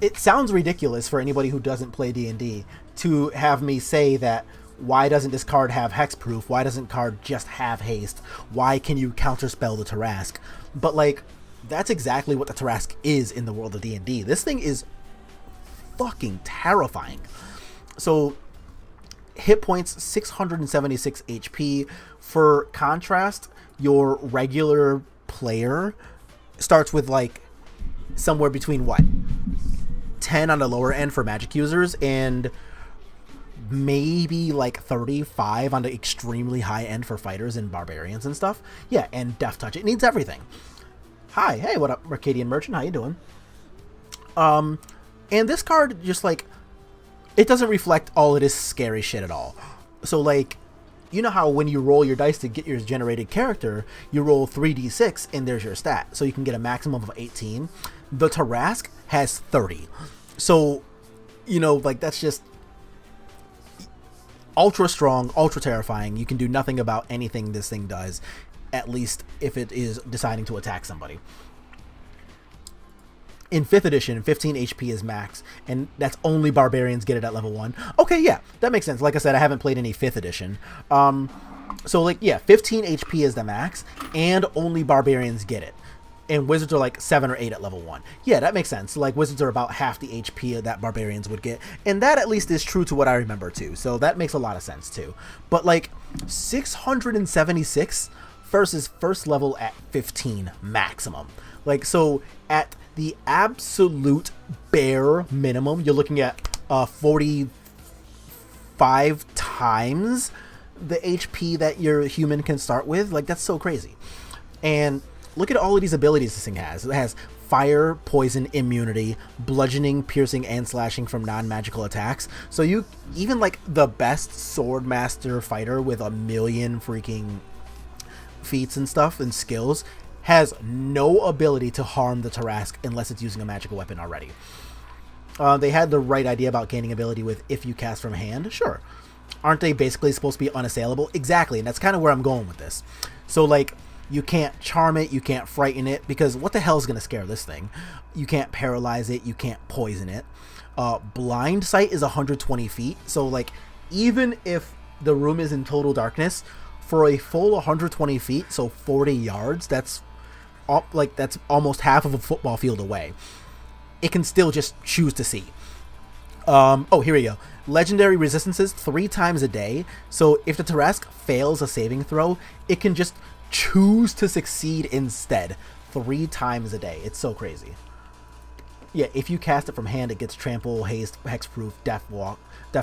it sounds ridiculous for anybody who doesn't play D&D to have me say that, why doesn't this card have hexproof? Why doesn't card just have haste? Why can you counterspell the Tarask? But like, that's exactly what the Tarask is in the world of D&D. This thing is fucking terrifying. So hit points 676 HP. For contrast, your regular player starts with like somewhere between 10 on the lower end for magic users, and maybe like 35 on the extremely high end for fighters and barbarians and stuff. Yeah, and Death Touch. It needs everything. Hi, hey, what up, Mercadian Merchant? How you doing? And this card just like, it doesn't reflect all of this scary shit at all. So like, how when you roll your dice to get your generated character, you roll 3d6 and there's your stat. So you can get a maximum of 18. The Tarask has 30. So, like, that's just ultra strong, ultra terrifying. You can do nothing about anything this thing does, at least if it is deciding to attack somebody. In 5th edition, 15 HP is max, and that's only barbarians get it at level 1. Okay, yeah, that makes sense. Like I said, I haven't played any 5th edition. So, like, yeah, 15 HP is the max, and only barbarians get it. And wizards are like 7 or 8 at level 1. Yeah, that makes sense. Like, wizards are about half the HP that barbarians would get. And that at least is true to what I remember, too. So that makes a lot of sense, too. But, like, 676 versus first level at 15 maximum. Like, so at the absolute bare minimum, you're looking at 45 times the HP that your human can start with. Like, that's so crazy. And look at all of these abilities this thing has. It has fire, poison, immunity, bludgeoning, piercing, and slashing from non-magical attacks. So you, even like the best sword master fighter with a million freaking feats and stuff and skills, has no ability to harm the Tarask unless it's using a magical weapon already. They had the right idea about gaining ability with if you cast from hand. Sure. Aren't they basically supposed to be unassailable? Exactly, and that's kind of where I'm going with this. So, like, you can't charm it, you can't frighten it, because what the hell is going to scare this thing? You can't paralyze it, you can't poison it. Blind sight is 120 feet, so, like, even if the room is in total darkness, for a full 120 feet, so 40 yards, that's almost half of a football field away. It can still just choose to see. Oh, here we go. Legendary resistances 3 times a day. So if the Tarask fails a saving throw, it can just choose to succeed instead 3 times a day. It's so crazy. Yeah, if you cast it from hand, it gets trample, haste, hexproof, death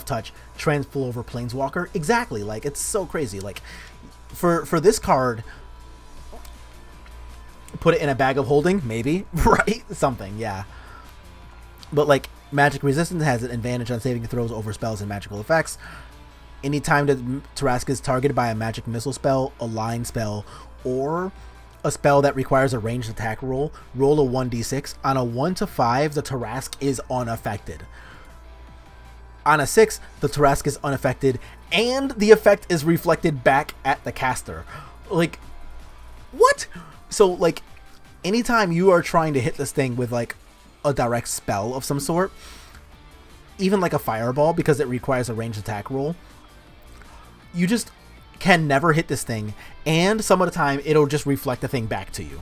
touch, transfer over planeswalker. Exactly. Like, it's so crazy. Like, for this card, put it in a bag of holding, maybe, right? Something, yeah. But like magic resistance has an advantage on saving throws over spells and magical effects. Anytime that Tarrasque is targeted by a magic missile spell, a line spell, or a spell that requires a ranged attack roll a 1d6. On a 1 to 5, the Tarrasque is unaffected. On a 6, the Tarrasque is unaffected, and the effect is reflected back at the caster. Like, what? So, like, anytime you are trying to hit this thing with, like, a direct spell of some sort, even like a fireball, because it requires a ranged attack roll, you just can never hit this thing, and some of the time, it'll just reflect the thing back to you.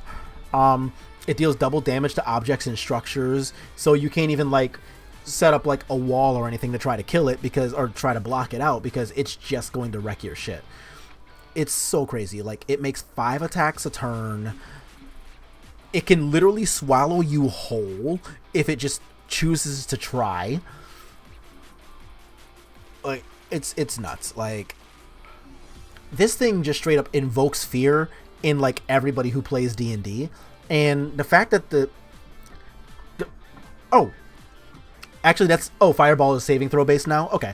It deals double damage to objects and structures, so you can't even, like, set up like a wall or anything to try to kill it or try to block it out, because it's just going to wreck your shit. It's so crazy. Like, it makes 5 attacks a turn. It can literally swallow you whole if it just chooses to try. Like, it's nuts. Like, this thing just straight up invokes fear in like everybody who plays D&D, and the fact that oh, actually, fireball is saving throw based now. Okay.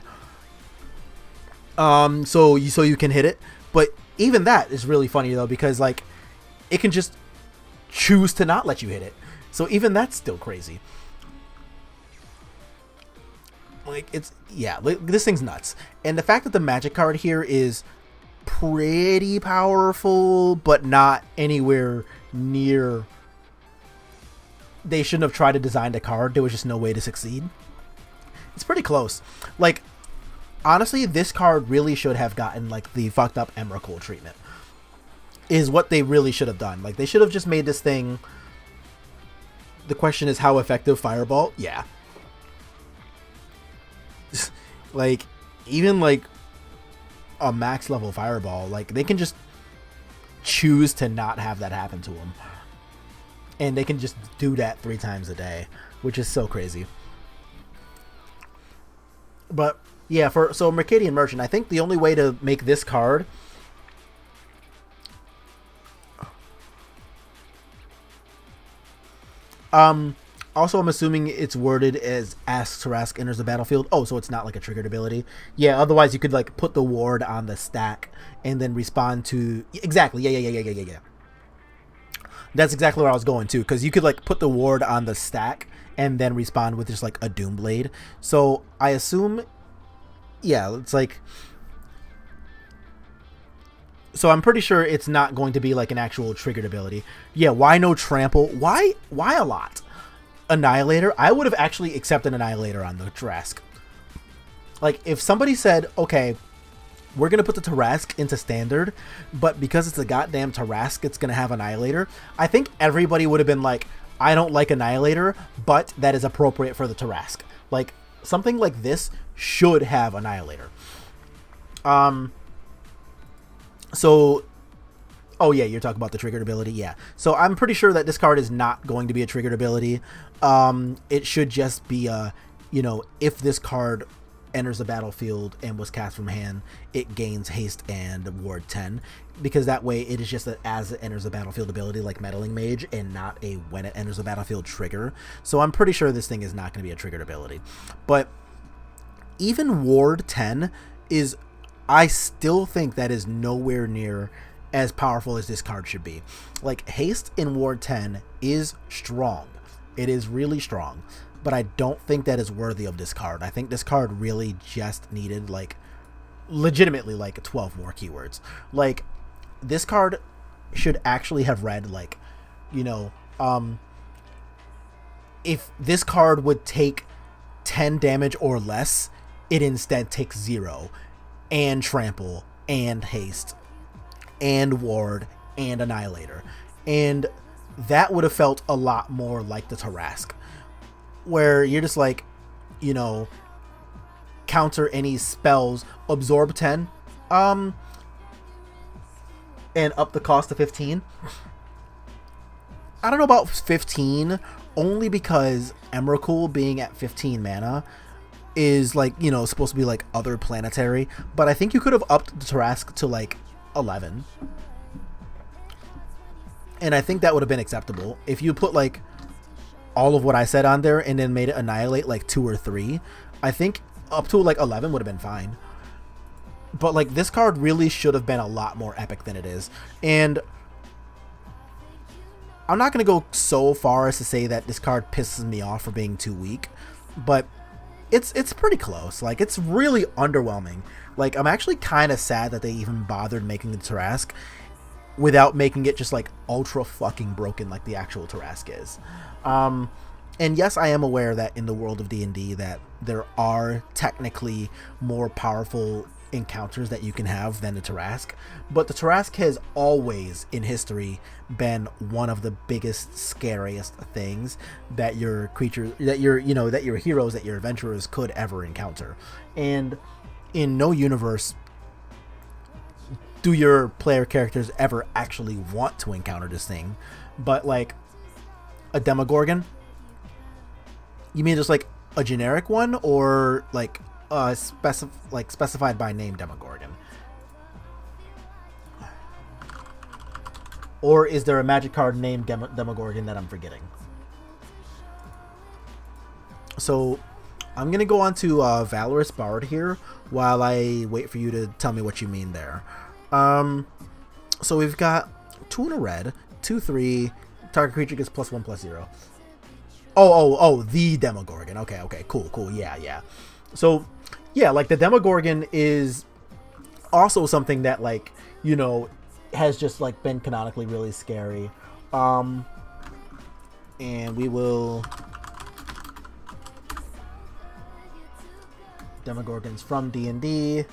So you can hit it, but even that is really funny though, because like it can just choose to not let you hit it. So even that's still crazy. Like, this thing's nuts. And the fact that the magic card here is pretty powerful, but not anywhere near. They shouldn't have tried to design the card. There was just no way to succeed. It's pretty close. Like, honestly, this card really should have gotten, like, the fucked up Emrakul treatment. Is what they really should have done. Like, they should have just made this thing. The question is, how effective Fireball? Yeah. Like, even, like, a max level Fireball, like, they can just choose to not have that happen to them. And they can just do that 3 times a day, which is so crazy. But yeah, so Mercadian Merchant, I think the only way to make this card also, I'm assuming it's worded as Tarrasque enters the battlefield. Oh, so it's not like a triggered ability. Yeah, otherwise you could like put the ward on the stack and then respond to exactly. Yeah. That's exactly where I was going to, because you could like put the ward on the stack and then respond with just like a Doom Blade. So I assume, yeah, it's like. So I'm pretty sure it's not going to be like an actual triggered ability. Yeah, why no trample? Why a lot? Annihilator? I would have actually accepted Annihilator on the Tarrasque. Like, if somebody said, okay, we're going to put the Tarrasque into standard, but because it's a goddamn Tarrasque, it's going to have Annihilator, I think everybody would have been like, I don't like Annihilator, but that is appropriate for the Tarrasque. Like, something like this should have Annihilator. So, oh yeah, you're talking about the triggered ability, yeah. So I'm pretty sure that this card is not going to be a triggered ability. It should just be a, if this card enters the battlefield and was cast from hand, it gains haste and ward 10, because that way it is just that as it enters the battlefield ability, like Meddling Mage, and not a when it enters the battlefield trigger. So I'm pretty sure this thing is not going to be a triggered ability. But even ward 10 is, I still think that is nowhere near as powerful as this card should be. Like, haste in ward 10 is strong. It is really strong, but I don't think that is worthy of this card. I think this card really just needed, like, legitimately, like, 12 more keywords. Like, this card should actually have read, like, if this card would take 10 damage or less, it instead takes 0, and trample, and haste, and ward, and annihilator. And that would have felt a lot more like the Tarrasque, where you're just like, counter any spells, absorb 10, and up the cost to 15. I don't know about 15, only because Emrakul being at 15 mana is like, supposed to be like other planetary, but I think you could have upped the Tarrasque to like 11. And I think that would have been acceptable. If you put like all of what I said on there and then made it annihilate like 2 or 3, I think up to like 11 would have been fine. But like this card really should have been a lot more epic than it is. And I'm not going to go so far as to say that this card pisses me off for being too weak, but it's pretty close. Like, it's really underwhelming. Like, I'm actually kind of sad that they even bothered making the Tarask without making it just like ultra fucking broken like the actual Tarask is. And yes, I am aware that in the world of D&D that there are technically more powerful encounters that you can have than the Tarask, but the Tarask has always in history been one of the biggest, scariest things that your creatures, that your heroes, that your adventurers could ever encounter. And in no universe do your player characters ever actually want to encounter this thing. But like a Demogorgon, you mean just like a generic one, or like specified by name Demogorgon? Or is there a magic card named Demogorgon that I'm forgetting? So I'm gonna go on to Valorous Bard here while I wait for you to tell me what you mean there. So we've got 2 in a red, 2/3, target creature gets +1/+0. Oh, the Demogorgon. Okay, cool, yeah. So, yeah, like the Demogorgon is also something that, like, you know, has just like been canonically really scary. And we will Demogorgons from D&D.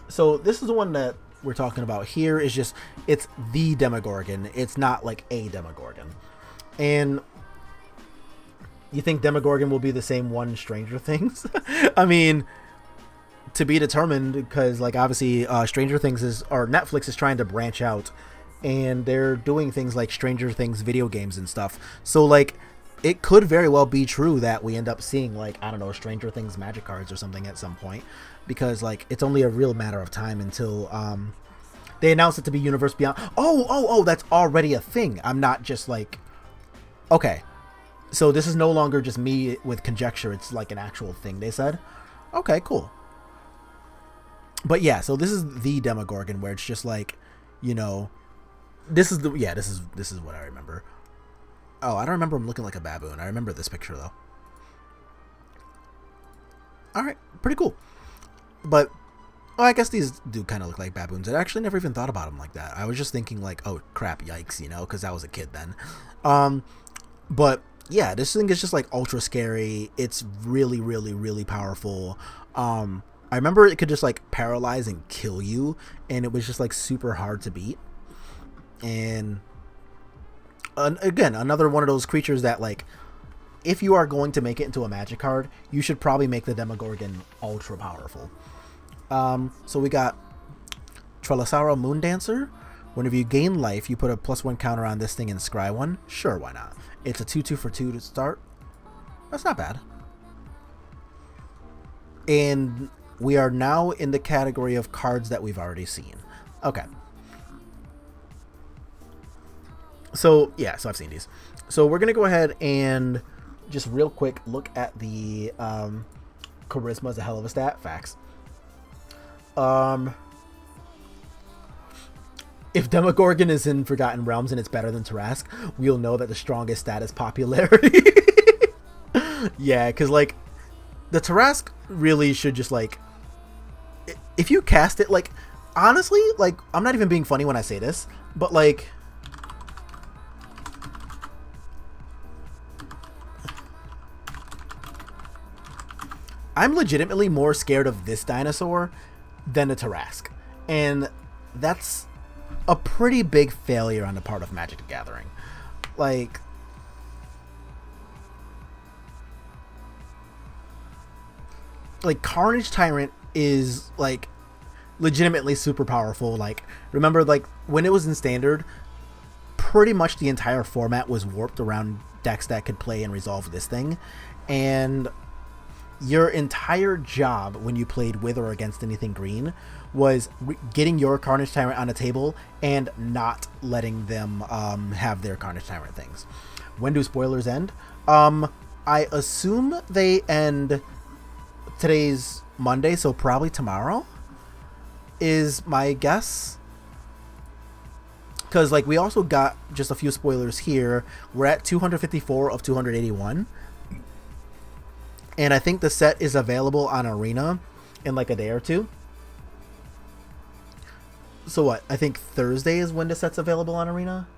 So this is the one that we're talking about here. Is just, it's the Demogorgon. It's not like a Demogorgon. And you think Demogorgon will be the same one in Stranger Things? I mean, to be determined, because like obviously Stranger Things Netflix is trying to branch out, and they're doing things like Stranger Things video games and stuff. So like it could very well be true that we end up seeing, like, I don't know, Stranger Things magic cards or something at some point, because like it's only a real matter of time until they announce it to be Universe Beyond. Oh, that's already a thing. I'm not just like, okay, so this is no longer just me with conjecture. It's like an actual thing they said. Okay, cool. But yeah, so this is the Demogorgon, where it's just like, you know, this is what I remember. Oh, I don't remember him looking like a baboon. I remember this picture though. All right, pretty cool. But I guess these do kind of look like baboons. I actually never even thought about them like that. I was just thinking like, oh crap, yikes, you know, because I was a kid then. But yeah, this thing is just like ultra scary. It's really, really, really powerful. I remember it could just like paralyze and kill you, and it was just like super hard to beat. And again, another one of those creatures that, like, if you are going to make it into a magic card, you should probably make the Demogorgon ultra powerful. So we got Trelasara Moondancer. Whenever you gain life, you put a +1 counter on this thing and scry 1. Sure, why not? It's a 2/2 for 2 to start. That's not bad. And we are now in the category of cards that we've already seen. Okay. So, yeah, so I've seen these. So we're going to go ahead and just real quick look at the charisma is a hell of a stat. Facts. If Demogorgon is in Forgotten Realms and it's better than Tarask, we'll know that the strongest stat is popularity. Yeah, because, like, the Tarask really should just, like, if you cast it, like, honestly, like, I'm not even being funny when I say this, but, like, I'm legitimately more scared of this dinosaur than the Tarask. And that's a pretty big failure on the part of Magic the Gathering. Like, Carnage Tyrant is, like, legitimately super powerful. Like, remember, like, when it was in Standard, pretty much the entire format was warped around decks that could play and resolve this thing. And your entire job when you played with or against anything green was getting your Carnage Tyrant on a table and not letting them have their Carnage Tyrant things. When do spoilers end? I assume they end today's Monday, so probably tomorrow is my guess. Because like we also got just a few spoilers here. We're at 254 of 281. And I think the set is available on Arena in like a day or two. So what? I think Thursday is when the set's available on Arena.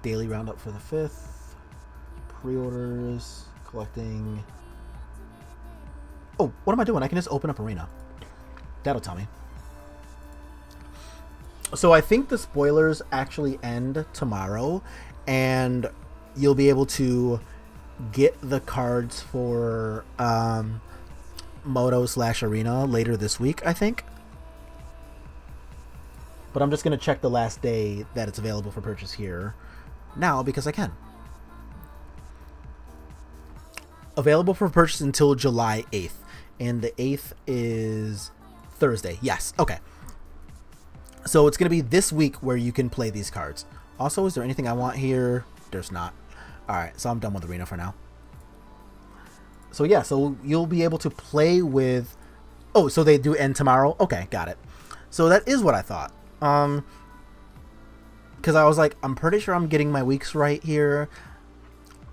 Daily roundup for the 5th. Pre-orders. Collecting. Oh, what am I doing? I can just open up Arena. That'll tell me. So I think the spoilers actually end tomorrow, and you'll be able to get the cards for Moto/Arena later this week, I think. But I'm just going to check the last day that it's available for purchase here now because I can. Available for purchase until July 8th. And the 8th is Thursday. Yes. Okay. So it's going to be this week where you can play these cards. Also, is there anything I want here? There's not. Alright, so I'm done with Arena for now. So yeah, so you'll be able to play with... Oh, so they do end tomorrow? Okay, got it. So that is what I thought. Because I was like, I'm pretty sure I'm getting my weeks right here.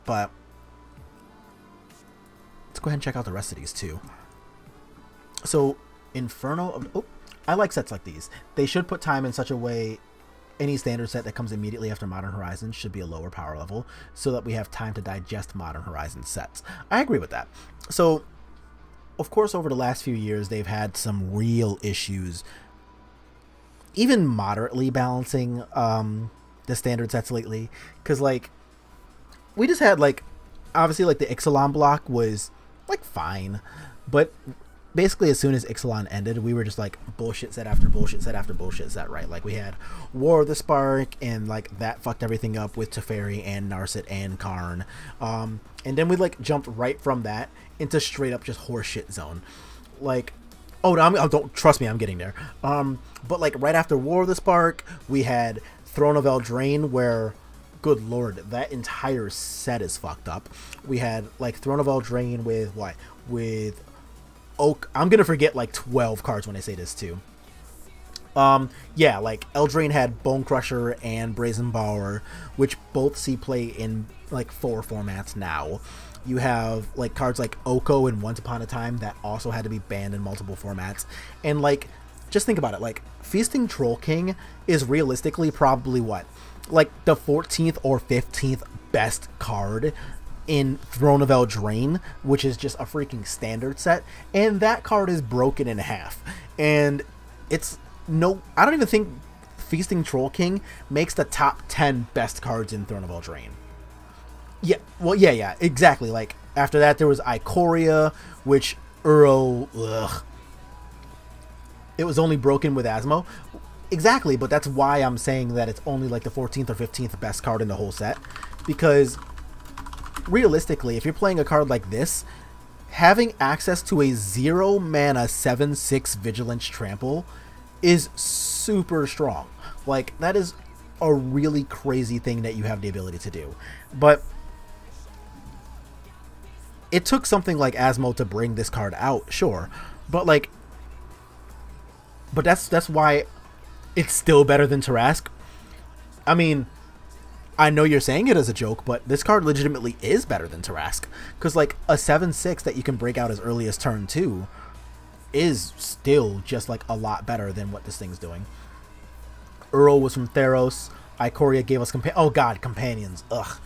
But let's go ahead and check out the rest of these too. So Inferno... Oh, I like sets like these. They should put time in such a way any standard set that comes immediately after Modern Horizons should be a lower power level so that we have time to digest Modern Horizons sets. I agree with that. So, of course, over the last few years, they've had some real issues even moderately balancing the standard sets lately. Because, like, we just had, like, obviously, like, the Ixalan block was, like, fine. But basically, as soon as Ixalan ended, we were just like bullshit set after bullshit set after bullshit set, right? Like we had War of the Spark, and like that fucked everything up with Teferi and Narset and Karn. And then we like jumped right from that into straight up just horseshit zone. Like, oh, no, don't trust me, I'm getting there. But like right after War of the Spark, we had Throne of Eldraine, where, good lord, that entire set is fucked up. We had like Throne of Eldraine with what? With Oak. I'm gonna forget like 12 cards when I say this too. Yeah, like Eldraine had Bone Crusher and Brazen Bower, which both see play in like 4 formats now. You have like cards like Oko and Once Upon a Time that also had to be banned in multiple formats. And like, just think about it, like Feasting Troll King is realistically probably what? Like the 14th or 15th best card in Throne of Eldraine, which is just a freaking standard set, and that card is broken in half. And it's no, I don't even think Feasting Troll King makes the top 10 best cards in Throne of Eldraine. Yeah, well, yeah, exactly. Like after that, there was Ikoria, which it was only broken with Asmo. Exactly, but that's why I'm saying that it's only like the 14th or 15th best card in the whole set, because realistically, if you're playing a card like this, having access to a 0 mana 7/6 Vigilance Trample is super strong. Like, that is a really crazy thing that you have the ability to do. But it took something like Asmo to bring this card out, sure. But like, but that's why it's still better than Tarask. I mean, I know you're saying it as a joke, but this card legitimately is better than Tarask. Because, like, a 7/6 that you can break out as early as turn 2 is still just, like, a lot better than what this thing's doing. Earl was from Theros. Ikoria gave us companions. Ugh.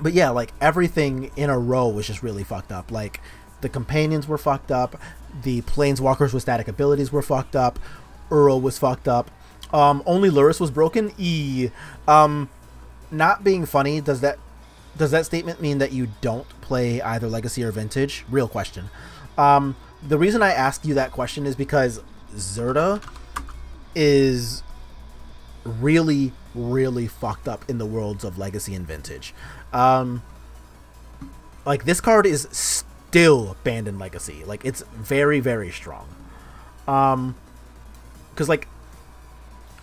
But yeah, like, everything in a row was just really fucked up. Like, the companions were fucked up. The planeswalkers with static abilities were fucked up. Earl was fucked up. Only Lurrus was broken. not being funny, does that statement mean that you don't play either Legacy or Vintage? Real question. The reason I ask you that question is because Zerta is really, really fucked up in the worlds of Legacy and Vintage. Like, this card is still banned in Legacy. Like, it's very, very strong. Because, like,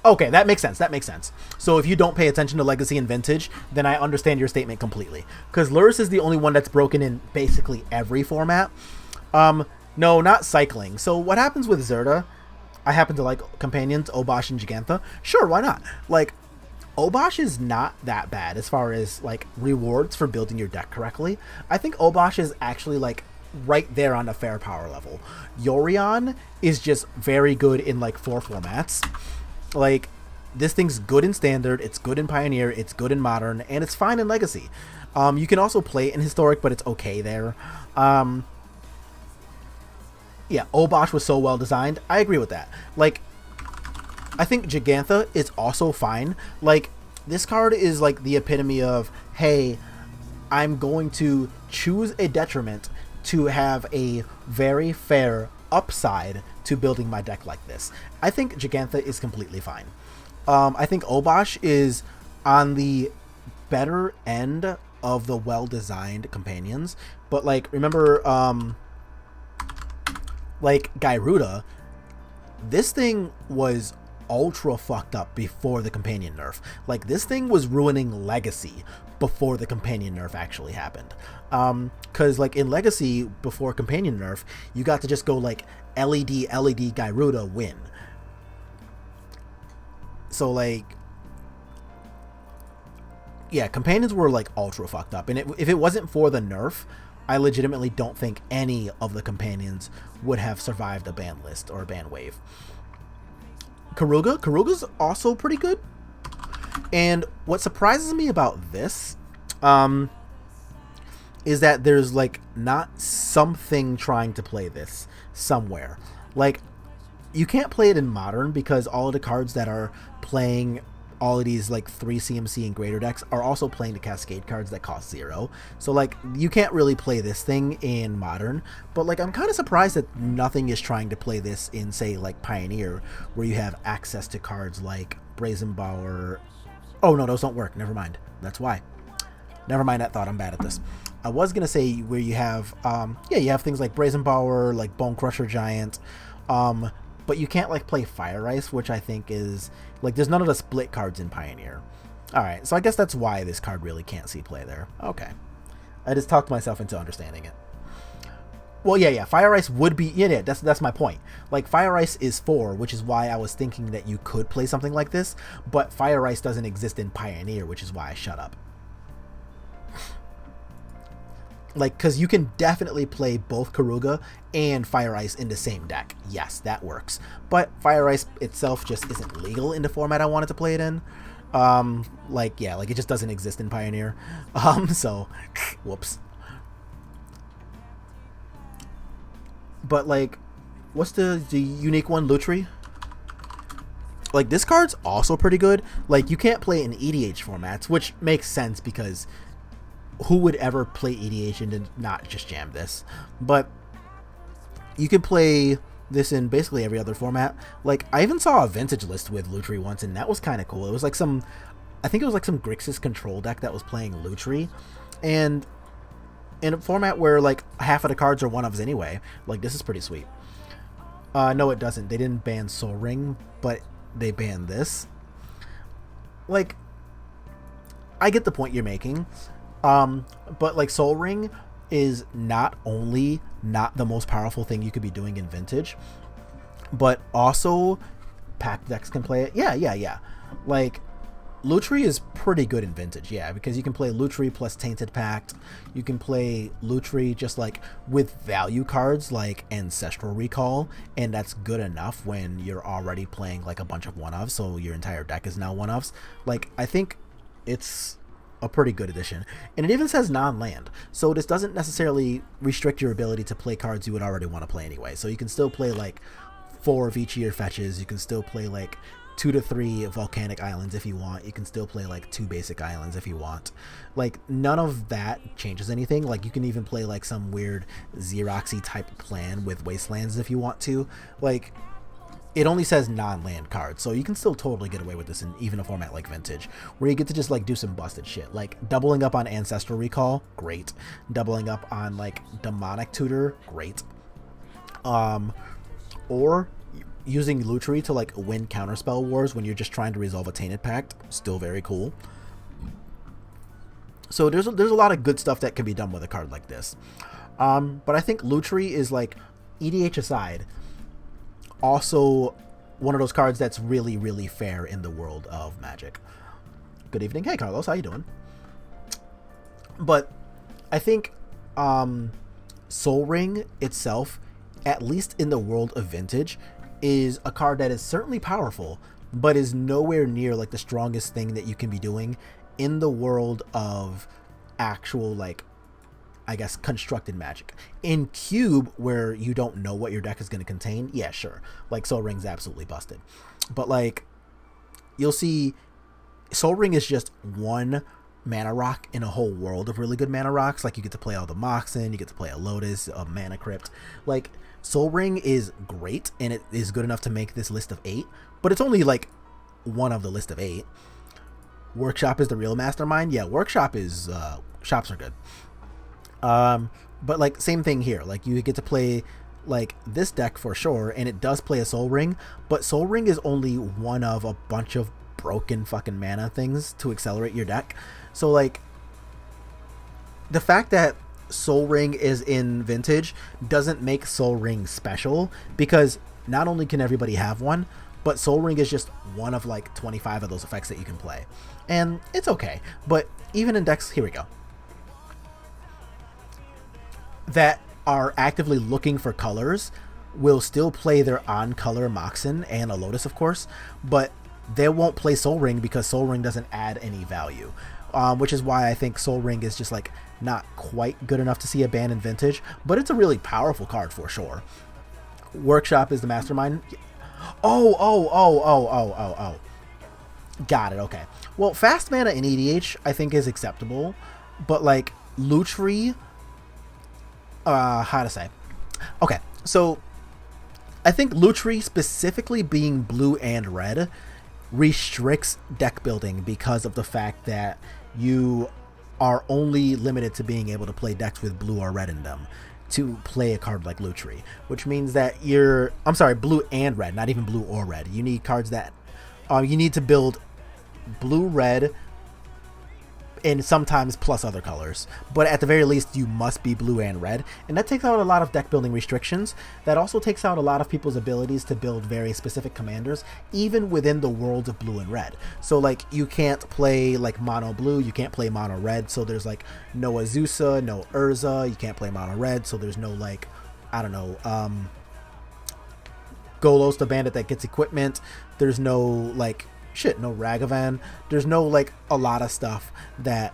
okay, that makes sense. So if you don't pay attention to Legacy and Vintage, then I understand your statement completely. Because Lurrus is the only one that's broken in basically every format. No, not cycling. So what happens with Zerta, I happen to like companions, Obosh and Gigantha. Sure, why not? Like, Obosh is not that bad as far as, like, rewards for building your deck correctly. I think Obosh is actually, like, right there on the fair power level. Yorion is just very good in, like, 4 formats. Like, this thing's good in Standard, it's good in Pioneer, it's good in Modern, and it's fine in Legacy. You can also play it in Historic, but it's okay there. Yeah, Obosh was so well designed. I agree with that. Like, I think Gigantha is also fine. Like, this card is like the epitome of, hey, I'm going to choose a detriment to have a very fair upside to building my deck like this. I think Gigantha is completely fine. I think Obosh is on the better end of the well-designed companions. But, like, remember, like, Gyruda, this thing was ultra fucked up before the companion nerf. Like, this thing was ruining Legacy before the companion nerf actually happened. Because, like, in Legacy, before companion nerf, you got to just go, like, LED Gyruda, win. So, like, yeah, companions were, like, ultra fucked up. And if it wasn't for the nerf, I legitimately don't think any of the companions would have survived a ban list or a ban wave. Karuga's also pretty good. And what surprises me about this is that there's, like, not something trying to play this somewhere. Like, you can't play it in Modern because all of the cards that are playing all of these, like, 3 CMC and greater decks are also playing the Cascade cards that cost 0. So, like, you can't really play this thing in Modern. But, like, I'm kind of surprised that nothing is trying to play this in, say, like, Pioneer, where you have access to cards like Brazenbauer. Oh, no, those don't work. Never mind. That's why. Never mind that thought. I'm bad at this. I was going to say where you have, yeah, you have things like Brazenbauer, like Bone Crusher Giant, but you can't, like, play Fire Ice, which I think is, like, there's none of the split cards in Pioneer. Alright, so I guess that's why this card really can't see play there. Okay. I just talked myself into understanding it. Well, yeah, Fire Ice would be, yeah, that's my point. Like, Fire Ice is 4, which is why I was thinking that you could play something like this, but Fire Ice doesn't exist in Pioneer, which is why I shut up. Like, because you can definitely play both Karuga and Fire Ice in the same deck. Yes, that works. But Fire Ice itself just isn't legal in the format I wanted to play it in. Like, yeah, like, it just doesn't exist in Pioneer. So, whoops. But, like, what's the unique one, Lutri? Like, this card's also pretty good. Like, you can't play in EDH formats, which makes sense because who would ever play EDH and not just jam this? But you could play this in basically every other format. Like, I even saw a vintage list with Lutri once, and that was kind of cool. It was like I think it was like some Grixis control deck that was playing Lutri, and in a format where, like, half of the cards are one-ofs anyway. Like, this is pretty sweet. No, it doesn't. They didn't ban Soul Ring, but they banned this. Like, I get the point you're making. But, like, Soul Ring is not only not the most powerful thing you could be doing in Vintage, but also packed decks can play it. Yeah. Like, Lutri is pretty good in Vintage, yeah, because you can play Lutri plus Tainted Pact. You can play Lutri just, like, with value cards like Ancestral Recall, and that's good enough when you're already playing, like, a bunch of one-ofs, so your entire deck is now one-ofs. Like, I think it's a pretty good addition. And it even says non-land, so this doesn't necessarily restrict your ability to play cards you would already want to play anyway. So you can still play, like, 4 of each of your fetches. You can still play, like, 2 to 3 volcanic islands if you want. You can still play like 2 basic islands if you want. Like, none of that changes anything. Like, you can even play like some weird Xeroxy type plan with wastelands if you want to. Like, it only says non-land cards, so you can still totally get away with this in even a format like Vintage, where you get to just like do some busted shit, like doubling up on Ancestral Recall, great. Doubling up on like Demonic Tutor, great. Or using Lutri to like win counterspell wars when you're just trying to resolve a Tainted Pact, still very cool. So there's a lot of good stuff that can be done with a card like this. But I think Lutri is, like, EDH aside, also one of those cards that's really, really fair in the world of Magic. Good evening. Hey, Carlos. How you doing? But I think Sol Ring itself, at least in the world of Vintage, is a card that is certainly powerful, but is nowhere near, like, the strongest thing that you can be doing in the world of actual, like, I guess, constructed Magic. In Cube, where you don't know what your deck is going to contain, yeah, sure. Like, Sol Ring's absolutely busted. But, like, you'll see Sol Ring is just one mana rock in a whole world of really good mana rocks. Like, you get to play all the Moxen, you get to play a Lotus, a Mana Crypt. Like, Sol Ring is great, and it is good enough to make this list of 8, but it's only, like, one of the list of 8. Workshop is the real mastermind. Yeah, Workshop is, shops are good. But, like, same thing here. Like, you get to play, like, this deck for sure, and it does play a Sol Ring, but Sol Ring is only one of a bunch of broken fucking mana things to accelerate your deck. So, like, the fact that Sol Ring is in Vintage doesn't make Sol Ring special, because not only can everybody have one, but Sol Ring is just one of, like, 25 of those effects that you can play. And it's okay. But even in decks, here we go, that are actively looking for colors will still play their on-color Moxen and a Lotus, of course, but they won't play Sol Ring because Sol Ring doesn't add any value. Which is why I think Sol Ring is just, like, not quite good enough to see a ban in Vintage, but it's a really powerful card for sure. Workshop is the mastermind. Oh. Got it, okay. Well, fast mana in EDH, I think, is acceptable, but, like, Lutri, how to say? Okay, so I think Lutri, specifically being blue and red, restricts deck building because of the fact that you are only limited to being able to play decks with blue or red in them to play a card like Lutri, which means that I'm sorry, blue and red, not even blue or red. You need cards that, you need to build blue, red, and sometimes plus other colors, but at the very least you must be blue and red, and that takes out a lot of deck building restrictions. That also takes out a lot of people's abilities to build very specific commanders, even within the world of blue and red. So, like, you can't play, like, mono blue, you can't play mono red, so there's, like, no Azusa, no Urza. You can't play mono red, so there's no, like, I don't know, Golos, the bandit that gets equipment. There's no, like, no Ragavan. There's no, like, a lot of stuff that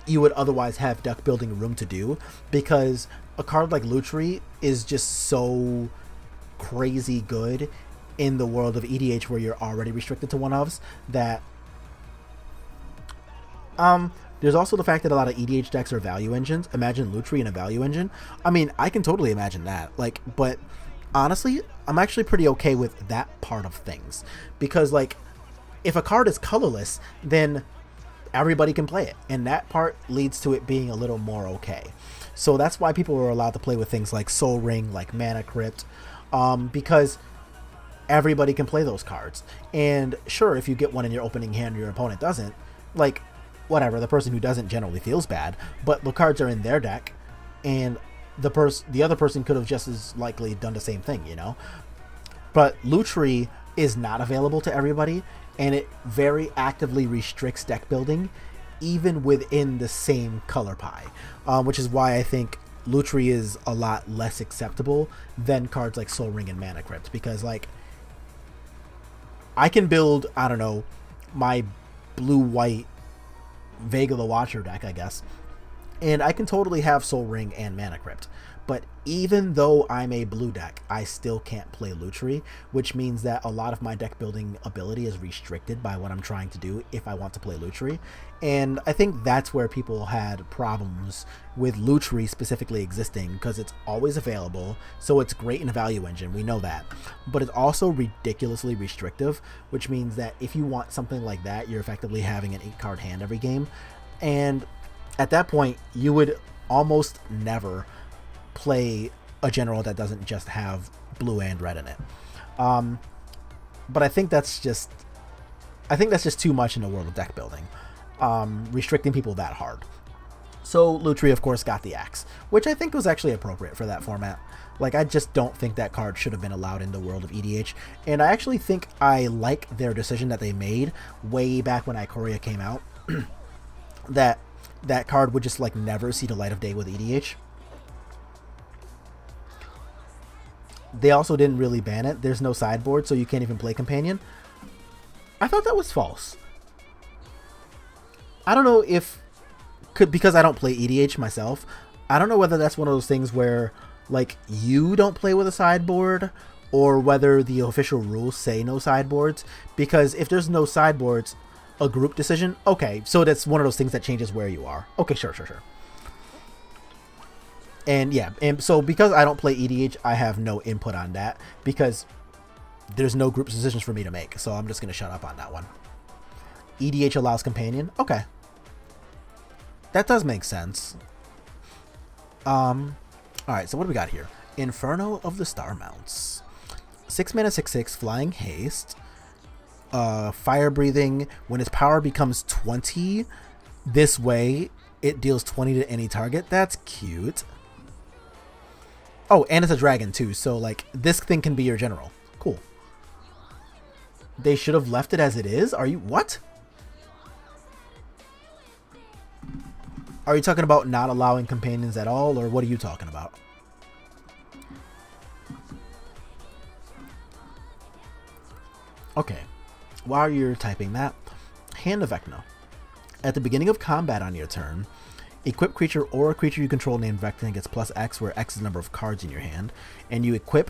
you would otherwise have deck building room to do, because a card like Lutri is just so crazy good in the world of EDH where you're already restricted to one-ofs that there's also the fact that a lot of EDH decks are value engines. Imagine Lutri in a value engine. I mean, I can totally imagine that. Like, but honestly, I'm actually pretty okay with that part of things, because, like, if a card is colorless, then everybody can play it, and that part leads to it being a little more okay. So that's why people are allowed to play with things like Sol Ring, like Mana Crypt, because everybody can play those cards. And sure, if you get one in your opening hand and your opponent doesn't, like, whatever, the person who doesn't generally feels bad, but the cards are in their deck, and the other person could have just as likely done the same thing, you know? But Lutri is not available to everybody, and it very actively restricts deck building, even within the same color pie, which is why I think Lutri is a lot less acceptable than cards like Sol Ring and Mana Crypt, because, like, I can build, I don't know, my blue-white Vega the Watcher deck, I guess, and I can totally have Sol Ring and Mana Crypt, But even though I'm a blue deck, I still can't play Lutri, which means that a lot of my deck building ability is restricted by what I'm trying to do if I want to play Lutri. And I think that's where people had problems with Lutri specifically existing, because it's always available, so it's great in a value engine, we know that. But it's also ridiculously restrictive, which means that if you want something like that, you're effectively having an 8-card hand every game. And at that point, you would almost never play a general that doesn't just have blue and red in it. But I think that's just too much in the world of deck building, restricting people that hard. So Lutri, of course, got the axe, which I think was actually appropriate for that format. Like, I just don't think that card should have been allowed in the world of EDH, and I actually think I like their decision that they made way back when Ikoria came out, that card would just, like, never see the light of day with EDH. They also didn't really ban it. There's no sideboard, so you can't even play Companion. I thought that was false. I don't know if... because I don't play EDH myself, I don't know whether that's one of those things where, like, you don't play with a sideboard, or whether the official rules say no sideboards. Because if there's no sideboards, a group decision, okay, so that's one of those things that changes where you are. Okay, sure. And yeah, and so because I don't play EDH, I have no input on that, because there's no group decisions for me to make, so I'm just going to shut up on that one. EDH allows Companion? Okay. That does make sense. Alright, so what do we got here? Inferno of the Star Mounts. 6 mana, 6/6, flying haste. Fire breathing. When its power becomes 20, this way, it deals 20 to any target. That's cute. Oh, and it's a dragon too, so like, this thing can be your general. Cool. They should have left it as it is? Are you... what? Are you talking about not allowing companions at all, or what are you talking about? Okay. While you're typing that, Hand of Vecna. At the beginning of combat on your turn, equip creature or a creature you control named Vecna gets plus X, where X is the number of cards in your hand, and you equip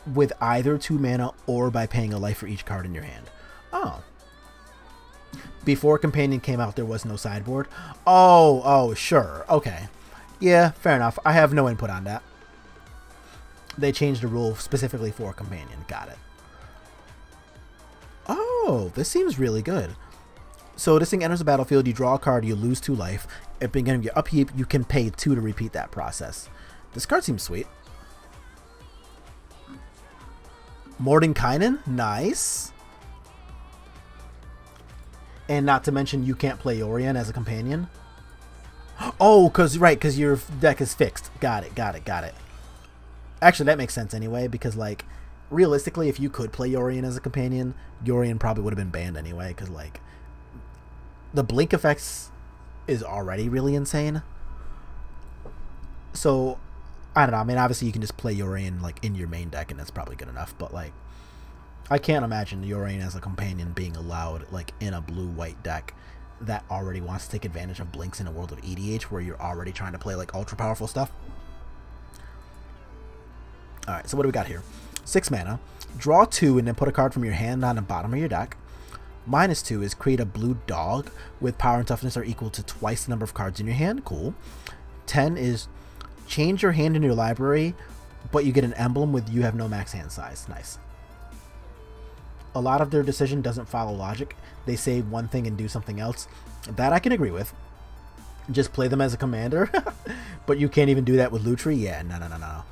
with either 2 mana or by paying a life for each card in your hand. Oh. Before Companion came out, there was no sideboard. Oh, sure. Okay. Yeah, fair enough. I have no input on that. They changed the rule specifically for Companion. Got it. Oh, this seems really good. So this thing enters the battlefield, you draw a card, you lose 2 life. At the beginning of your upkeep, you can pay 2 to repeat that process. This card seems sweet. Mordenkainen? Nice. And not to mention, you can't play Yorion as a companion. Oh, because your deck is fixed. Got it. Actually, that makes sense anyway, because, like, realistically, if you could play Yorion as a companion, Yorion probably would have been banned anyway, because, like, the blink effects is already really insane. So, I don't know. I mean, obviously, you can just play Yorion, like, in your main deck, and that's probably good enough, but, like, I can't imagine Yorion as a companion being allowed, like, in a blue-white deck that already wants to take advantage of blinks in a world of EDH where you're already trying to play, like, ultra-powerful stuff. Alright, so what do we got here? 6 mana. Draw 2 and then put a card from your hand on the bottom of your deck. -2 is create a blue dog with power and toughness are equal to twice the number of cards in your hand. Cool. 10 is change your hand in your library, but you get an emblem with you have no max hand size. Nice. A lot of their decision doesn't follow logic. They say one thing and do something else. That I can agree with. Just play them as a commander. But you can't even do that with Lutri? Yeah, no.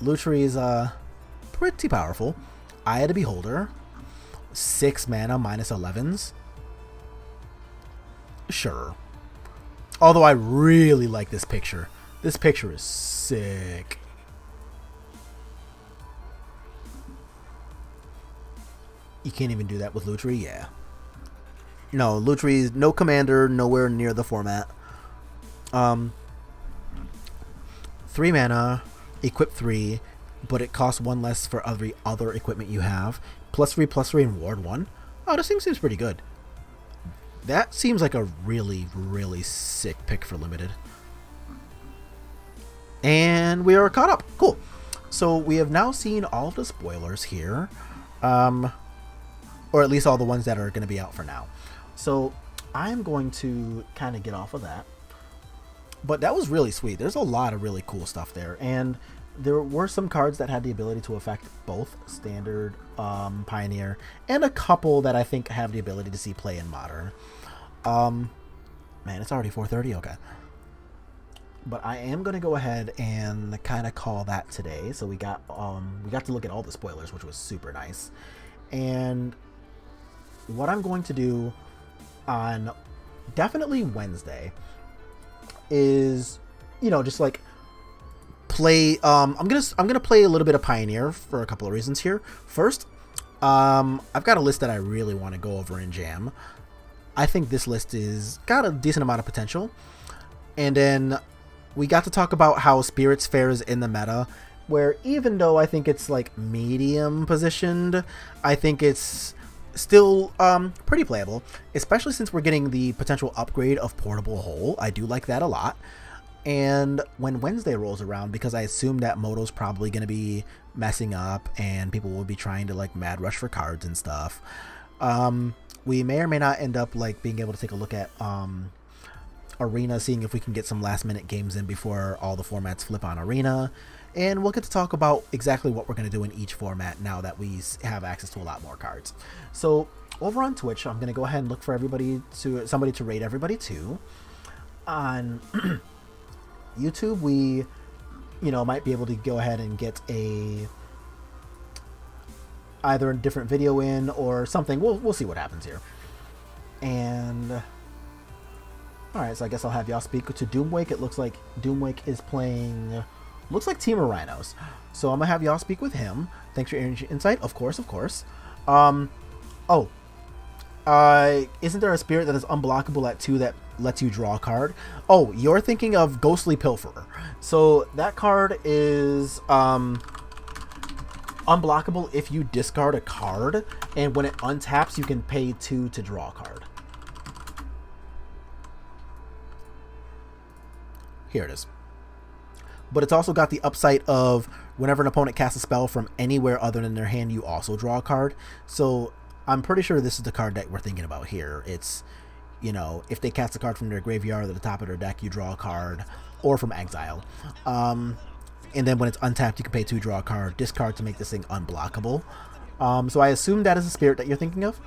Lutri is pretty powerful. Eye of the Beholder. 6 mana, -11s. Sure. Although I really like this picture. This picture is sick. You can't even do that with Lutri? Yeah. No, Lutri's no commander, nowhere near the format. 3 mana, equip 3, but it costs 1 less for every other equipment you have. +3/+3 and ward 1. Oh, this thing seems pretty good. That seems like a really, really sick pick for limited. And we are caught up. Cool. So we have now seen all of the spoilers here. Or at least all the ones that are going to be out for now. So I'm going to kind of get off of that. But that was really sweet. There's a lot of really cool stuff there. And there were some cards that had the ability to affect both Standard, Pioneer, and a couple that I think have the ability to see play in Modern. Man, it's already 4:30. Okay. But I am going to go ahead and kind of call that today. So we got to look at all the spoilers, which was super nice. And what I'm going to do on definitely Wednesday is, you know, just like play. I'm gonna play a little bit of Pioneer for a couple of reasons here. First, I've got a list that I really want to go over in Jam. I think this list is got a decent amount of potential. And then we got to talk about how Spirits fares in the meta, where even though I think it's like medium positioned, I think it's still pretty playable, especially since we're getting the potential upgrade of Portable Hole. I do like that a lot. And when Wednesday rolls around, because I assume that Moto's probably going to be messing up and people will be trying to like mad rush for cards and stuff, we may or may not end up like being able to take a look at Arena, seeing if we can get some last minute games in before all the formats flip on Arena. And we'll get to talk about exactly what we're going to do in each format now that we have access to a lot more cards. So over on Twitch, I'm going to go ahead and look for somebody to raid everybody too. On YouTube, we, you know, might be able to go ahead and get either a different video in or something. We'll see what happens here. And all right, so I guess I'll have y'all speak to Doomwake. It looks like Doomwake is playing. Looks like Team of Rhinos. So I'm going to have y'all speak with him. Thanks for your insight. Of course, of course. Isn't there a spirit that is unblockable at 2 that lets you draw a card? Oh, you're thinking of Ghostly Pilferer. So that card is unblockable if you discard a card. And when it untaps, you can pay 2 to draw a card. Here it is. But it's also got the upside of whenever an opponent casts a spell from anywhere other than their hand, you also draw a card. So I'm pretty sure this is the card that we're thinking about here. It's, you know, if they cast a card from their graveyard or the top of their deck, you draw a card, or from exile. And then when it's untapped, you can pay 2, draw a card, discard to make this thing unblockable. So I assume that is the spirit that you're thinking of.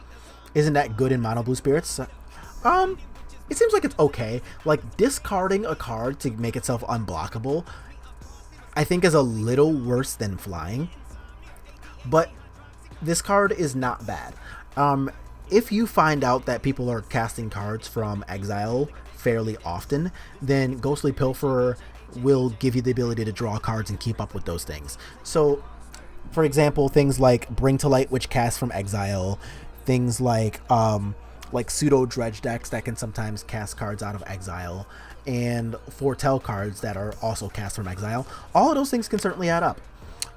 Isn't that good in mono blue spirits? It seems like it's okay. Like, discarding a card to make itself unblockable, I think is a little worse than flying. But this card is not bad. If you find out that people are casting cards from exile fairly often, then Ghostly Pilferer will give you the ability to draw cards and keep up with those things. So, for example, things like Bring to Light, which casts from exile, things like pseudo dredge decks that can sometimes cast cards out of exile, and foretell cards that are also cast from exile. All of those things can certainly add up.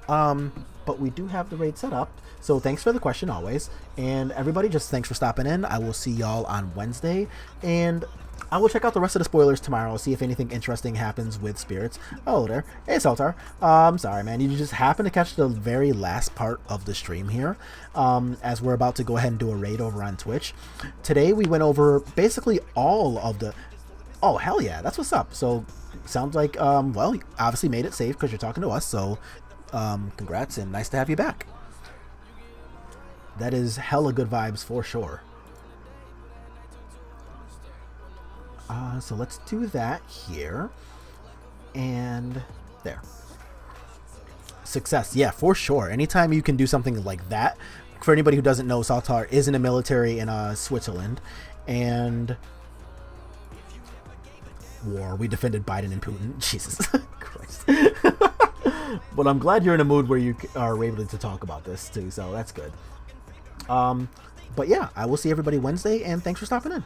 But we do have the raid set up, so thanks for the question always. And everybody, just thanks for stopping in. I will see y'all on Wednesday, and I will check out the rest of the spoilers tomorrow, see if anything interesting happens with spirits. Oh, there. Hey, Saltar. I'm sorry, man. You just happened to catch the very last part of the stream here, as we're about to go ahead and do a raid over on Twitch. Today, we went over basically all of the... Oh, hell yeah. That's what's up. So, sounds like, well, you obviously made it safe because you're talking to us, so congrats and nice to have you back. That is hella good vibes for sure. So let's do that here. And there. Success. Yeah, for sure. Anytime you can do something like that. For anybody who doesn't know, Saltar is in the military in Switzerland. And war. We defended Biden and Putin. Jesus Christ. But I'm glad you're in a mood where you are able to talk about this too. So that's good. But yeah, I will see everybody Wednesday. And thanks for stopping in.